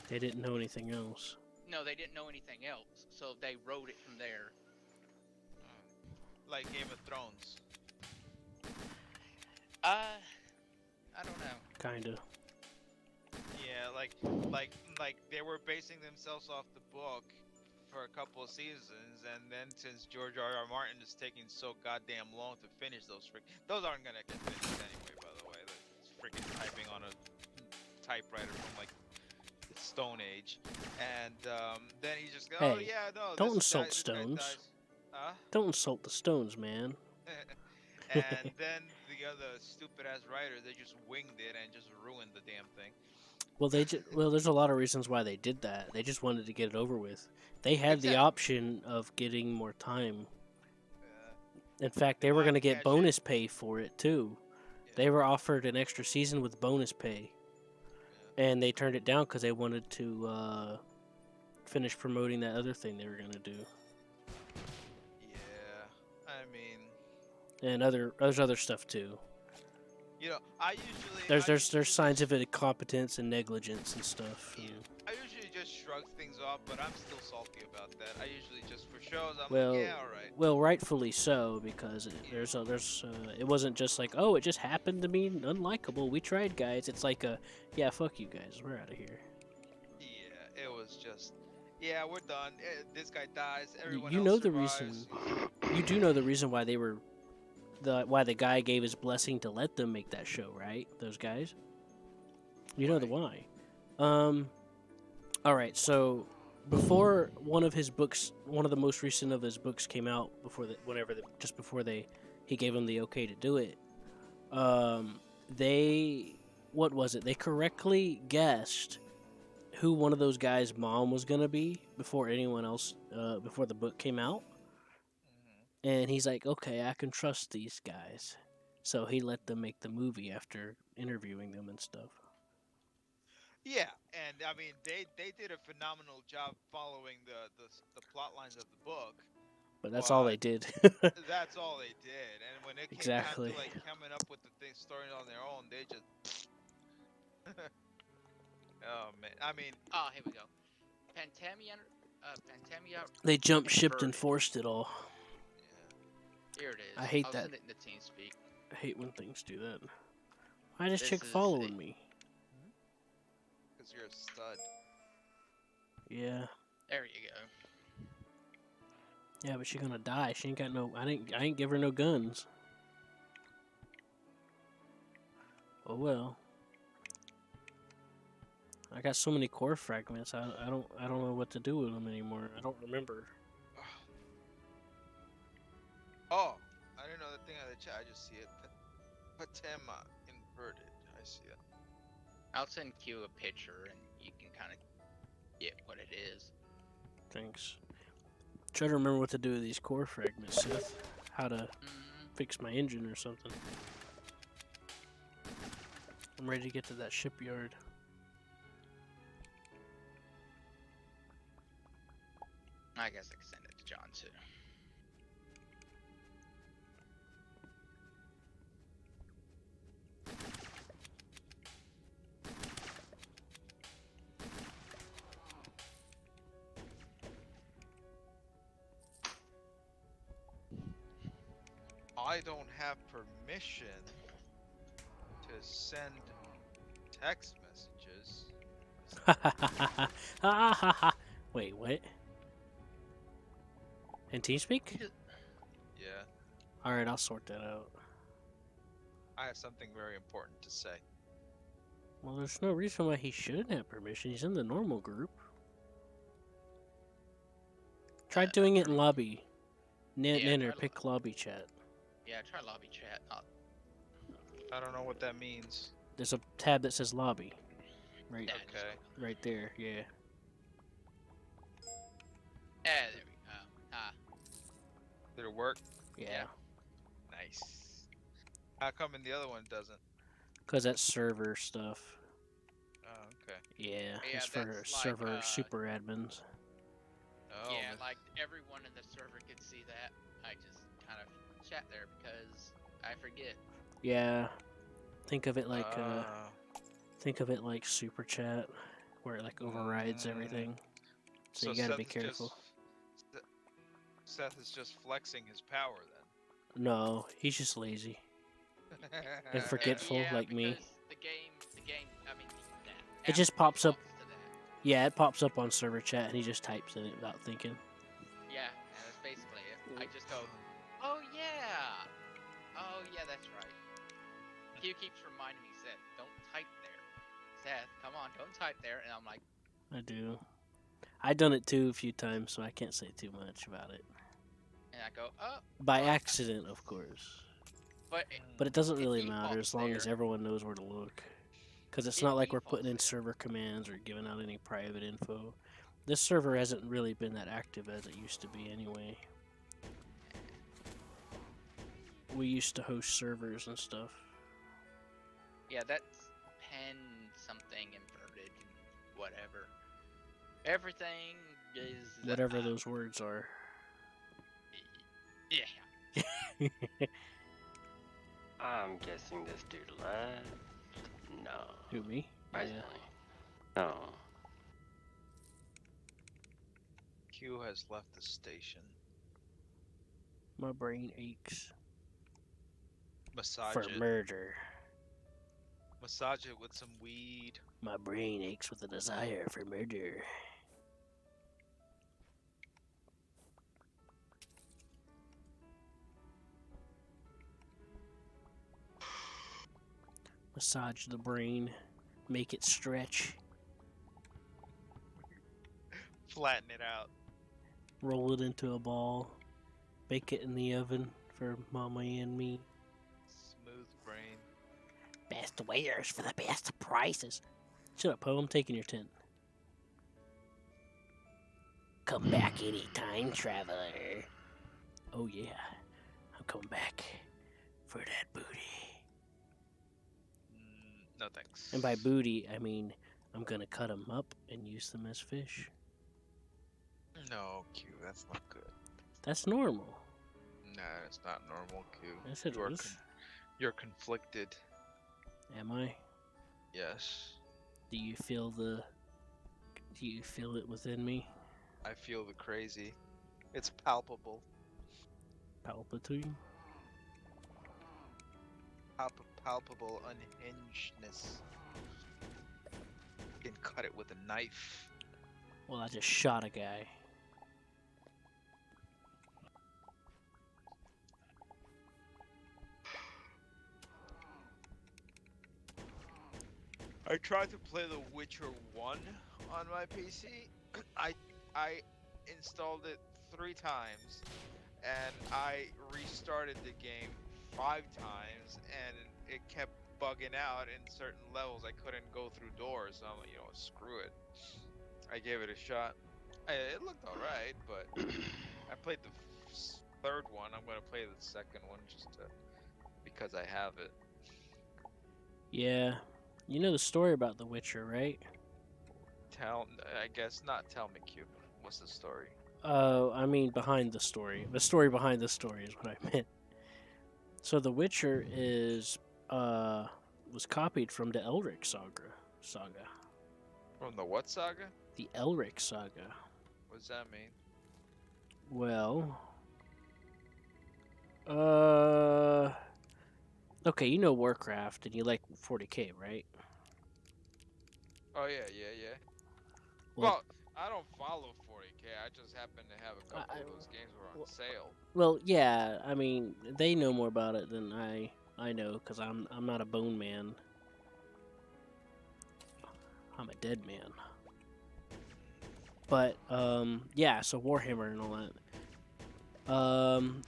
They didn't know anything else.
no, they didn't know anything else, so they wrote it from there.
Like Game of Thrones.
I don't know.
Kinda.
Yeah, like they were basing themselves off the book for a couple of seasons, and then since George R.R. Martin is taking so goddamn long to finish those aren't gonna get finished anyway. By the way, it's freaking typing on a typewriter from like the Stone Age, and then he just goes, "Oh
Hey,
yeah, no,
don't
this guy-
insult
this guy
Stones.
dies." Huh?
Don't insult the Stones, man.
And then the other stupid ass writer, they just winged it and just ruined the damn thing.
Well, well, there's a lot of reasons why they did that. They just wanted to get it over with. They had the
Exactly.
option of getting more time. In fact,
They
they were
wanted
going to
to
get
cash
bonus pay for it too.
Yeah.
They were offered an extra season with bonus pay, and they turned it down because they wanted to finish promoting that other thing they were going to do.
Yeah, I mean,
And there's other stuff too.
you know,
There's scientific incompetence and negligence and stuff.
I usually just shrugged things off, but I'm still salty about that. I usually just for shows, I'm
Well,
like, yeah, all right.
well, rightfully so, because it wasn't just like, oh, it just happened to be unlikable. We tried, guys. It's like yeah, fuck you guys. We're out of here.
Yeah, it was just, yeah, we're done. This guy dies. Everyone
You
else
know the reason.
survives.
You do know the reason why they were, why the guy gave his blessing to let them make that show, right? Those guys. You know the why. All right, so before one of his books, one of the most recent of his books came out, just before he gave him the okay to do it. What was it? They correctly guessed who one of those guys' mom was gonna be before anyone else, before the book came out. And he's like, okay, I can trust these guys. So he let them make the movie after interviewing them and stuff.
Yeah, and I mean they did a phenomenal job following the plot lines of the book.
But that's all they
But
did.
that's all they did. And when it came time
Exactly.
to like coming up with the thing story on their own, they just oh man. I mean,
Oh, here we go. Pantamia.
They jumped ship and
Converted.
forced it all.
Here it is.
I hate
I'll
that.
send it in the TeamSpeak.
I hate when things do that. Why is this
This
chick
is
following
a-
me?
because you're a stud.
Yeah.
There you go.
Yeah, but she gonna die. She ain't got no. I ain't give her no guns. Oh well. I got so many core fragments. I don't know what to do with them anymore. I don't remember.
Oh, I didn't know the thing on the chat. I just see it. Patema inverted. I see it.
I'll send Q a picture and you can kind of get what it is.
Thanks. Try to remember what to do with these core fragments, Seth. How to fix my engine or something. I'm ready to get to that shipyard.
I guess I can send it to John too.
I don't have permission to send text messages.
Wait, what? In TeamSpeak?
Yeah,
Alright, I'll sort that out.
I have something very important to say.
Well, there's no reason why he shouldn't have permission. He's in the normal group. Try doing it in lobby.
Yeah,
Ninner,
try
pick lobby chat.
Yeah, try lobby chat.
I don't know what that means.
There's a tab that says lobby. Right,
Yeah, just
Okay.
go.
right there. Yeah.
There we go.
Did it work?
Yeah.
Nice. How come in the other one doesn't?
Cause that's server stuff.
Oh, okay.
Yeah.
Yeah,
It's for
that's like,
server super admins.
Oh,
Yeah,
man.
like everyone in the server could see that. I just kind of chat there because I forget.
Yeah. Think of it like
Uh,
think of it like super chat, where it like overrides everything. So you gotta be
Seth is
careful.
Seth is just flexing his power
No, he's just lazy.
then.
And forgetful
yeah,
like me.
because the game. I mean, that
It just
app
pops up.
defaults to that.
Yeah, it pops up on server chat, and he just types in it without thinking.
Yeah, and that's basically it. I just go, oh yeah, that's right. Q keeps reminding me, Seth, don't type there. Seth, come on, don't type there. And I'm like,
I do. I done it too a few times, so I can't say too much about it.
and I go, oh,
By
well,
accident, of course.
but
But it doesn't
It
really matter
defaults
as long as
there.
everyone knows where to look. Because it's
It
not like we're putting in
defaults there.
server commands or giving out any private info. This server hasn't really been that active as it used to be anyway. We used to host servers and stuff.
yeah, that's pen something inverted, and whatever. Everything is
Whatever those words are.
Yeah.
I'm guessing this dude left. No.
Who, me? Yeah.
Personally. No.
Q has left the station.
My brain aches
Massage
for
it.
murder.
Massage it with some weed.
My brain aches with a desire for murder. Massage the brain, make it stretch,
Flatten it out.
roll it into a ball, bake it in the oven for Mama and me.
Smooth brain.
Best wares for the best prices. Shut up, Poe. I'm taking your tent. Come back anytime, traveler. Oh, yeah. I'm coming back for that booty.
No thanks.
And by booty, I mean I'm gonna cut them up and use them as fish.
No, Q, that's not good.
That's normal.
Nah, it's not normal, Q.
Yes, it
you are
is.
you're conflicted.
Am I?
Yes.
Do you feel it within me?
I feel the crazy. It's palpable.
Palpatine?
Palpable unhingedness. You can cut it with a knife.
Well, I just shot a guy.
I tried to play The Witcher 1 on my PC. I installed it 3 times and I restarted the game 5 times and it kept bugging out in certain levels. I couldn't go through doors, so I'm like, screw it. I gave it a shot. It looked alright, but I played the 3rd one. I'm gonna play the 2nd one because I have it.
Yeah. You know the story about The Witcher, right?
I guess not tell me, Q. What's the story?
I mean behind the story. The story behind the story is what I meant. So The Witcher was copied from the Elric saga.
From the what saga?
The Elric saga.
What does that mean?
Well, okay, you know Warcraft and you like 40K, right?
Oh yeah.
Well-
Well, I don't follow 40K. I just happen to have a couple of those games were on sale.
Well, yeah, I mean, they know more about it than I know because I'm not a bone man. I'm a dead man. But yeah, so Warhammer and all that.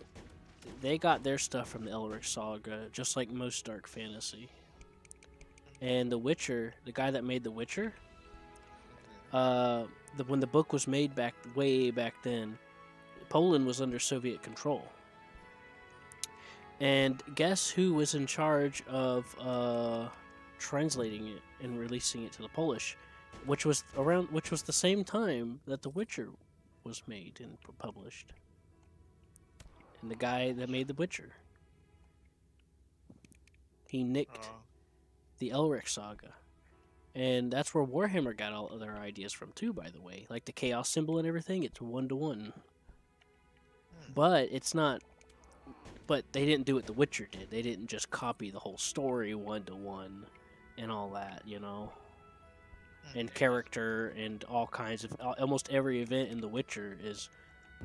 They got their stuff from the Elric saga, just like most dark fantasy. And The Witcher, the guy that made The Witcher, when the book was made way back then, Poland was under Soviet control. And guess who was in charge of translating it and releasing it to the Polish, which was the same time that The Witcher was made and published. And the guy that made The Witcher, he nicked the Elric saga. And that's where Warhammer got all of their ideas from too, by the way. Like the chaos symbol and everything, it's 1-to-1. But it's not. But they didn't do what The Witcher did. They didn't just copy the whole story 1-to-1 and all that, And character and all kinds of. Almost every event in The Witcher is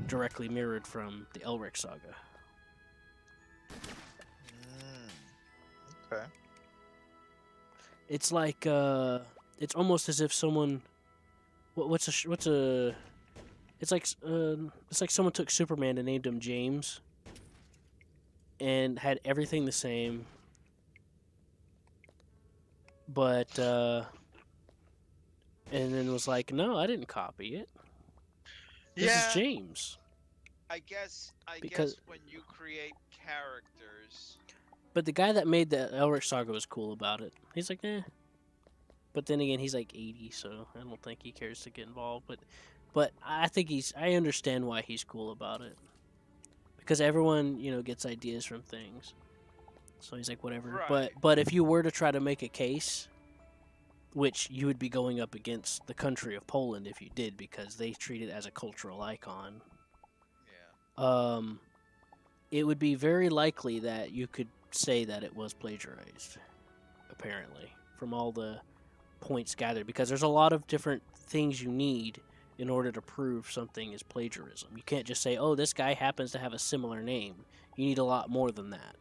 directly mirrored from the Elric saga.
Okay.
It's like it's almost as if someone. It's like someone took Superman and named him James. And had everything the same, but and then was like, "No, I didn't copy it. This is James."
I guess
Because-
when you create characters,
But the guy that made the Elric saga was cool about it. He's like, "Eh." But then again, he's like 80, so I don't think he cares to get involved. But I think I understand why he's cool about it. Because everyone, gets ideas from things. So he's like, whatever.
Right.
But if you were to try to make a case which you would be going up against the country of Poland if you did, because they treat it as a cultural icon.
Yeah.
It would be very likely that you could say that it was plagiarized, apparently, from all the points gathered, because there's a lot of different things you need in order to prove something is plagiarism. You can't just say, oh, this guy happens to have a similar name. You need a lot more than that,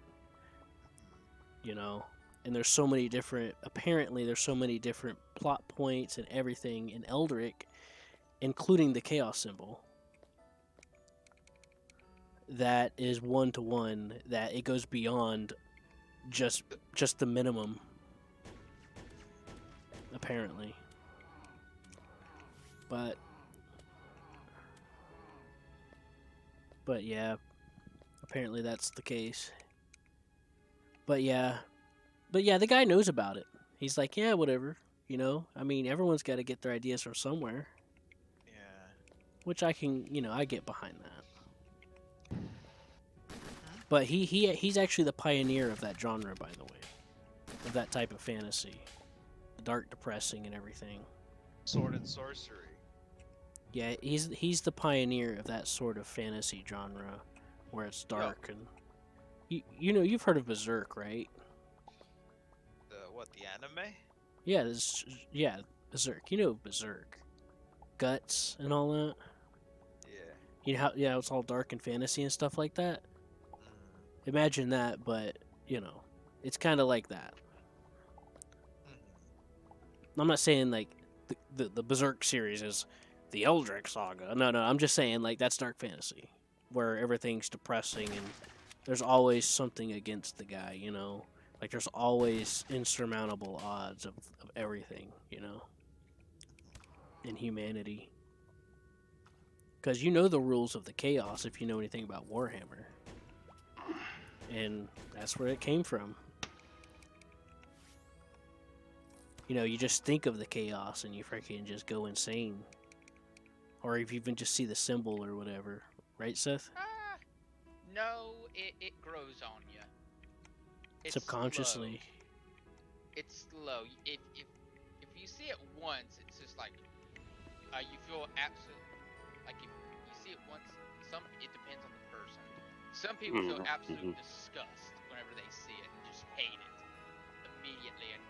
you know? And there's so many different, apparently, there's so many different plot points and everything in Eldrick, including the chaos symbol, that is one to one, that it goes beyond just the minimum, apparently. But yeah, apparently that's the case. But yeah, the guy knows about it. He's like, yeah, whatever, you know. I mean, everyone's got to get their ideas from somewhere,
Yeah.
which I can, I get behind that. But he's actually the pioneer of that genre, by the way, of that type of fantasy, the dark, depressing, and everything.
Sword and sorcery.
Yeah, he's the pioneer of that sort of fantasy genre, where it's dark and you've heard of Berserk, right?
The anime?
Yeah, Berserk. You know Berserk, guts and all that.
Yeah.
You know how it's all dark and fantasy and stuff like that. Imagine that, but it's kind of like that. I'm not saying like the Berserk series is the Eldrick saga. No, I'm just saying like that's dark fantasy, where everything's depressing and there's always something against the guy. Like there's always insurmountable odds of everything. In humanity. Because you know the rules of the chaos if you know anything about Warhammer. And that's where it came from. You just think of the chaos and you freaking just go insane. Or if you even just see the symbol or whatever. Right, Seth?
No, it grows on you. It's
Subconsciously.
Slow. It's slow. If you see it once, it's just like you feel absolute. Like if you see it once, it depends on the person. Some people feel absolute disgust whenever they see it and just hate it immediately and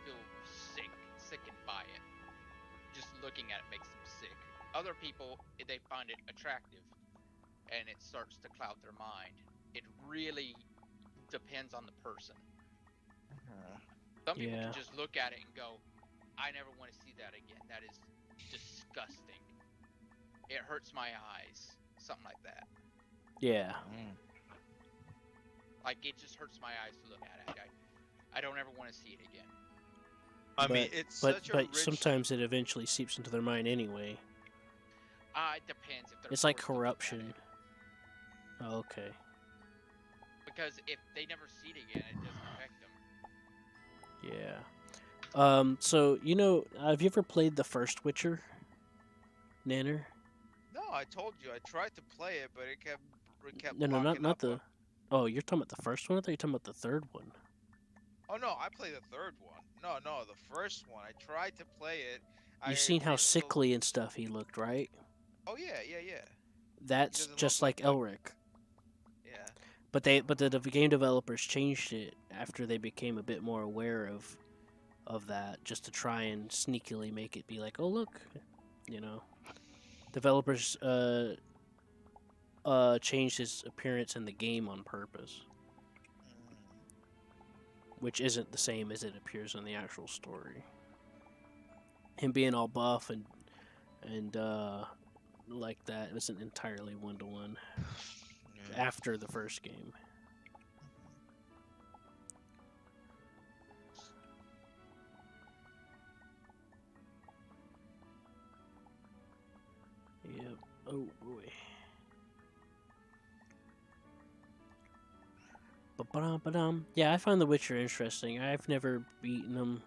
feel sickened by it. Just looking at it makes them sick. Other people, they find it attractive and it starts to cloud their mind. It really depends on the person. Some people can just look at it and go, I never want to see that again. That is disgusting. It hurts my eyes. Something like that.
Yeah.
Like, it just hurts my eyes to look at it. I don't ever want to see it again.
I mean, it's such a
but
rich...
sometimes it eventually seeps into their mind anyway.
It depends if they're.
It's like
forced to look at
corruption.
it.
Oh, okay.
Because if they never see it again, it doesn't affect them.
Yeah. So have you ever played the first Witcher, Nanner?
No, I told you I tried to play it, but it kept
No,
locking
not
up
the. Oh, you're talking about the first one. I thought you were talking about the third one.
Oh no, I played the third one. No, the first one. I tried to play it.
You've seen how sickly and stuff he looked, right?
Oh yeah.
That's
doesn't
just
look
like
like
Elric.
Yeah.
But the game developers changed it after they became a bit more aware of that, just to try and sneakily make it be like, oh look, developers changed his appearance in the game on purpose, which isn't the same as it appears in the actual story. Him being all buff and like that isn't entirely 1-to-1 after the first game. Yep. Oh boy. Ba-ba-dum. Yeah, I find The Witcher interesting. I've never beaten them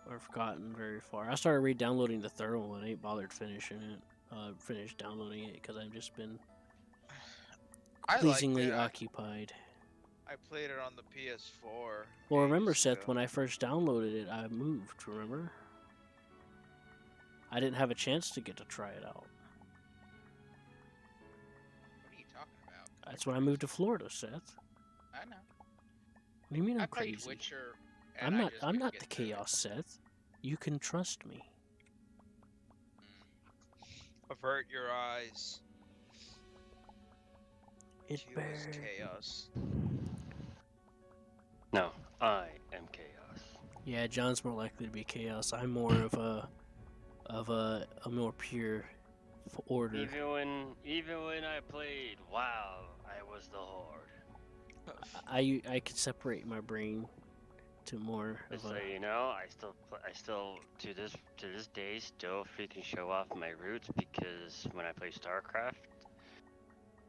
or gotten very far. I started re-downloading the third one. I ain't bothered finishing it. Finished downloading it because I've just been pleasingly occupied.
I I played it on the PS4.
Well, remember,
ages
Seth,
ago.
when I first downloaded it, I moved, remember? I didn't have a chance to get to try it out.
What are you talking about?
That's when I moved to Florida, Seth.
I know.
What do you mean
I
I'm
played
crazy?
Witcher. And
I'm
I
not.
just
I'm
couldn't
not
get
the
through it.
chaos, Seth. You can trust me.
Avert your eyes.
It
Q is
bear.
chaos.
No, I am chaos.
Yeah, John's more likely to be chaos. I'm more of a more pure order.
Even when I played WoW, I was the Horde.
I could separate my brain to more
Just
of
so
a.
you know, I still to this day still freaking show off my roots because when I play StarCraft,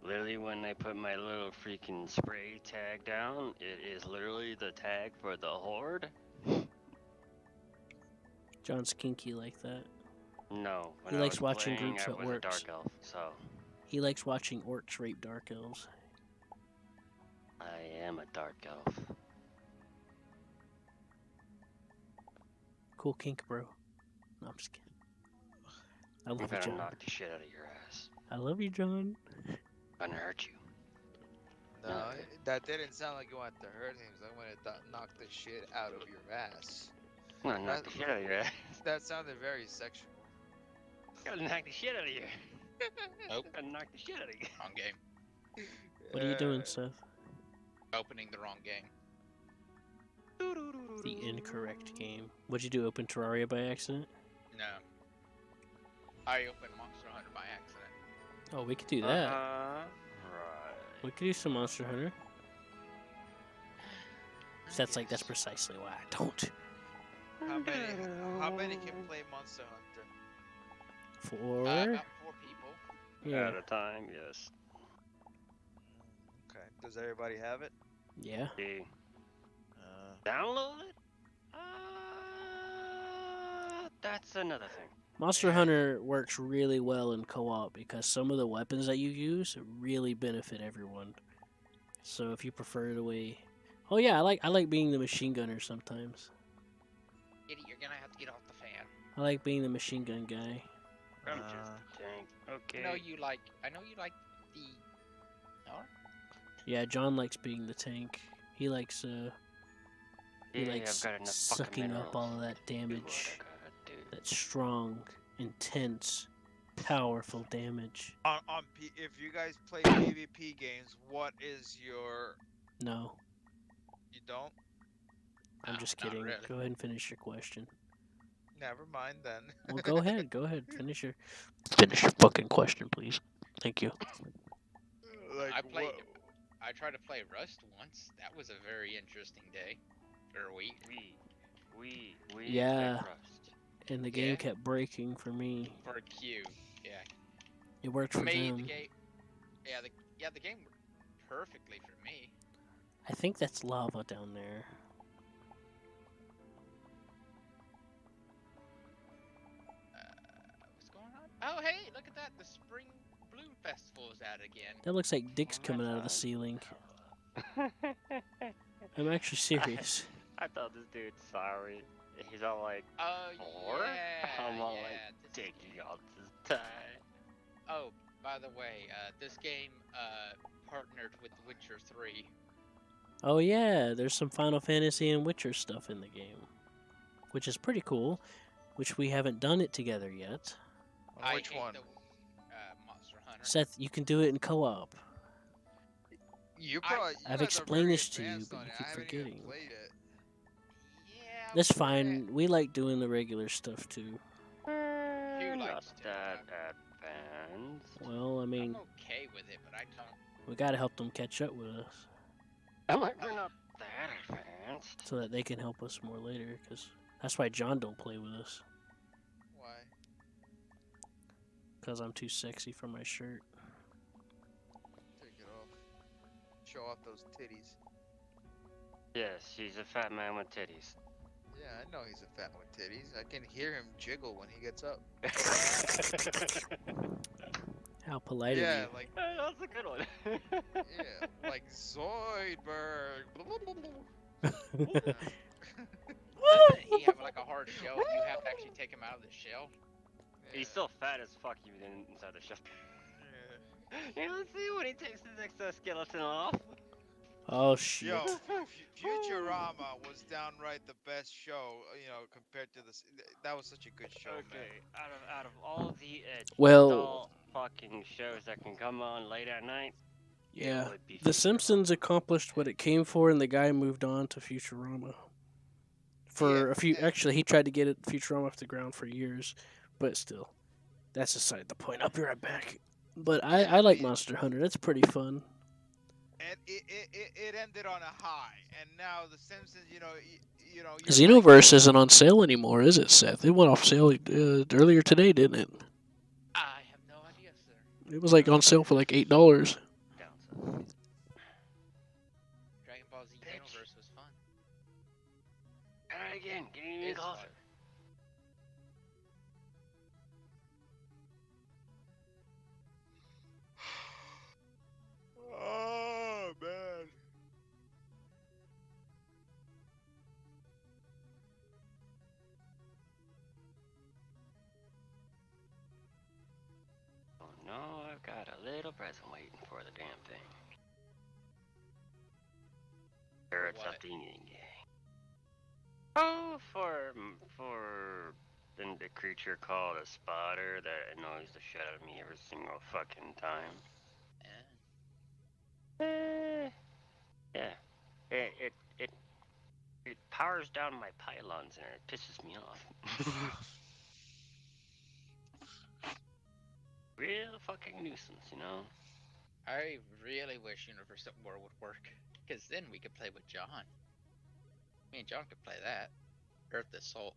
literally when I put my little freaking spray tag down, it is literally the tag for the Horde.
John's kinky like that.
No, when
He
I
likes
was
watching
playing,
groups
I
at
was a
work.
dark elf, so
He likes watching orcs rape dark elves.
I am a dark elf.
Cool kink, bro. No, I'm just kidding. I
I'm
love you,
gonna
John.
knock the shit out of your ass.
I love you, John.
I'm gonna hurt you.
No,
No.
that didn't sound like you wanted to hurt him. I wanted to knock the shit out of your ass.
I'm gonna knock
That-
the shit out of your ass.
That sounded very sexual.
I'm gonna knock the shit out of you.
Nope.
I'm gonna knock the shit out of you.
Wrong game.
What are you doing, Seth?
Opening the wrong game.
The incorrect game. What'd you do? Open Terraria by accident?
No. I opened Monster Hunter by accident.
Oh, we could do that.
Right.
We could do some Monster Hunter. Seth's like, that's precisely why I don't.
How many can play Monster Hunter?
4?
About 4 people.
Yeah.
At a time, yes.
Okay. Does everybody have it?
Yeah.
See,
Uh,
download it? That's another thing.
Monster
Yeah.
Hunter works really well in co-op because some of the weapons that you use really benefit everyone. So if you prefer the way, oh yeah, I like being the machine gunner sometimes.
Idiot, you're gonna have to get off the fan.
I like being the machine gun guy.
I'm just a tank. Okay.
I know you like the. No?
Yeah, John likes being the tank. He likes he
Yeah,
likes
I've got enough fucking
sucking up
minerals
all of that
to do what
damage.
I gotta do.
That strong, intense, powerful damage.
if you guys play PvP games, what is your?
No,
You don't?
I'm
No,
just
not
kidding.
really.
Go ahead and finish your question.
Never mind then.
Well, go ahead. Go ahead. Finish your fucking question, please. Thank you.
Like,
I played.
what-
I tried to play Rust once. That was a very interesting day or week.
We
Yeah.
played Rust.
And the game
Yeah.
kept breaking for me.
For Q. Yeah.
It worked for
Made
them.
the game. Yeah, the game worked perfectly for me.
I think that's lava down there.
What's going on? Oh, hey, look at that! The Spring Bloom Festival is out again.
That looks like dicks
Oh,
coming out of the
that's
ceiling. I'm actually serious.
I thought this dude's sorry. He's all like,
Oh
or?
yeah,
I'm all
yeah.
like,
this is-
taking all this time.
Oh, by the way, this game partnered with Witcher 3.
Oh yeah, there's some Final Fantasy and Witcher stuff in the game, which is pretty cool. Which we haven't done it together yet.
I
Which
hate
one?
The, Monster Hunter.
Seth, you can do it in co-op.
You
I-
probably.
I've
guys are
explained
very
this to you,
advanced
but
on
you
it.
keep
I haven't
forgetting.
even played it.
Yeah,
That's
but
fine. We like doing the regular stuff too.
Who
Not
likes to?
that advanced.
Well, I mean,
I'm okay with it, but I don't.
we gotta help them catch up with us
I'm like, we're not that advanced.
so that they can help us more later. Cause that's why John don't play with us.
Why?
Cause I'm too sexy for my shirt.
Take it off. Show off those titties.
Yes, he's a fat man with titties.
Yeah, I know he's a fat with titties. I can hear him jiggle when he gets up.
How polite of
Yeah,
you.
like
That's a good one.
yeah, like Zoidberg.
Doesn't he have like a hard shell? You have to actually take him out of the shell.
He's still fat as fuck even inside the shell. You know, see when he takes his exoskeleton off.
Oh shit.
Yo, Futurama was downright the best show, compared to this. That was such a good show, man.
Okay, out of all the
Well,
adult fucking shows that can come on late at night,
yeah.
it would be
The
Futurama.
Simpsons accomplished what it came for, and the guy moved on to Futurama. For
Yeah,
a few,
and-
actually, he tried to get Futurama off the ground for years, but still, that's aside the point. I'll be right back. But I like Monster Hunter. That's pretty fun.
And it ended on a high, and now the Simpsons, you're
Xenoverse isn't on sale anymore, is it, Seth? It went off sale earlier today, didn't it?
I have no idea, sir.
It was like on sale for like $8.
Down south.
Dragon Ball Z Xenoverse was fun.
Alright, again, getting me
It's
closer.
fun.
Oh man.
Oh no, I've got a little present waiting for the damn thing. Spirits of
what?
the yin yang. Oh, for the creature called a spotter that annoys the shit out of me every single fucking time. Yeah. It powers down my pylons and it pisses me off. Real fucking nuisance, you know?
I really wish Universe at War would work, because then we could play with John. Me and John could play that. Earth Assault.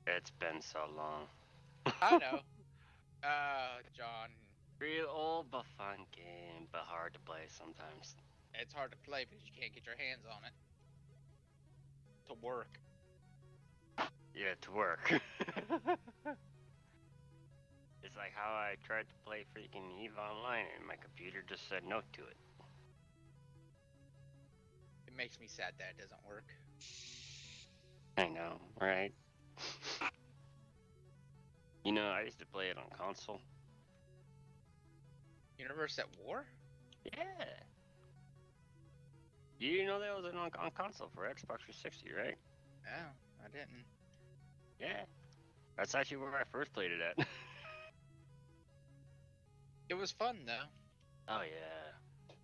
It's been so long.
I know. John,
Real old but fun game, but hard to play sometimes.
it's hard to play because you can't get your hands on it. To work.
Yeah, to work. It's like how I tried to play freaking EVE Online and my computer just said no to it.
It makes me sad that it doesn't work.
I know, right? You know, I used to play it on console.
Universe at War?
Yeah. You didn't know that was on console for Xbox 360, right?
No, I didn't.
Yeah. That's actually where I first played it at.
It was fun though.
Oh yeah.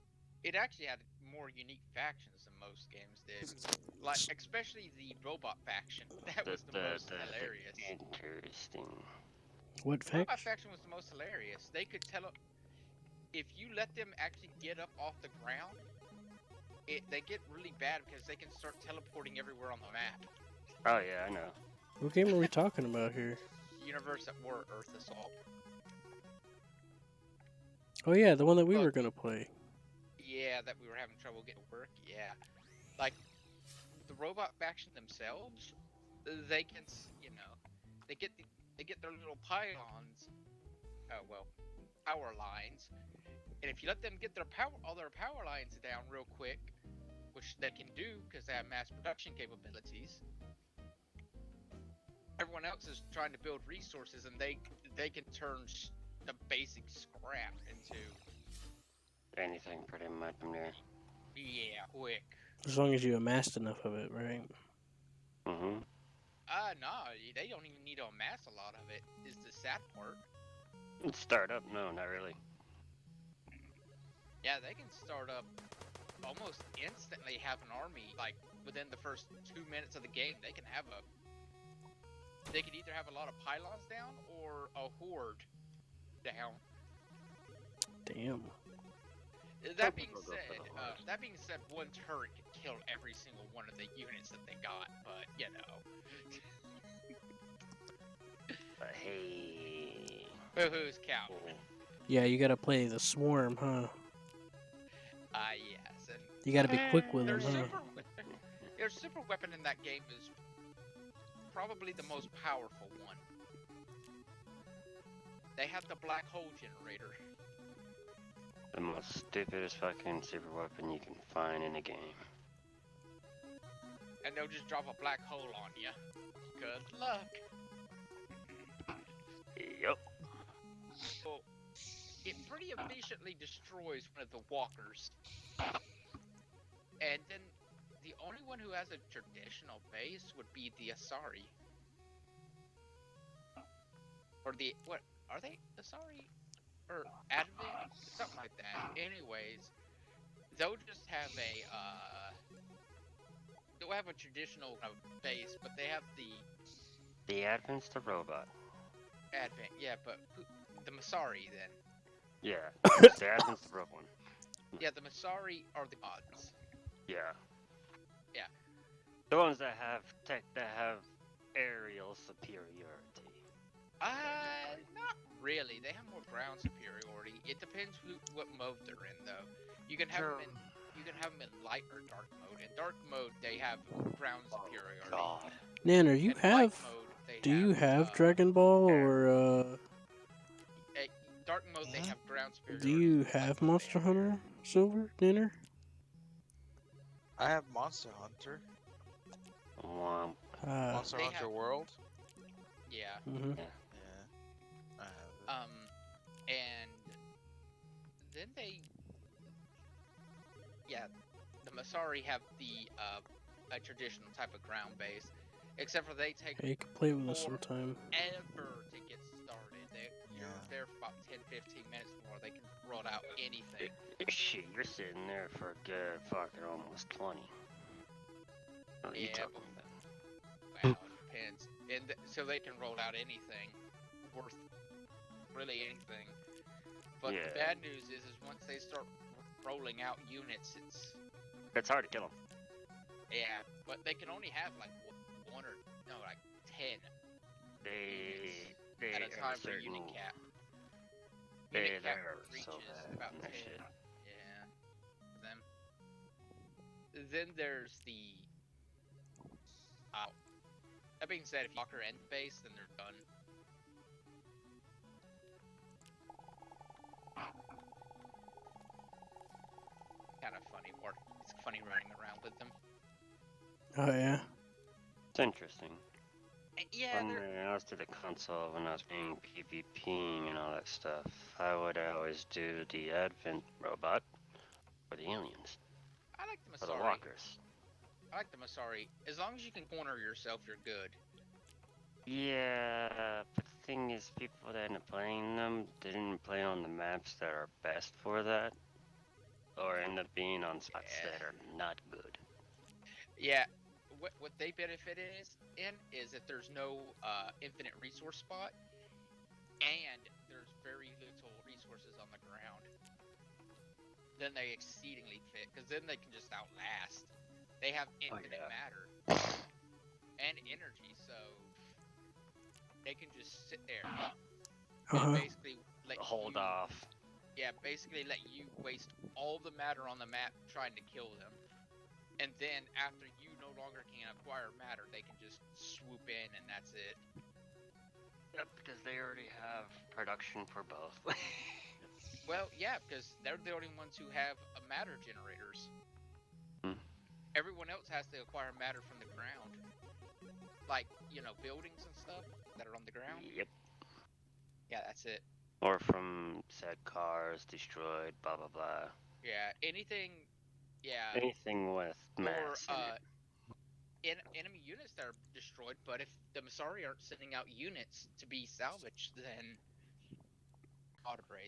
It actually had more unique factions than most games did. Like, especially the robot faction. That was the most hilarious.
Interesting.
What
The robot
fact?
faction was the most hilarious. They could tell if you let them actually get up off the ground, they get really bad because they can start teleporting everywhere on the map.
Oh yeah, I know.
What game are we talking about here?
Universe at War, Earth Assault.
Oh yeah, the one that we
Look.
were gonna play.
Yeah, that we were having trouble getting to work. Yeah, like the robot faction themselves, they can, they get their little pylons. Well, power lines, and if you let them get all their power lines down real quick, which they can do because they have mass production capabilities. Everyone else is trying to build resources, and they can turn the basic scrap into
Anything pretty much from there.
quick.
As long as you amassed enough of it, right?
Mm-hmm.
No, they don't even need to amass a lot of it. Is the sad part.
Start up? No, not really.
Yeah, they can start up almost instantly. Have an army like within the first 2 minutes of the game. They can either have a lot of pylons down or a horde down.
Damn.
That being
people go for
said,
the horde.
one turret could kill every single one of the units that they got. But
But hey.
boo-hoo's cow.
Yeah, you gotta play the swarm, huh?
Yes, and
You gotta be quick with
their
them, huh?
their super weapon in that game is probably the most powerful one. They have the black hole generator.
The most stupidest fucking super weapon you can find in a game.
And they'll just drop a black hole on you. Good luck.
Yup.
Well, it pretty efficiently destroys one of the walkers. And then the only one who has a traditional base would be the Asari. Or the, what, are they Asari? Or Advent? Something like that. Anyways, they'll just have a, they'll have a traditional base, but they have the
The Advent's the robot.
Advent, yeah, but the Masari then.
Yeah. The Advent's the robot one.
Yeah, the Masari are the gods.
Yeah.
Yeah.
The ones that have aerial superiority.
Not really. They have more ground superiority. It depends what mode they're in, though. You can have them in light or dark mode. In dark mode, they have ground superiority.
God.
Nanner,
In light mode, they
do you have
uh,
Dragon Ball or
dark mode, they have ground superiority.
do you
Light
have
mode,
Monster
they have air.
Hunter Silver, Nanner?
I have Monster Hunter.
Womp.
Monster
They
Hunter
have-
World.
Yeah.
Mm-hmm.
Yeah. I have it.
And then the Masari have the a traditional type of ground base, except for they take
Hey, you can play with us
Or-
sometime.
ever to get started. You're
Yeah.
there for about 10-15 minutes before they can roll out anything.
Shit, you're sitting there for a good fucking almost 20. What are you
Yeah,
talking
but-
about?
Wow, it depends. And so they can roll out anything worth really anything. But
Yeah.
the bad news is once they start rolling out units,
It's hard to kill them.
yeah, but they can only have like one or no, like 10
They
at a
are
time for
certain.
unit cap.
They
Unit cap
are
reaches
so bad
about
in
10.
that shit.
Yeah. Them. Then there's the. That being said, if you walker end base, then they're done. Kind of funny. It's funny running around with them.
Oh yeah.
It's interesting.
Yeah,
When
they're.
I was to the console, when I was playing PvPing and all that stuff, I would always do the Advent robot for the aliens,
I like the
for the
Masari.
walkers.
I like the Masari. As long as you can corner yourself, you're good.
Yeah, but the thing is, people that end up playing them didn't play on the maps that are best for that, or end up being on spots
Yeah.
that are not good.
Yeah. What they benefit is if there's no infinite resource spot, and there's very little resources on the ground. Then they exceedingly fit, because then they can just outlast. They have infinite
yeah.
matter and energy, so they can just sit there and
Uh-huh.
basically let
Hold
you,
off.
Yeah, basically let you waste all the matter on the map trying to kill them, and then after you no longer can acquire matter, they can just swoop in, and that's it.
Yep, because they already have production for both.
Well, yeah, because they're the only ones who have matter generators.
Hmm.
Everyone else has to acquire matter from the ground. Like, buildings and stuff that are on the ground.
Yep.
Yeah, that's it.
Or from said cars destroyed, blah blah blah.
Yeah, anything, yeah,
Anything with
or,
mass in it.
enemy units that are destroyed, but if the Masari aren't sending out units to be salvaged, then God embrace.